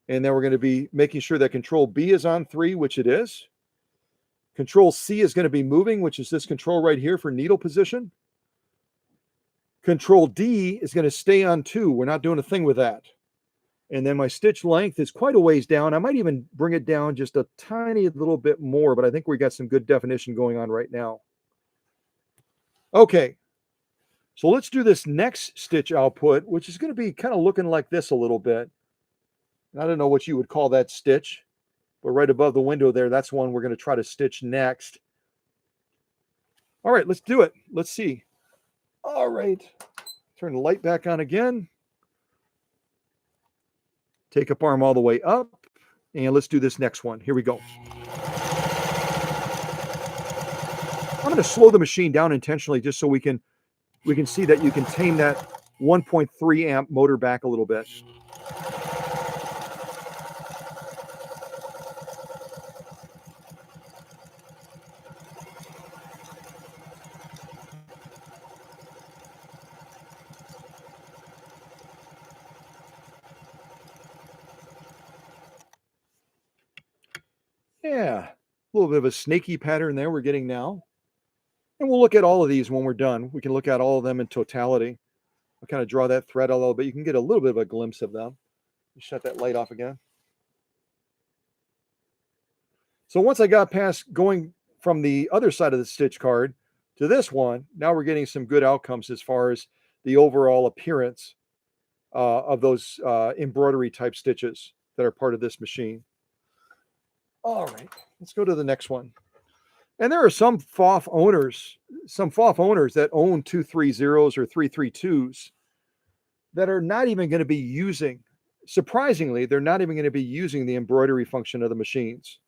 And then we're going to be making sure that Control B is on 3, which it is. Control C is going to be moving, which is this control right here for needle position. Control D is going to stay on 2. We're not doing a thing with that. And then my stitch length is quite a ways down. I might even bring it down just a tiny little bit more, but I think we got some good definition going on right now. Okay, so let's do this next stitch output, which is going to be kind of looking like this a little bit. I don't know what you would call that stitch, but right above the window there, that's one we're going to try to stitch next. All right, let's do it. Let's see. All right, turn the light back on again. Take up arm all the way up, and let's do this next one. Here we go. I'm going to slow the machine down intentionally just so we can see that you can tame that 1.3 amp motor back a little bit. Yeah, a little bit of a snaky pattern there we're getting now. And we'll look at all of these when we're done. We can look at all of them in totality. I'll kind of draw that thread a little bit. You can get a little bit of a glimpse of them. Shut that light off again. So once I got past going from the other side of the stitch card to this one, now we're getting some good outcomes as far as the overall appearance of those embroidery type stitches that are part of this machine. All right, let's go to the next one. And there are some PFAFF owners that own 230s or 332s that are not even going to be using, surprisingly, they're not even going to be using the embroidery function of the machines.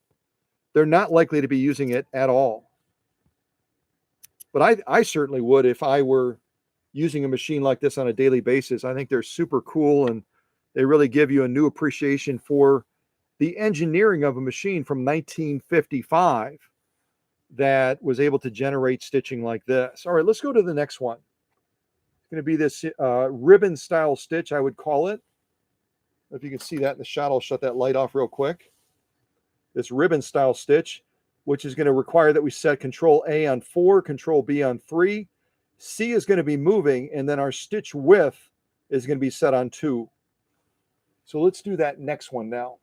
They're not likely to be using it at all. But I certainly would if I were using a machine like this on a daily basis. I think they're super cool, and they really give you a new appreciation for the engineering of a machine from 1955 that was able to generate stitching like this. All right, let's go to the next one. It's going to be this ribbon style stitch, I would call it. If you can see that in the shot, I'll shut that light off real quick. This ribbon style stitch. which is going to require that we set Control A on 4, Control B on 3. C is going to be moving, and then our stitch width is going to be set on 2. So let's do that next one now.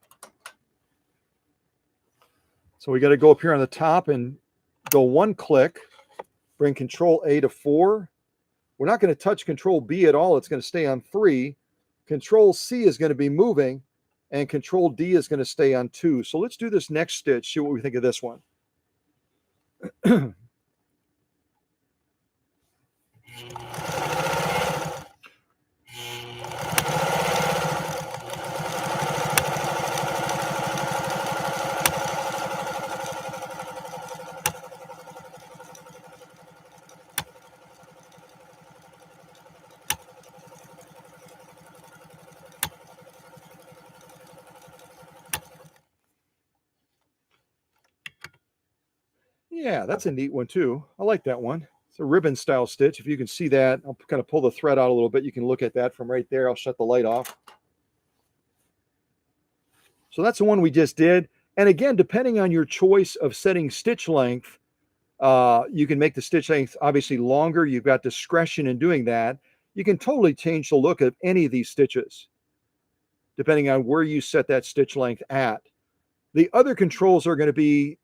So we got to go up here on the top and go 1 click, bring Control A to 4. We're not going to touch Control B at all. It's going to stay on 3. Control C is going to be moving, and Control D is going to stay on 2. So let's do this next stitch, see what we think of this one. Yeah, that's a neat one too. I like that one. It's a ribbon style stitch. If you can see that, I'll kind of pull the thread out a little bit. You can look at that from right there. I'll shut the light off. So that's the one we just did. And again, depending on your choice of setting stitch length, you can make the stitch length obviously longer. You've got discretion in doing that. You can totally change the look of any of these stitches, depending on where you set that stitch length at. The other controls are going to be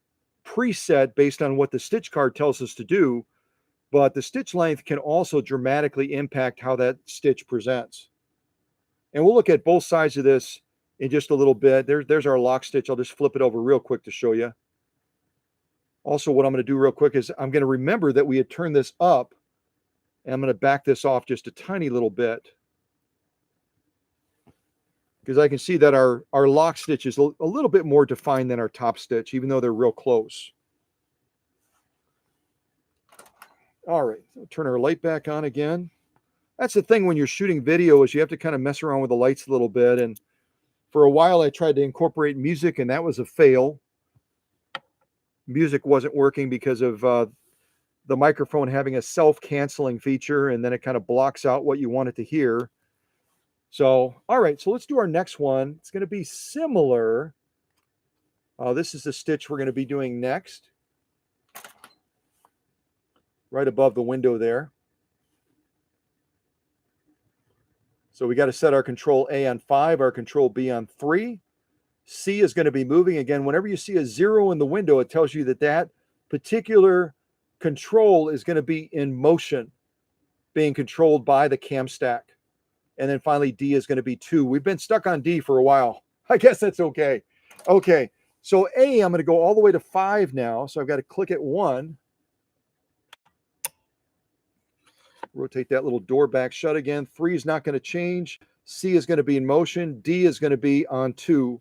preset based on what the stitch card tells us to do, but the stitch length can also dramatically impact how that stitch presents. And we'll look at both sides of this in just a little bit. There's our lock stitch. I'll just flip it over real quick to show you. Also, what I'm going to do real quick is I'm going to remember that we had turned this up, and I'm going to back this off just a tiny little bit, because I can see that our lock stitch is a little bit more defined than our top stitch, even though they're real close. All right, so turn our light back on again. That's the thing when you're shooting video, is you have to kind of mess around with the lights a little bit. And for a while, I tried to incorporate music, and that was a fail. Music wasn't working because of the microphone having a self-canceling feature, and then it kind of blocks out what you want it to hear. So, all right, so let's do our next one. It's going to be similar. This is the stitch we're going to be doing next, right above the window there. So we got to set our Control A on 5, our Control B on 3. C is going to be moving. Again, whenever you see a 0 in the window, it tells you that that particular control is going to be in motion, being controlled by the cam stack. And then finally, D is going to be 2. We've been stuck on D for a while. I guess that's okay. Okay, so A, I'm going to go all the way to 5 now. So I've got to click at 1. Rotate that little door back shut again. 3 is not going to change. C is going to be in motion. D is going to be on 2.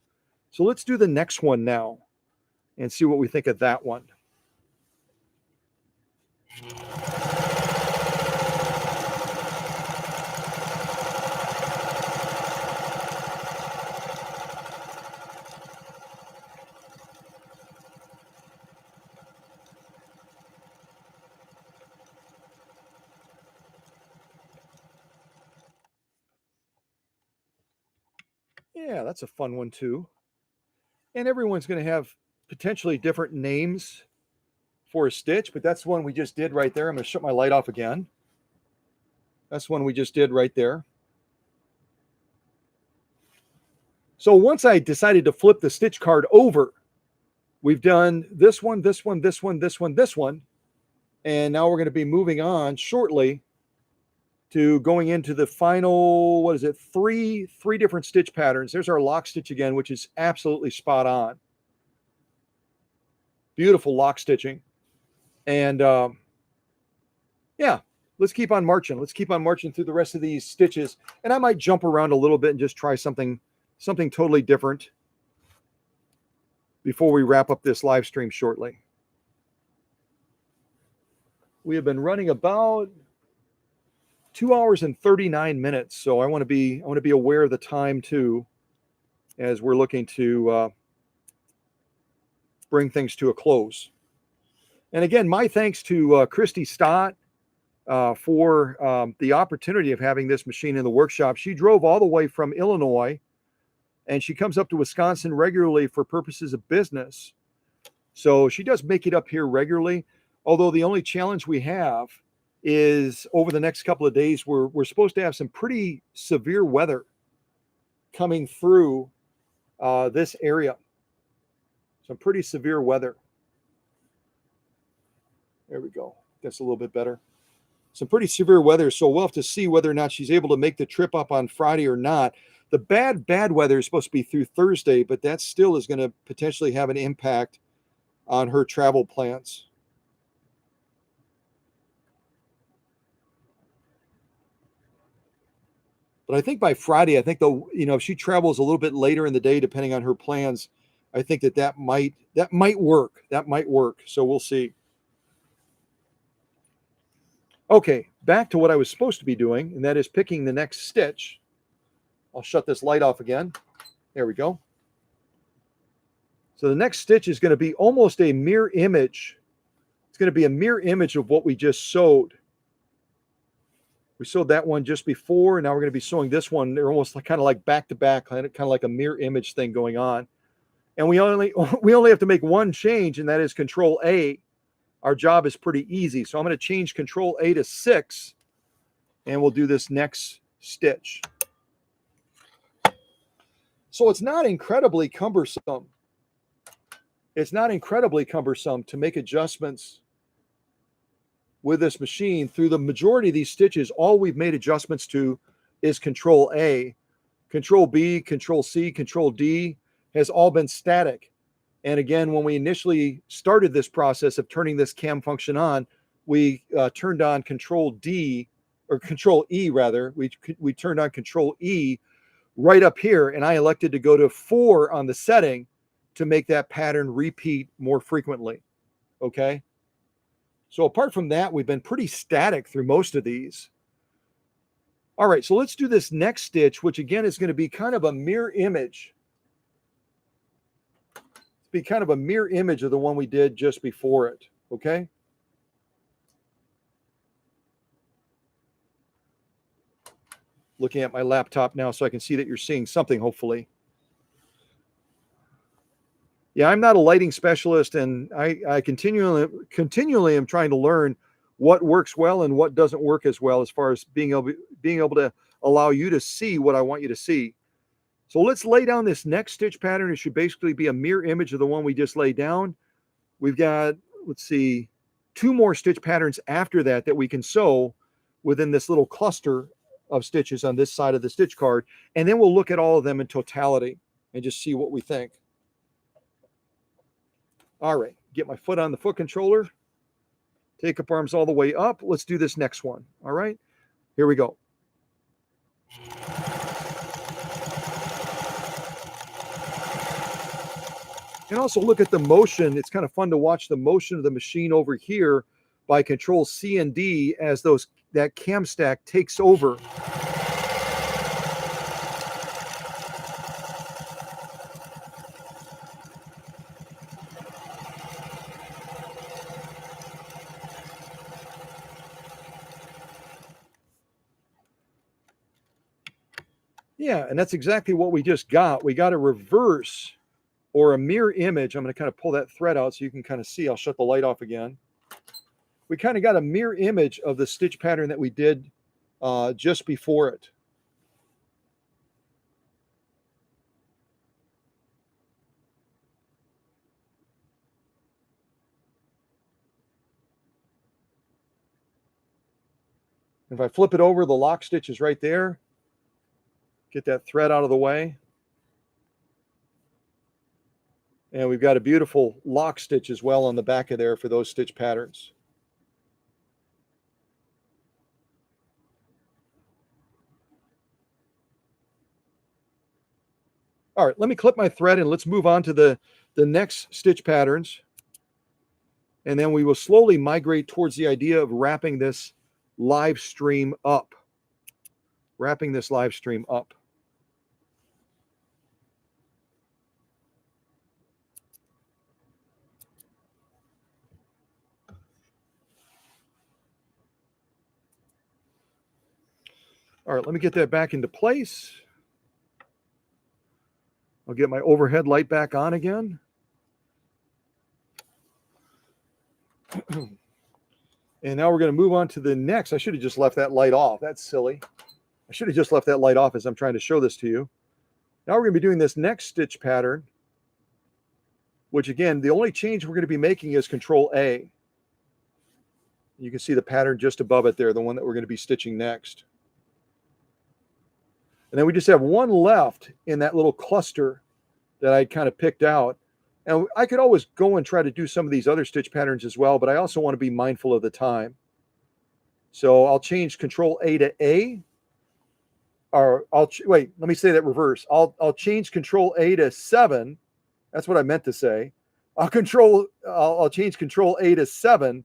So let's do the next one now and see what we think of that one. Yeah, that's a fun one too. And everyone's going to have potentially different names for a stitch, but that's one we just did right there. I'm going to shut my light off again. That's one we just did right there. So once I decided to flip the stitch card over, we've done this one, this one, this one, this one, this one. And now we're going to be moving on shortly to going into the final, what is it, three different stitch patterns. There's our lock stitch again, which is absolutely spot on. Beautiful lock stitching. And yeah, let's keep on marching. Let's keep on marching through the rest of these stitches. And I might jump around a little bit and just try something totally different before we wrap up this live stream shortly. We have been running about 2 hours and 39 minutes. So I want to be aware of the time too, as we're looking to bring things to a close. And again, my thanks to Christy Stott for the opportunity of having this machine in the workshop. She drove all the way from Illinois, and she comes up to Wisconsin regularly for purposes of business. So she does make it up here regularly. Although the only challenge we have is over the next couple of days, we're supposed to have some pretty severe weather coming through this area. Some pretty severe weather. There we go. That's a little bit better. Some pretty severe weather. So we'll have to see whether or not she's able to make the trip up on Friday or not. The bad weather is supposed to be through Thursday, but that still is going to potentially have an impact on her travel plans. But I think by Friday, I think if she travels a little bit later in the day, depending on her plans, I think that might work. That might work. So we'll see. Okay, back to what I was supposed to be doing, and that is picking the next stitch. I'll shut this light off again. There we go. So the next stitch is going to be almost a mirror image. It's going to be a mirror image of what we just sewed. We sewed that one just before, and now we're going to be sewing this one. They're almost kind of like back to back, kind of like a mirror image thing going on. And we only have to make one change, and that is Control A. Our job is pretty easy. So I'm going to change Control A to 6, and we'll do this next stitch. So it's not incredibly cumbersome. It's not incredibly cumbersome to make adjustments with this machine. Through the majority of these stitches, all we've made adjustments to is Control A. Control B, Control C, Control D has all been static. And again, when we initially started this process of turning this cam function on, we turned on Control D, or Control E rather. We turned on Control E right up here, and I elected to go to 4 on the setting to make that pattern repeat more frequently. Okay. So apart from that, we've been pretty static through most of these. All right, so let's do this next stitch, which again is going to be kind of a mirror image. Be kind of a mirror image of the one we did just before it. Okay. Looking at my laptop now so I can see that you're seeing something, hopefully. Yeah, I'm not a lighting specialist, and I continually am trying to learn what works well and what doesn't work as well, as far as being able to allow you to see what I want you to see. So let's lay down this next stitch pattern. It should basically be a mirror image of the one we just laid down. We've got, let's see, 2 more stitch patterns after that we can sew within this little cluster of stitches on this side of the stitch card. And then we'll look at all of them in totality and just see what we think. All right, get my foot on the foot controller. Take up arms all the way up. Let's do this next one. All right, here we go. And also look at the motion. It's kind of fun to watch the motion of the machine over here by Control C and D as that cam stack takes over. Yeah, and that's exactly what we just got. We got a reverse or a mirror image. I'm going to kind of pull that thread out so you can kind of see. I'll shut the light off again. We kind of got a mirror image of the stitch pattern that we did just before it. If I flip it over, the lock stitch is right there. Get that thread out of the way. And we've got a beautiful lock stitch as well on the back of there for those stitch patterns. All right, let me clip my thread and let's move on to the next stitch patterns. And then we will slowly migrate towards the idea of wrapping this live stream up. Wrapping this live stream up. All right, let me get that back into place. I'll get my overhead light back on again. And now we're going to move on to the next. I should have just left that light off. That's silly. I should have just left that light off as I'm trying to show this to you. Now we're going to be doing this next stitch pattern, which again, the only change we're going to be making is Control A. You can see the pattern just above it there, the one that we're going to be stitching next. And then we just have one left in that little cluster that I kind of picked out. And I could always go and try to do some of these other stitch patterns as well, but I also want to be mindful of the time. So I'll change Control A to A. Or wait, let me say that reverse. I'll change Control A to 7. That's what I meant to say. I'll change Control A to 7,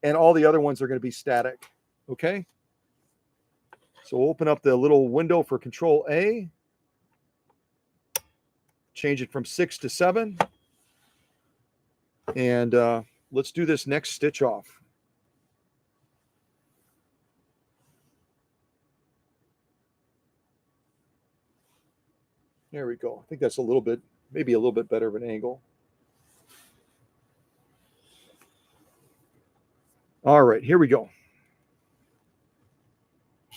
and all the other ones are going to be static. Okay. So we'll open up the little window for Control A. Change it from 6 to 7. And let's do this next stitch off. There we go. I think that's maybe a little bit better of an angle. All right, here we go.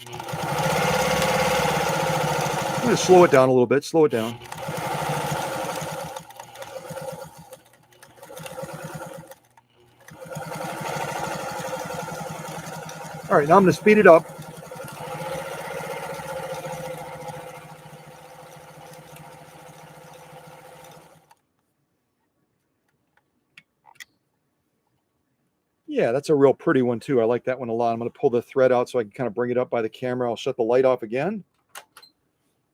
I'm going to slow it down a little bit. Slow it down. All right, now I'm going to speed it up. Yeah, that's a real pretty one too. I like that one a lot. I'm going to pull the thread out so I can kind of bring it up by the camera. I'll shut the light off again.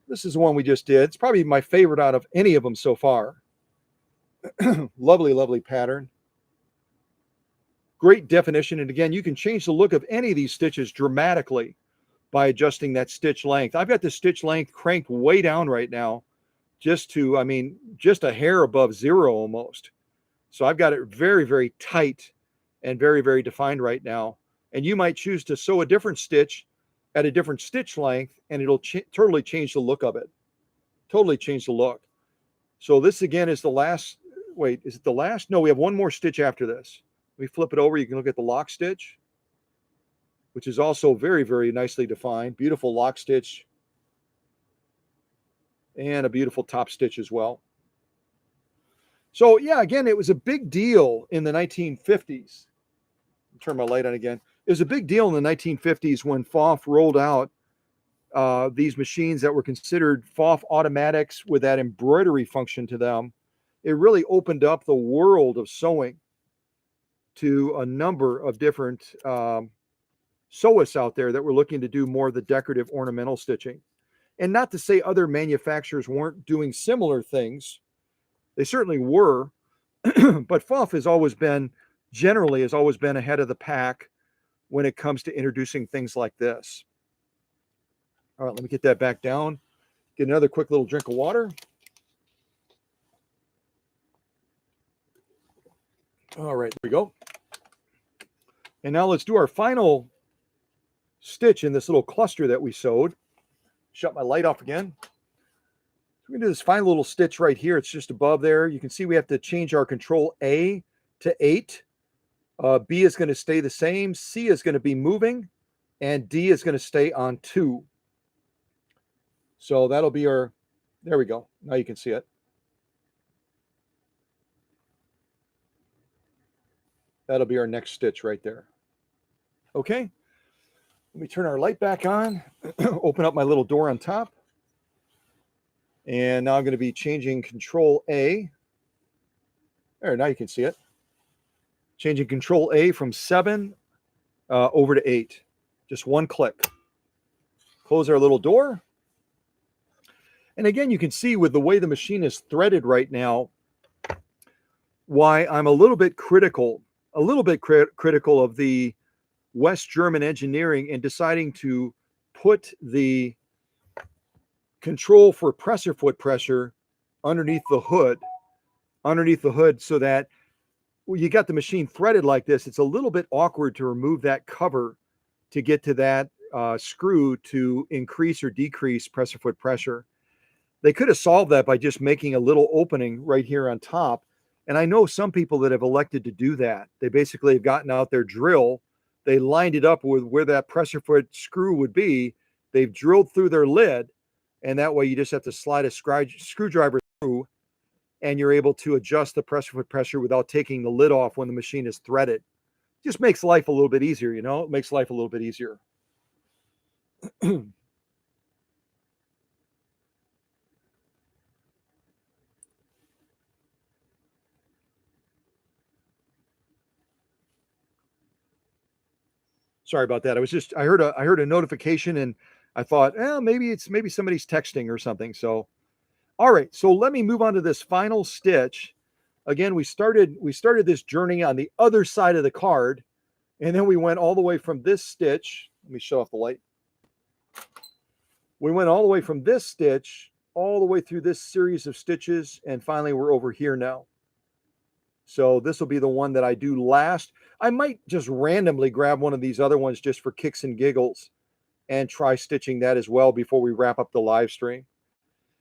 This is the one we just did. It's probably my favorite out of any of them so far. Lovely, lovely pattern. Great definition. And again, you can change the look of any of these stitches dramatically by adjusting that stitch length. I've got the stitch length cranked way down right now, just a hair above 0 almost. So I've got it very, very tight and very, very defined right now. And you might choose to sew a different stitch at a different stitch length, and it'll totally change the look of it. Totally change the look. So this again is the last. Wait, is it the last? No, we have one more stitch after this. We flip it over. You can look at the lock stitch, which is also very, very nicely defined. Beautiful lock stitch. And a beautiful top stitch as well. So yeah, again, it was a big deal in the 1950s. Turn my light on again. It was a big deal in the 1950s when PFAFF rolled out these machines that were considered PFAFF automatics with that embroidery function to them. It really opened up the world of sewing to a number of different sewists out there that were looking to do more of the decorative ornamental stitching. And not to say other manufacturers weren't doing similar things. They certainly were, but PFAFF has always been ahead of the pack when it comes to introducing things like this. All right, let me get that back down. Get another quick little drink of water. All right, there we go. And now let's do our final stitch in this little cluster that we sewed. Shut my light off again. We're going to do this final little stitch right here. It's just above there. You can see we have to change our Control A to 8. B is going to stay the same. C is going to be moving. And D is going to stay on 2. So that'll be our, there we go. Now you can see it. That'll be our next stitch right there. Okay. Let me turn our light back on. Open up my little door on top. And now I'm going to be changing Control A. There, now you can see it. Changing Control A from 7 over to 8. Just one click. Close our little door. And again, you can see with the way the machine is threaded right now, why I'm a little bit critical of the West German engineering in deciding to put the control for presser foot pressure underneath the hood so that when you got the machine threaded like this, it's a little bit awkward to remove that cover to get to that screw to increase or decrease presser foot pressure. They could have solved that by just making a little opening right here on top And I know some people that have elected to do that. They basically have gotten out their drill, they lined it up with where that pressure foot screw would be. They've drilled through their lid, and that way you just have to slide a screwdriver through, and you're able to adjust the pressure foot pressure without taking the lid off when the machine is threaded. Just makes life a little bit easier, you know? It makes life a little bit easier. Sorry about that. I heard a notification and I thought, maybe somebody's texting or something. So, all right. So let me move on to this final stitch. Again, we started this journey on the other side of the card, and then we went all the way from this stitch. Let me shut off the light. We went all the way from this stitch all the way through this series of stitches, and finally we're over here now. So this will be the one that I do last. I might just randomly grab one of these other ones just for kicks and giggles and try stitching that as well before we wrap up the live stream.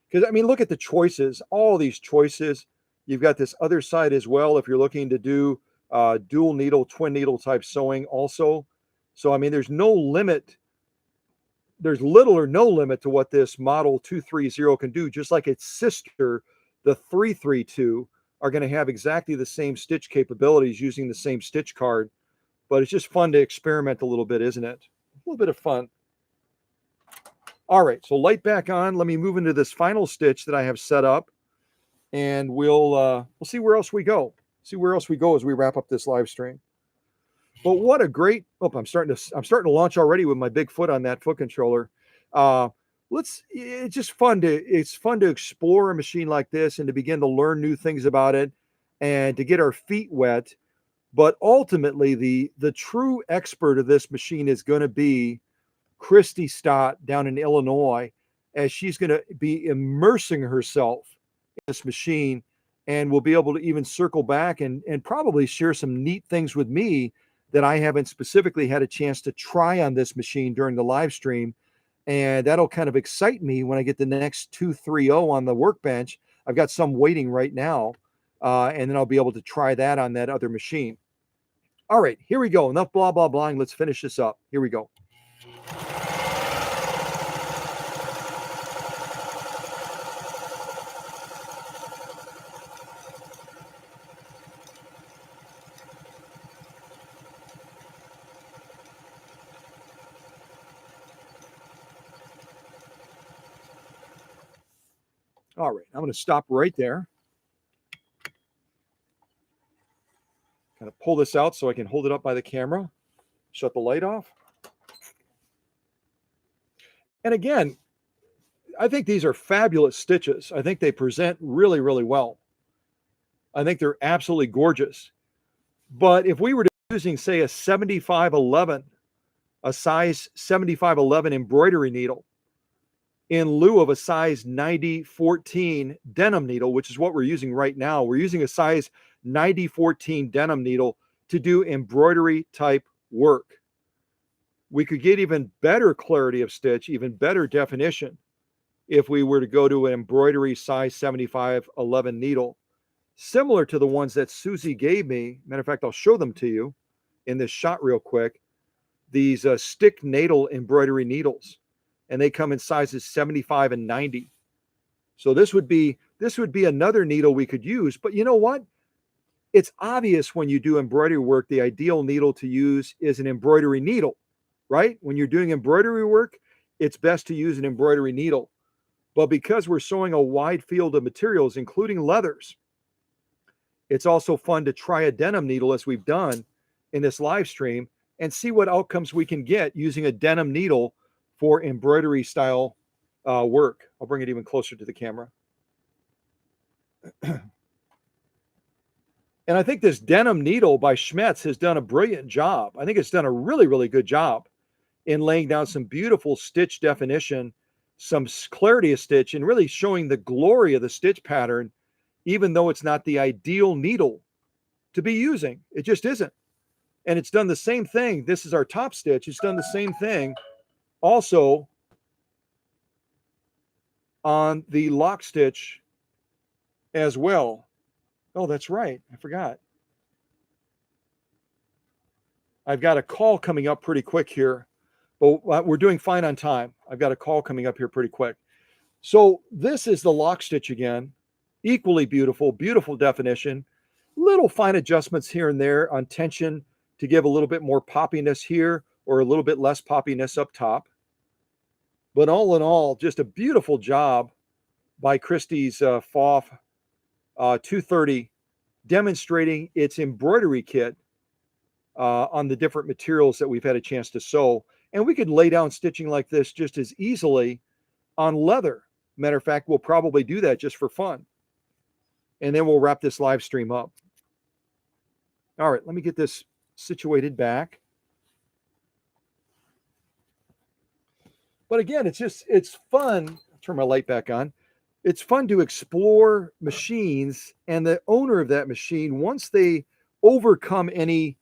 Because, I mean, look at the choices, all these choices. You've got this other side as well if you're looking to do dual needle, twin needle type sewing also. So, I mean, there's no limit. There's little or no limit to what this model 230 can do, just like its sister, the 332, are going to have exactly the same stitch capabilities using the same stitch card. But it's just fun to experiment a little bit, isn't it? A little bit of fun. All right, so light back on. Let me move into this final stitch that I have set up, and we'll see where else we go. See where else we go as we wrap up this live stream. But what a great! Oh, I'm starting to launch already with my big foot on that foot controller. It's fun to explore a machine like this and to begin to learn new things about it and to get our feet wet. But ultimately, the true expert of this machine is going to be Christy Stott down in Illinois, as she's going to be immersing herself in this machine and will be able to even circle back and probably share some neat things with me that I haven't specifically had a chance to try on this machine during the live stream. And that'll kind of excite me when I get the next 230 on the workbench. I've got some waiting right now, and then I'll be able to try that on that other machine. All right, here we go. Enough blah, blah, blah. Let's finish this up. Here we go. All right, I'm going to stop right there. Kind of pull this out so I can hold it up by the camera. Shut the light off. And again, I think these are fabulous stitches. I think they present really, really well. I think they're absolutely gorgeous. But if we were using, say, a 7511, a size 7511 embroidery needle, in lieu of a size 9014 denim needle, which is what we're using right now. We're using a size 9014 denim needle to do embroidery type work. We could get even better clarity of stitch, even better definition if we were to go to an embroidery size 7511 needle, similar to the ones that Susie gave me. Matter of fact, I'll show them to you in this shot real quick. These stick natal embroidery needles. And they come in sizes 75 and 90. So this would be another needle we could use. But you know what? It's obvious when you do embroidery work, the ideal needle to use is an embroidery needle, right? When you're doing embroidery work, it's best to use an embroidery needle. But because we're sewing a wide field of materials, including leathers, it's also fun to try a denim needle, as we've done in this live stream, and see what outcomes we can get using a denim needle for embroidery style work. I'll bring it even closer to the camera. And I think this denim needle by Schmetz has done a brilliant job. I think it's done a really, really good job in laying down some beautiful stitch definition, some clarity of stitch, and really showing the glory of the stitch pattern, even though it's not the ideal needle to be using. It just isn't. And it's done the same thing. This is our top stitch. It's done the same thing also on the lock stitch as well. Oh, that's right. I forgot. I've got a call coming up pretty quick here, but we're doing fine on time. I've got a call coming up here pretty quick. So this is the lock stitch again. Equally beautiful, beautiful definition. Little fine adjustments here and there on tension to give a little bit more poppiness here or a little bit less poppiness up top. But all in all, just a beautiful job by Christy's PFAFF 230, demonstrating its embroidery kit on the different materials that we've had a chance to sew. And we could lay down stitching like this just as easily on leather. Matter of fact, we'll probably do that just for fun. And then we'll wrap this live stream up. All right, let me get this situated back. But again, it's fun. I'll turn my light back on. It's fun to explore machines, and the owner of that machine, once they overcome any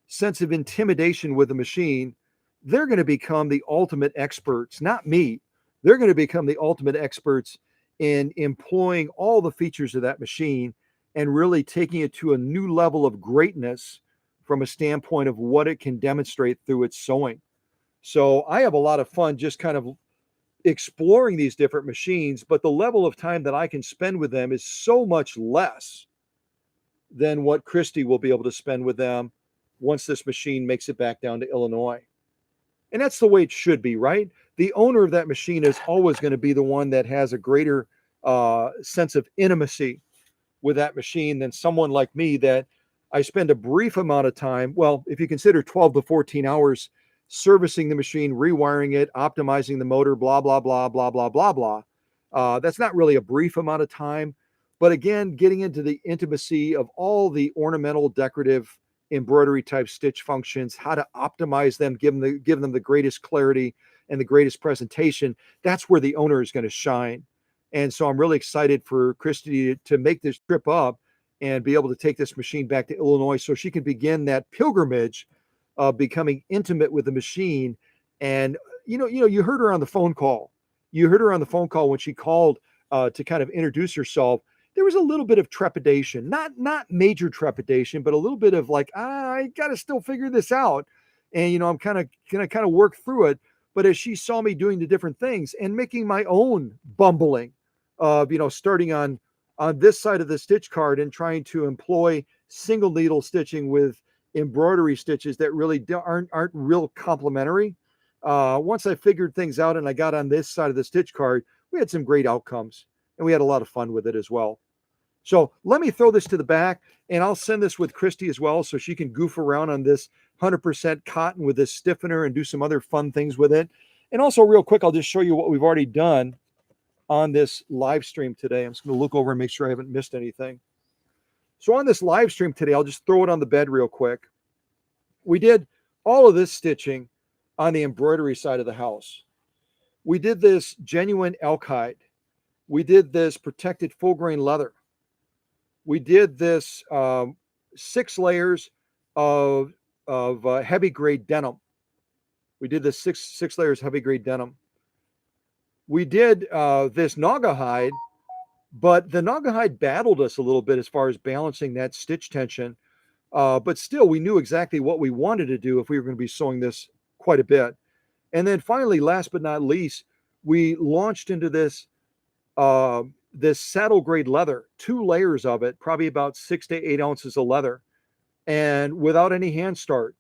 sense of intimidation with the machine, they're going to become the ultimate experts, not me. They're going to become the ultimate experts in employing all the features of that machine and really taking it to a new level of greatness from a standpoint of what it can demonstrate through its sewing. So I have a lot of fun just kind of exploring these different machines, but the level of time that I can spend with them is so much less than what Christy will be able to spend with them once this machine makes it back down to Illinois. And that's the way it should be, right? The owner of that machine is always going to be the one that has a greater sense of intimacy with that machine than someone like me that I spend a brief amount of time, well, if you consider 12 to 14 hours servicing the machine, rewiring it, optimizing the motor, blah, blah, blah, blah, blah, blah, blah. That's not really a brief amount of time. But again, getting into the intimacy of all the ornamental, decorative, embroidery type stitch functions, how to optimize them, give them the greatest clarity and the greatest presentation, that's where the owner is going to shine. And so I'm really excited for Christy to make this trip up and be able to take this machine back to Illinois so she can begin that pilgrimage of becoming intimate with the machine. And you heard her on the phone call. You heard her on the phone call when she called to kind of introduce herself. There was a little bit of trepidation, not major trepidation, but a little bit of like, I got to still figure this out. And, I'm kind of going to work through it. But as she saw me doing the different things and making my own bumbling of, starting on this side of the stitch card and trying to employ single needle stitching with embroidery stitches that really aren't real complementary. Once I figured things out and I got on this side of the stitch card, we had some great outcomes and we had a lot of fun with it as well. So let me throw this to the back and I'll send this with Christy as well so she can goof around on this 100% cotton with this stiffener and do some other fun things with it. And also real quick, I'll just show you what we've already done on this live stream today. I'm just going to look over and make sure I haven't missed anything. So on this live stream today, I'll just throw it on the bed real quick. We did all of this stitching on the embroidery side of the house. We did this genuine elk hide. We did this protected full grain leather. We did this 6 layers of heavy grade denim. We did this six layers heavy grade denim. We did this naga hide, but the naga hide battled us a little bit as far as balancing that stitch tension. But still, we knew exactly what we wanted to do if we were going to be sewing this quite a bit. And then finally, last but not least, we launched into this this saddle grade leather, 2 layers of it, probably about 6 to 8 ounces of leather. And without any hand start,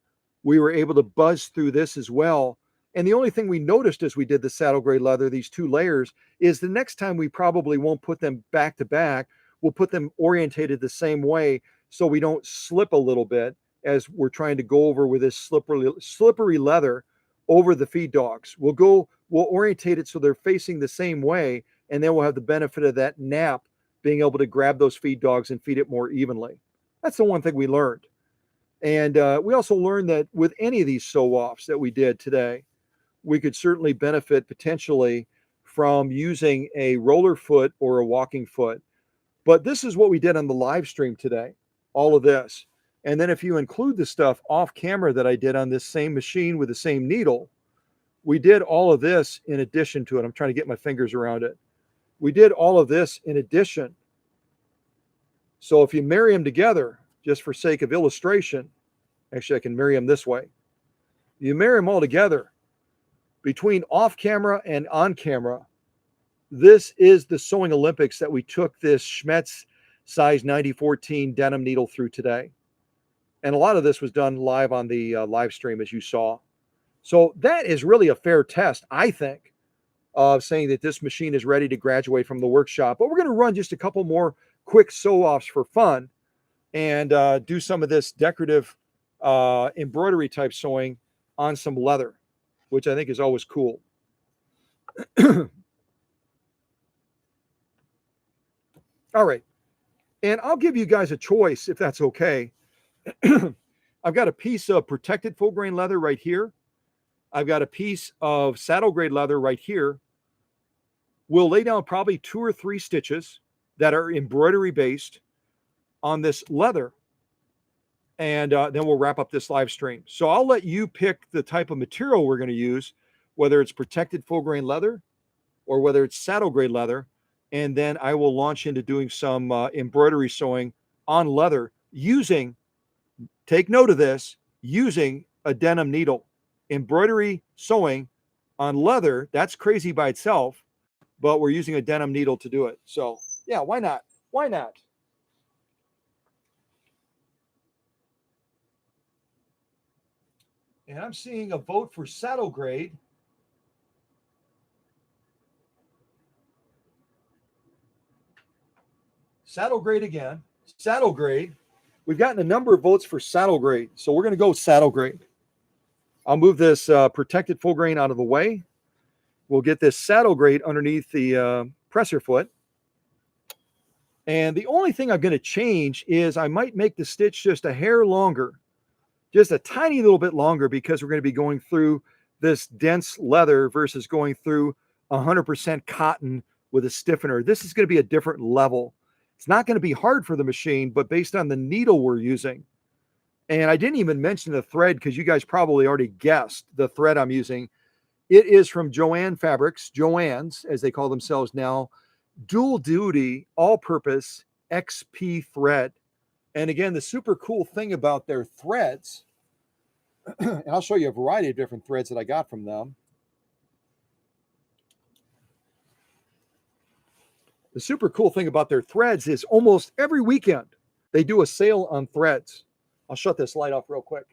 we were able to buzz through this as well. And the only thing we noticed as we did the saddle grade leather, these 2 layers, is the next time we probably won't put them back to back. We'll put them orientated the same way so we don't slip a little bit as we're trying to go over with this slippery leather over the feed dogs. We'll orientate it so they're facing the same way, and then we'll have the benefit of that nap being able to grab those feed dogs and feed it more evenly. That's the one thing we learned. And we also learned that with any of these sew-offs that we did today, we could certainly benefit potentially from using a roller foot or a walking foot. But this is what we did on the live stream today, all of this. And then if you include the stuff off camera that I did on this same machine with the same needle, we did all of this in addition to it. I'm trying to get my fingers around it. We did all of this in addition So if you marry them together, just for sake of illustration, actually I can marry them this way. You marry them all together, between off camera and on camera, this is the Sewing Olympics that we took this Schmetz size 9014 denim needle through today. And a lot of this was done live on the live stream, as you saw. So that is really a fair test, I think, of saying that this machine is ready to graduate from the workshop. But we're going to run just a couple more quick sew-offs for fun and do some of this decorative embroidery type sewing on some leather, which I think is always cool. All right. And I'll give you guys a choice if that's okay. I've got a piece of protected full grain leather right here. I've got a piece of saddle grade leather right here. We'll lay down probably 2 or 3 stitches that are embroidery based on this leather. And then we'll wrap up this live stream. So I'll let you pick the type of material we're going to use, whether it's protected full grain leather or whether it's saddle grade leather. And then I will launch into doing some embroidery sewing on leather using, take note of this, using a denim needle. Embroidery sewing on leather, that's crazy by itself, but we're using a denim needle to do it. So yeah, why not? Why not? And I'm seeing a vote for saddle grade. Saddle grade again. Saddle grade. We've gotten a number of votes for saddle grade, so we're going to go saddle grade. I'll move this protected full grain out of the way. We'll get this saddle grade underneath the presser foot. And the only thing I'm going to change is I might make the stitch just a hair longer, just a tiny little bit longer, because we're going to be going through this dense leather versus going through 100% cotton with a stiffener. This is going to be a different level. It's not going to be hard for the machine, but based on the needle we're using. And I didn't even mention the thread because you guys probably already guessed the thread I'm using. It is from Joann Fabrics, Joann's, as they call themselves now, dual duty, all-purpose XP thread. And again, the super cool thing about their threads, and I'll show you a variety of different threads that I got from them. The super cool thing about their threads is almost every weekend they do a sale on threads. I'll shut this light off real quick.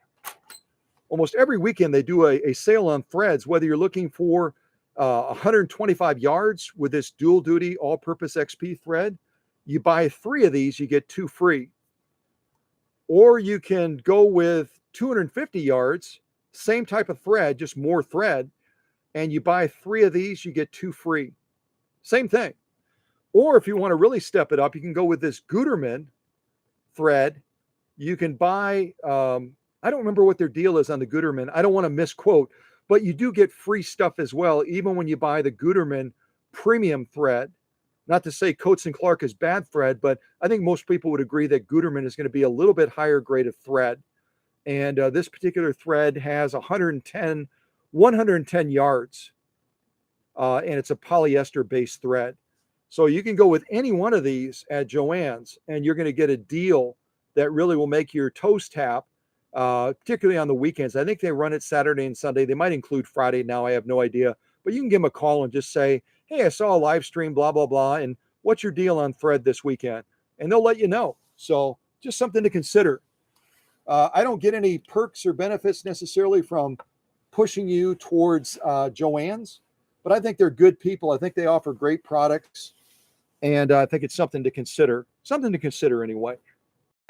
Almost every weekend they do a sale on threads, whether you're looking for 125 yards with this dual duty all-purpose XP thread. You buy 3 of these, you get 2 free. Or you can go with 250 yards, same type of thread, just more thread, and you buy 3 of these, you get 2 free. Same thing. Or if you want to really step it up, you can go with this Gutermann thread. You can buy, I don't remember what their deal is on the Gutermann. I don't want to misquote, but you do get free stuff as well, even when you buy the Gutermann premium thread. Not to say Coates & Clark is bad thread, but I think most people would agree that Gutermann is going to be a little bit higher grade of thread. And this particular thread has 110 yards, and it's a polyester-based thread. So you can go with any one of these at Joann's, and you're going to get a deal that really will make your toes tap, particularly on the weekends. I think they run it Saturday and Sunday. They might include Friday now. I have no idea. But you can give them a call and just say, hey, I saw a live stream, blah, blah, blah, and what's your deal on thread this weekend? And they'll let you know. So just something to consider. I don't get any perks or benefits necessarily from pushing you towards Joann's, but I think they're good people. I think they offer great products. And I think it's something to consider. Something to consider anyway.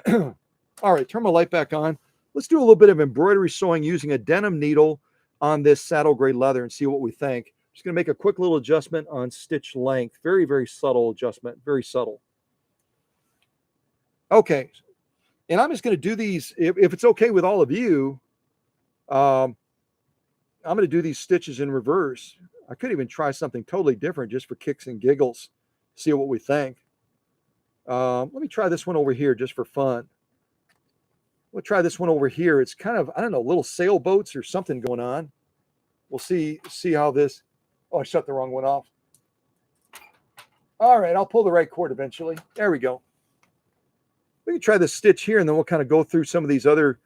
All right, turn my light back on. Let's do a little bit of embroidery sewing using a denim needle on this saddle grade leather and see what we think. Just going to make a quick little adjustment on stitch length. Very, very subtle adjustment. Very subtle. Okay. And I'm just going to do these, if it's okay with all of you, I'm going to do these stitches in reverse. I could even try something totally different just for kicks and giggles. See what we think. Let me try this one over here just for fun. We'll try this one over here. It's kind of, I don't know, little sailboats or something going on. We'll see how this, oh, I shut the wrong one off. All right, I'll pull the right cord eventually. There we go. We can try this stitch here, and then we'll kind of go through some of these other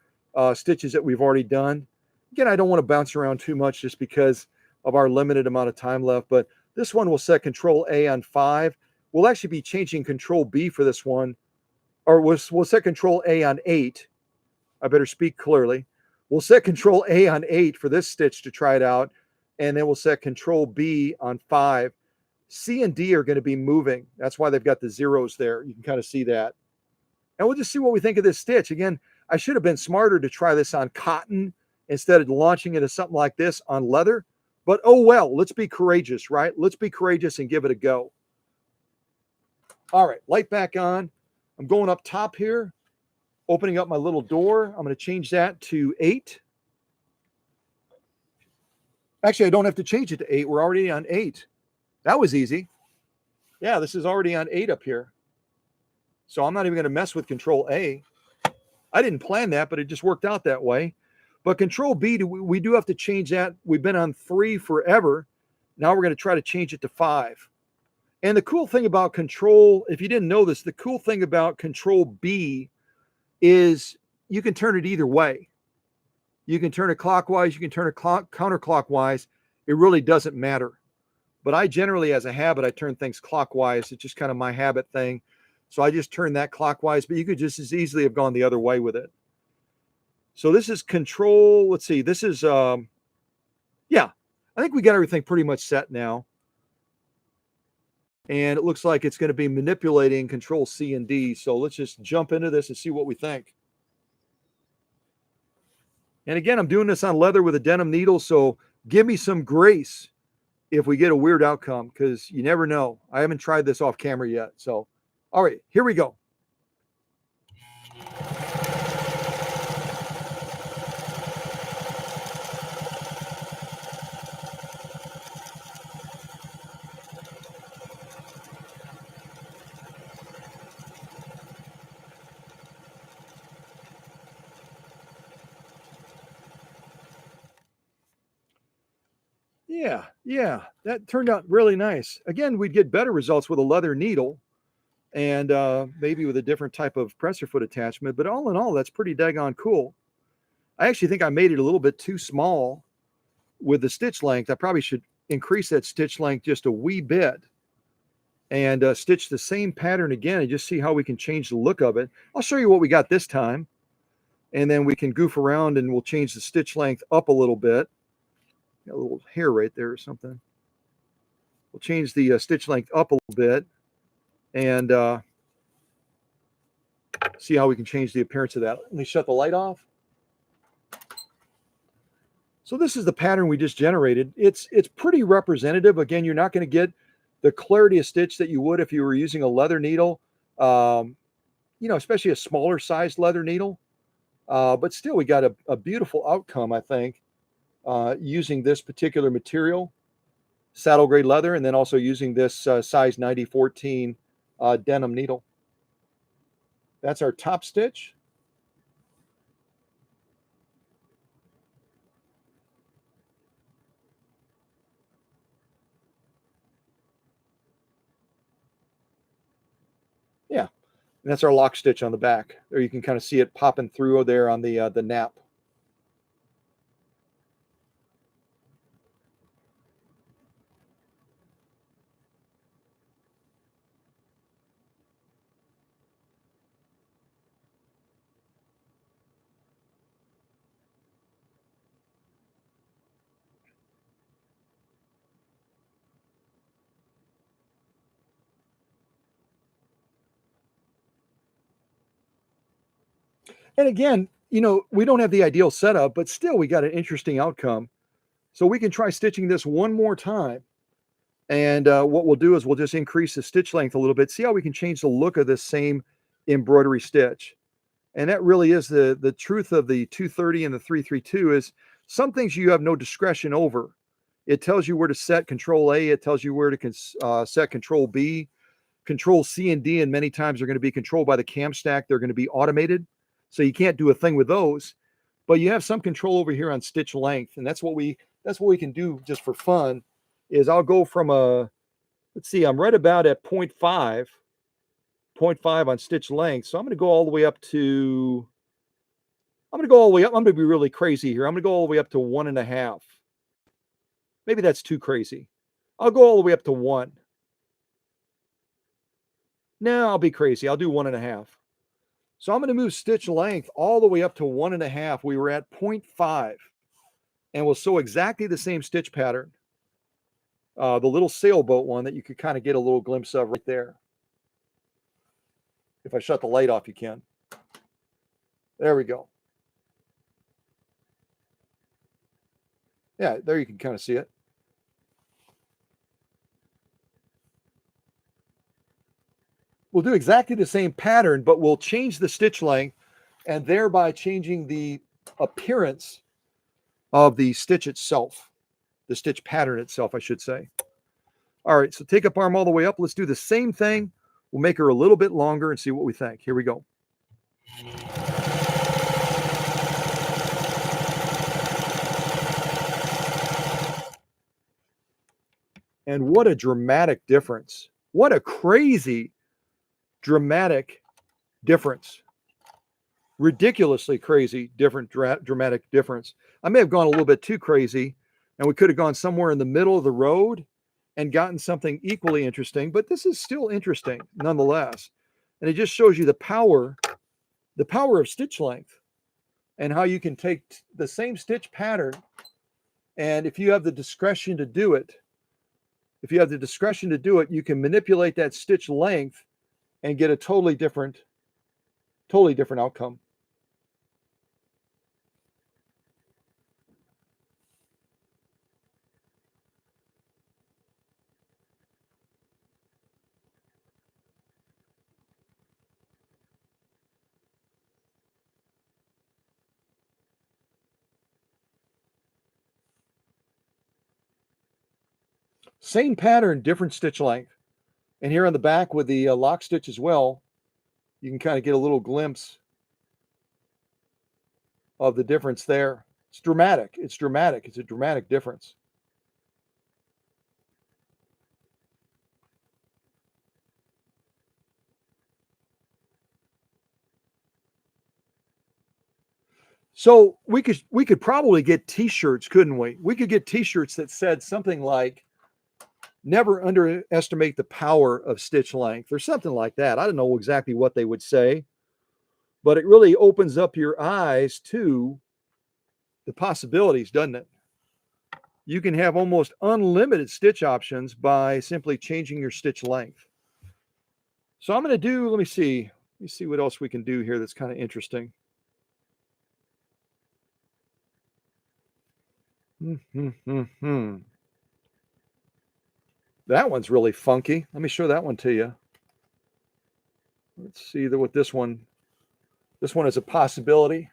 stitches that we've already done. Again, I don't want to bounce around too much just because of our limited amount of time left, but this one will set Control A on 5. We'll actually be changing Control B for this one, or we'll set Control A on 8. I better speak clearly. We'll set Control A on 8 for this stitch to try it out, and then we'll set Control B on 5. C and D are going to be moving. That's why they've got the zeros there. You can kind of see that. And we'll just see what we think of this stitch. Again, I should have been smarter to try this on cotton instead of launching it as something like this on leather. But oh well, let's be courageous, right? Let's be courageous and give it a go. All right, light back on. I'm going up top here, opening up my little door. I'm going to change that to 8. Actually, I don't have to change it to 8. We're already on 8. That was easy. Yeah, this is already on 8 up here. So I'm not even going to mess with Control A. I didn't plan that, but it just worked out that way. But Control B, we do have to change that. We've been on 3 forever. Now we're going to try to change it to 5. And the cool thing about Control, if you didn't know this, the cool thing about Control B is you can turn it either way. You can turn it clockwise. You can turn it counterclockwise. It really doesn't matter. But I generally, as a habit, I turn things clockwise. It's just kind of my habit thing. So I just turn that clockwise, but you could just as easily have gone the other way with it. So this is Control. Let's see. This is, yeah, I think we got everything pretty much set now. And it looks like it's going to be manipulating Control C and D. So let's just jump into this and see what we think. And again, I'm doing this on leather with a denim needle. So give me some grace if we get a weird outcome, because you never know. I haven't tried this off camera yet. So, all right, here we go. Yeah, that turned out really nice. Again, we'd get better results with a leather needle and maybe with a different type of presser foot attachment. But all in all, that's pretty daggone cool. I actually think I made it a little bit too small with the stitch length. I probably should increase that stitch length just a wee bit and stitch the same pattern again and just see how we can change the look of it. I'll show you what we got this time, and then we can goof around and we'll change the stitch length up a little bit. Got a little hair right there or something. We'll change the stitch length up a little bit and see how we can change the appearance of that. Let me shut the light off. So this is the pattern we just generated. It's pretty representative. Again, you're not going to get the clarity of stitch that you would if you were using a leather needle, especially a smaller sized leather needle. But still, we got a beautiful outcome, I think, using this particular material, saddle grade leather, and then also using this size 90-14 denim needle. That's our top stitch. Yeah, and that's our lock stitch on the back. There you can kind of see it popping through there on the nap. And again, we don't have the ideal setup, but still we got an interesting outcome. So we can try stitching this one more time. And what we'll do is we'll just increase the stitch length a little bit, see how we can change the look of this same embroidery stitch. And that really is the truth of the 230 and the 332 is some things you have no discretion over. It tells you where to set Control A. It tells you where to set Control B. Control C and D, and many times they're going to be controlled by the cam stack. They're going to be automated. So you can't do a thing with those, but you have some control over here on stitch length. And that's what we can do just for fun is I'll go from let's see, I'm right about at 0.5. 0.5 on stitch length. So I'm going to go all the way up to, I'm going to go all the way up. I'm going to be really crazy here. I'm going to go all the way up to 1.5. Maybe that's too crazy. I'll go all the way up to 1. No, I'll be crazy. I'll do 1.5. So I'm going to move stitch length all the way up to 1.5. We were at 0.5. And we'll sew exactly the same stitch pattern. The little sailboat one that you could kind of get a little glimpse of right there. If I shut the light off, you can. There we go. Yeah, there you can kind of see it. We'll do exactly the same pattern, but we'll change the stitch length and thereby changing the appearance of the stitch itself, the stitch pattern itself, I should say. All right, so take up arm all the way up. Let's do the same thing. We'll make her a little bit longer and see what we think. Here we go. And what a dramatic difference. What a crazy dramatic difference. Ridiculously crazy, dramatic difference. I may have gone a little bit too crazy, and we could have gone somewhere in the middle of the road and gotten something equally interesting, but this is still interesting nonetheless. And it just shows you the power of stitch length and how you can take the same stitch pattern, and if you have the discretion to do it, you can manipulate that stitch length and get a totally different outcome. Same pattern, different stitch length. And here on the back with the lock stitch as well, you can kind of get a little glimpse of the difference there. It's dramatic. It's dramatic. It's a dramatic difference. So we could probably get t-shirts, couldn't we? We could get t-shirts that said something like, never underestimate the power of stitch length, or something like that. I don't know exactly what they would say, but it really opens up your eyes to the possibilities, doesn't it? You can have almost unlimited stitch options by simply changing your stitch length. So I'm going to do, let me see what else we can do here that's kind of interesting. That one's really funky. Let me show that one to you. Let's see what this one is a possibility.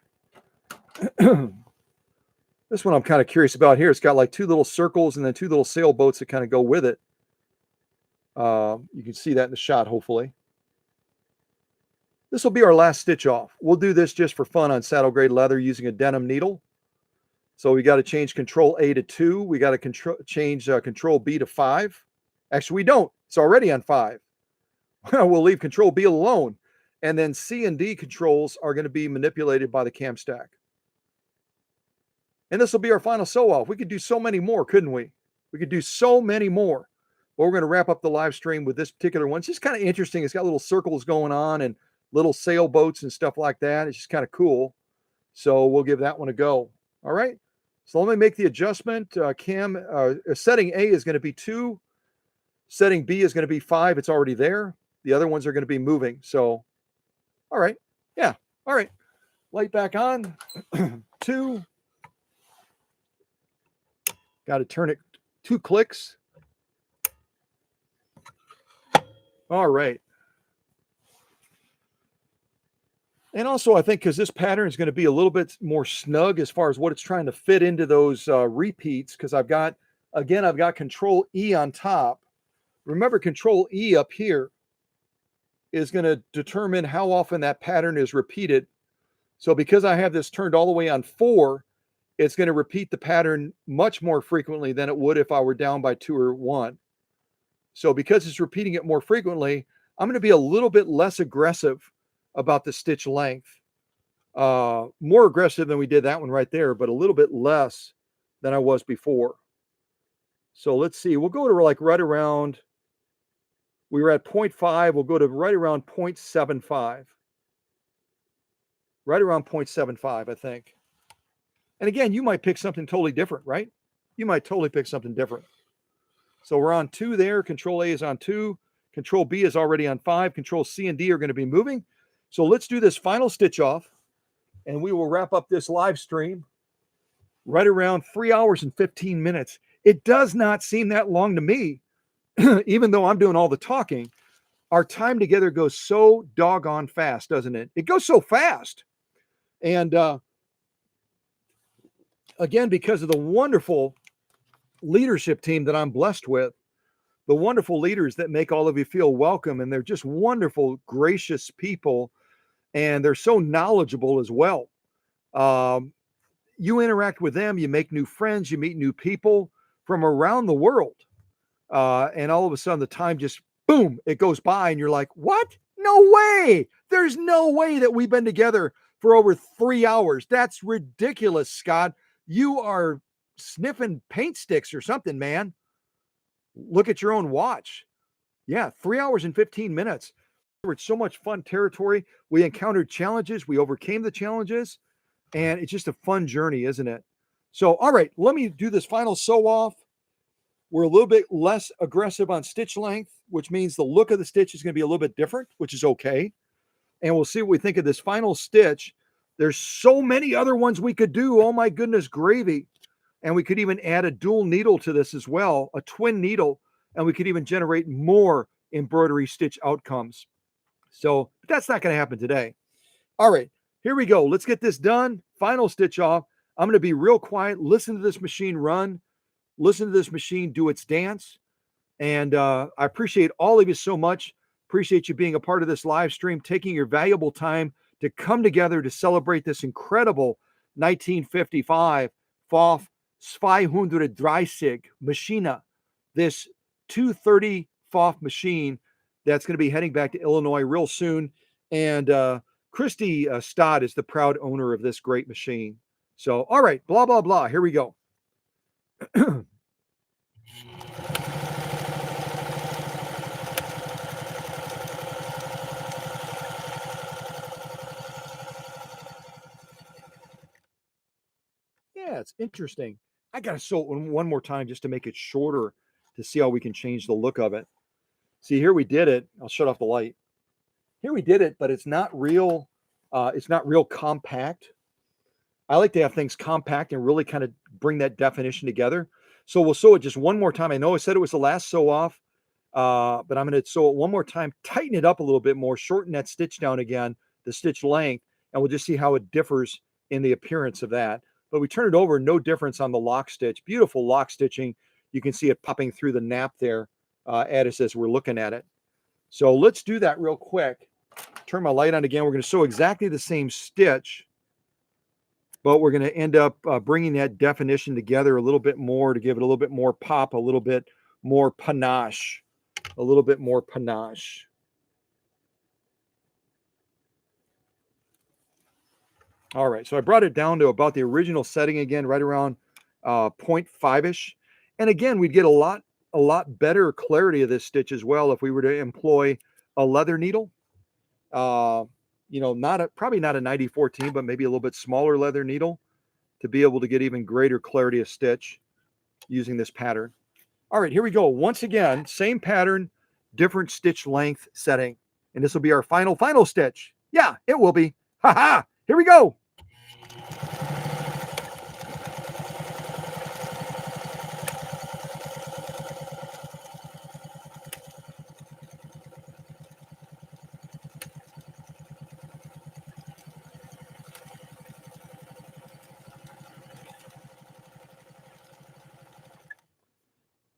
This one I'm kind of curious about here. It's got like 2 little circles and then 2 little sailboats that kind of go with it. You can see that in the shot, hopefully. This will be our last stitch off. We'll do this just for fun on saddle grade leather using a denim needle. So we got to change Control A to 2. We got to change Control B to 5. Actually, we don't. It's already on 5. We'll leave Control B alone. And then C and D controls are going to be manipulated by the cam stack. And this will be our final sew off. We could do so many more, couldn't we? We could do so many more. But we're going to wrap up the live stream with this particular one. It's just kind of interesting. It's got little circles going on and little sailboats and stuff like that. It's just kind of cool. So we'll give that one a go. All right. So let me make the adjustment. Setting A is going to be 2. Setting B is going to be 5. It's already there. The other ones are going to be moving. So, all right. Yeah. All right. Light back on. 2. Got to turn it 2 clicks. All right. And also, I think because this pattern is going to be a little bit more snug as far as what it's trying to fit into those repeats, because I've got Control E on top. Remember, Control E up here is going to determine how often that pattern is repeated. So because I have this turned all the way on 4, it's going to repeat the pattern much more frequently than it would if I were down by 2 or 1. So because it's repeating it more frequently, I'm going to be a little bit less aggressive about the stitch length. More aggressive than we did that one right there, but a little bit less than I was before. So let's see, we'll go to like right around, we were at 0.5, we'll go to right around 0.75. Right around 0.75, I think. And again, you might pick something totally different, right? You might totally pick something different. So we're on 2 there. Control A is on 2. Control B is already on 5. Control C and D are going to be moving. So let's do this final stitch off, and we will wrap up this live stream right around 3 hours and 15 minutes. It does not seem that long to me, even though I'm doing all the talking. Our time together goes so doggone fast, doesn't it? It goes so fast. And again, because of the wonderful leadership team that I'm blessed with, the wonderful leaders that make all of you feel welcome, and they're just wonderful, gracious people, and they're so knowledgeable as well. You interact with them, you make new friends, you meet new people from around the world, and all of a sudden the time just, boom, it goes by, and you're like, what? No way! There's no way that we've been together for over 3 hours. That's ridiculous, Scott. You are sniffing paint sticks or something, man. Look at your own watch. Yeah, 3 hours and 15 minutes. It's so much fun territory. We encountered challenges. We overcame the challenges. And it's just a fun journey, isn't it? So, all right, let me do this final sew off. We're a little bit less aggressive on stitch length, which means the look of the stitch is going to be a little bit different, which is okay. And we'll see what we think of this final stitch. There's so many other ones we could do. Oh my goodness, gravy. And we could even add a dual needle to this as well, a twin needle, and we could even generate more embroidery stitch outcomes. So that's not going to happen today. All right, here we go. Let's get this done. Final stitch off. I'm going to be real quiet. Listen to this machine run. Listen to this machine do its dance. And I appreciate all of you so much. Appreciate you being a part of this live stream, taking your valuable time to come together to celebrate this incredible 1955 PFAFF 530 Maschine, this 230 PFAFF machine that's going to be heading back to Illinois real soon. And Christy Stott is the proud owner of this great machine. So, all right, blah, blah, blah. Here we go. Yeah, it's interesting. I got to sew it one more time just to make it shorter to see how we can change the look of it. See, here we did it. I'll shut off the light. Here we did it, but it's not real. It's not real compact. I like to have things compact and really kind of bring that definition together. So we'll sew it just one more time. I know I said it was the last sew off, but I'm going to sew it one more time, tighten it up a little bit more, shorten that stitch down again, the stitch length, and we'll just see how it differs in the appearance of that. But we turn it over, no difference on the lock stitch. Beautiful lock stitching. You can see it popping through the nap there at us as we're looking at it. So let's do that real quick. Turn my light on again. We're going to sew exactly the same stitch, but we're going to end up bringing that definition together a little bit more to give it a little bit more pop, a little bit more panache, a little bit more panache. All right, so I brought it down to about the original setting again, right around 0.5-ish. And again, we'd get a lot better clarity of this stitch as well if we were to employ a leather needle. You know, probably not a 9014, but maybe a little bit smaller leather needle to be able to get even greater clarity of stitch using this pattern. All right, here we go. Once again, same pattern, different stitch length setting. And this will be our final stitch. Yeah, it will be. Ha ha! Here we go.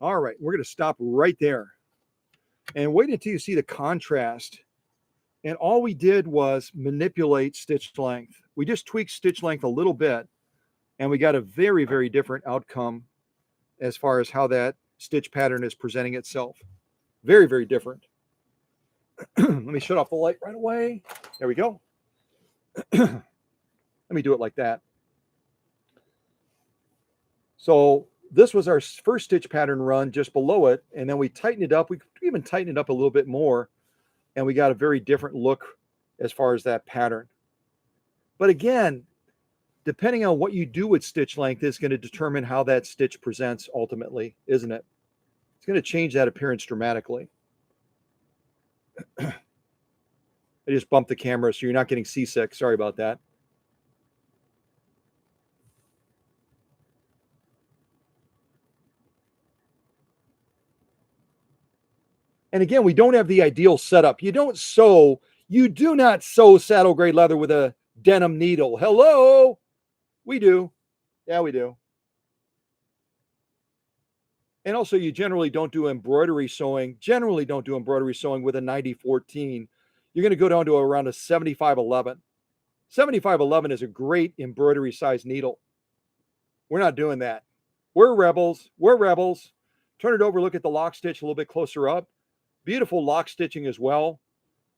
All right, we're going to stop right there and wait until you see the contrast. And all we did was manipulate stitch length. We just tweaked stitch length a little bit, and we got a very, very different outcome as far as how that stitch pattern is presenting itself. Very, very different. Let me shut off the light right away. There we go. Let me do it like that. So this was our first stitch pattern run just below it, and then we tightened it up. We even tightened it up a little bit more, and we got a very different look as far as that pattern. But again, depending on what you do with stitch length is going to determine how that stitch presents ultimately, isn't it? It's going to change that appearance dramatically. I just bumped the camera so you're not getting seasick. Sorry about that. And again, we don't have the ideal setup. You do not sew saddle grade leather with a denim needle. Hello? We do. Yeah, we do. And also, you generally don't do embroidery sewing. Generally don't do embroidery sewing with a 90-14. You're going to go down to around a 75-11. 75-11 is a great embroidery size needle. We're not doing that. We're rebels. We're rebels. Turn it over, look at the lock stitch a little bit closer up. Beautiful lock stitching as well.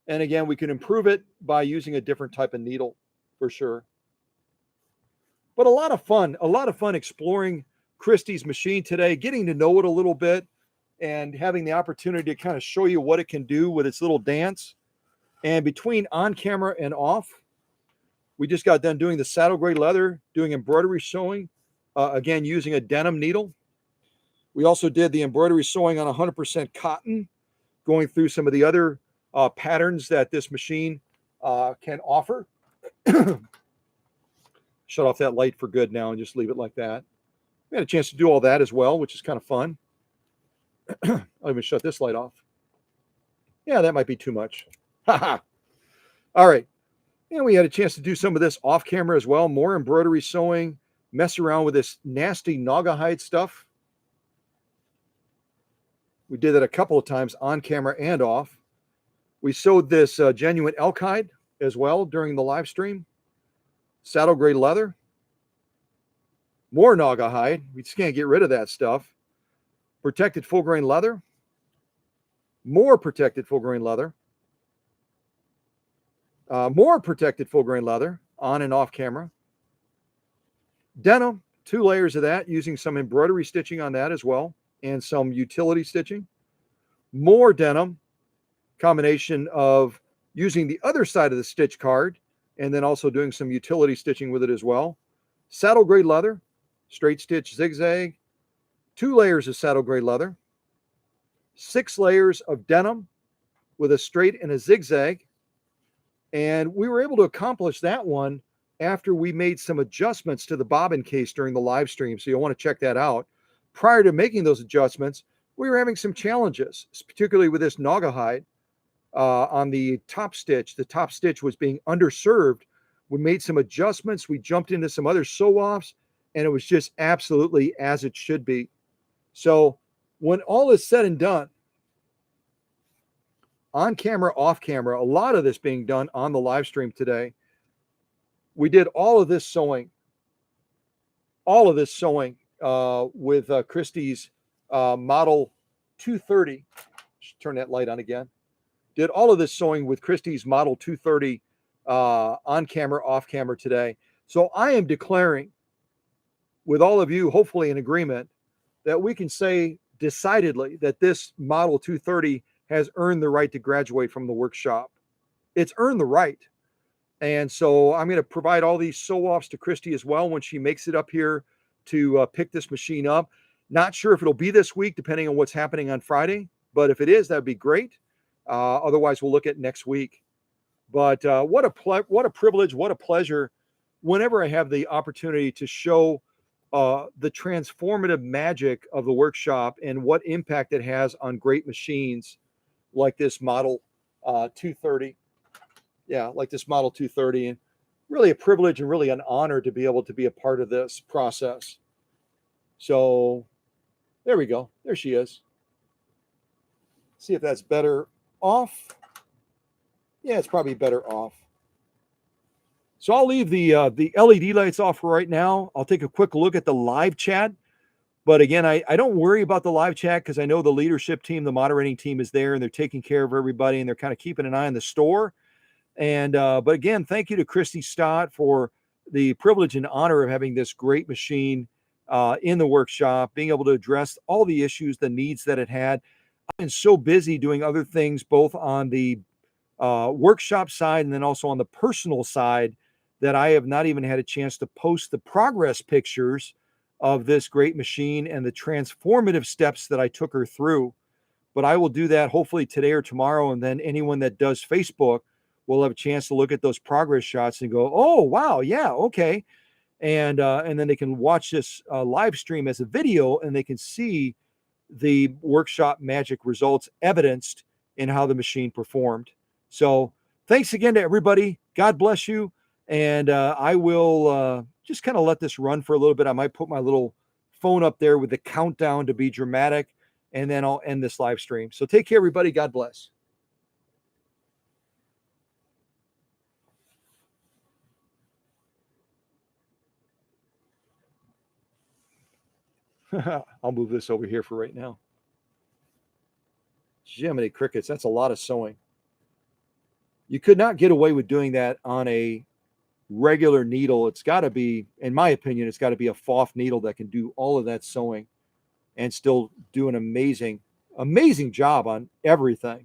And again, we can improve it by using a different type of needle for sure. But a lot of fun exploring Christy's machine today, getting to know it a little bit and having the opportunity to kind of show you what it can do with its little dance. And between on camera and off, we just got done doing the saddle grade leather, doing embroidery sewing, again, using a denim needle. We also did the embroidery sewing on 100% cotton, going through some of the other patterns that this machine can offer. Shut off that light for good now and just leave it like that. We had a chance to do all that as well, which is kind of fun. I'll even shut this light off. Yeah, that might be too much. All right. And we had a chance to do some of this off camera as well. More embroidery sewing, mess around with this nasty Naugahyde stuff. We did that a couple of times on camera and off. We sewed this genuine elk hide as well during the live stream. Saddle grade leather. More Naugahyde. We just can't get rid of that stuff. Protected full grain leather. More protected full grain leather. More protected full grain leather on and off camera. Denim, 2 layers of that, using some embroidery stitching on that as well, and some utility stitching. More denim, combination of using the other side of the stitch card and then also doing some utility stitching with it as well. Saddle grade leather, straight stitch zigzag, 2 layers of saddle grade leather, 6 layers of denim with a straight and a zigzag. And we were able to accomplish that one after we made some adjustments to the bobbin case during the live stream. So you'll want to check that out. Prior to making those adjustments, we were having some challenges, particularly with this Naugahyde on the top stitch. The top stitch was being underserved. We made some adjustments. We jumped into some other sew-offs, and it was just absolutely as it should be. So when all is said and done, on camera, off camera, a lot of this being done on the live stream today, we did all of this sewing with Christy's model 230. Just turn that light on again. Did all of this sewing with Christy's model 230 on camera, off camera today. So I am declaring with all of you, hopefully in agreement, that we can say decidedly that this model 230 has earned the right to graduate from the workshop. It's earned the right. And so I'm going to provide all these sew-offs to Christy as well when she makes it up here to pick this machine up. Not sure if it'll be this week, depending on what's happening on Friday. But if it is, that'd be great. Otherwise, we'll look at next week. But what a privilege, what a pleasure whenever I have the opportunity to show the transformative magic of the workshop and what impact it has on great machines like this model 230. Yeah, like this model 230. And really a privilege and really an honor to be able to be a part of this process. So there we go. There she is. See if that's better off. Yeah, it's probably better off. So I'll leave the LED lights off for right now. I'll take a quick look at the live chat. But again, I don't worry about the live chat because I know the leadership team, the moderating team is there and they're taking care of everybody and they're kind of keeping an eye on the store. And but again, thank you to Christy Stott for the privilege and honor of having this great machine in the workshop, being able to address all the issues, the needs that it had. I've been so busy doing other things, both on the workshop side and then also on the personal side, that I have not even had a chance to post the progress pictures of this great machine and the transformative steps that I took her through. But I will do that hopefully today or tomorrow. And then anyone that does Facebook will have a chance to look at those progress shots and go, oh, wow, yeah, okay. And then they can watch this live stream as a video and they can see the workshop magic results evidenced in how the machine performed. So thanks again to everybody. God bless you. And I will just kind of let this run for a little bit. I might put my little phone up there with the countdown to be dramatic, and then I'll end this live stream. So take care, everybody. God bless. I'll move this over here for right now. Jiminy crickets, that's a lot of sewing. You could not get away with doing that on a regular needle. It's got to be, in my opinion, it's got to be a PFAFF needle that can do all of that sewing and still do an amazing, amazing job on everything.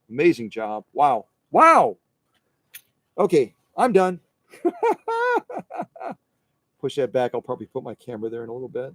Amazing job. Wow. Wow. Okay, I'm done. Push that back. I'll probably put my camera there in a little bit.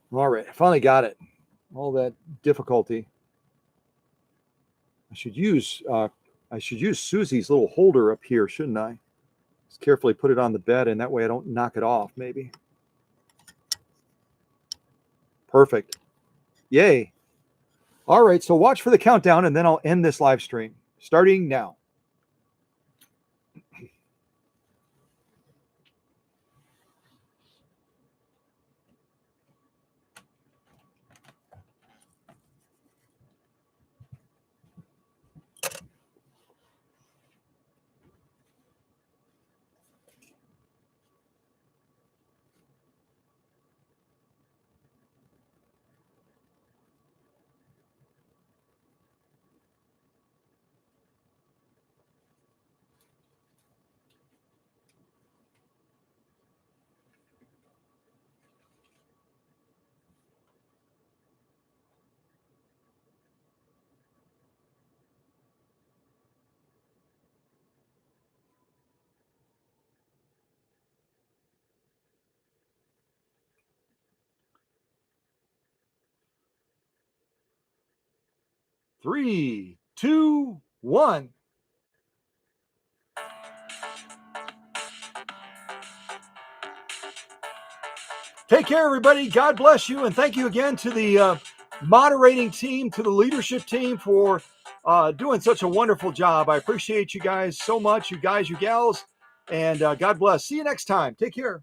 All right, I finally got it. All that difficulty. I should use Susie's little holder up here, shouldn't I? Just carefully put it on the bed, and that way I don't knock it off, maybe. Perfect. Yay. All right, so watch for the countdown, and then I'll end this live stream, starting now. Three, two, one. Take care, everybody. God bless you. And thank you again to the moderating team, to the leadership team for doing such a wonderful job. I appreciate you guys so much, you guys, you gals. And God bless. See you next time. Take care.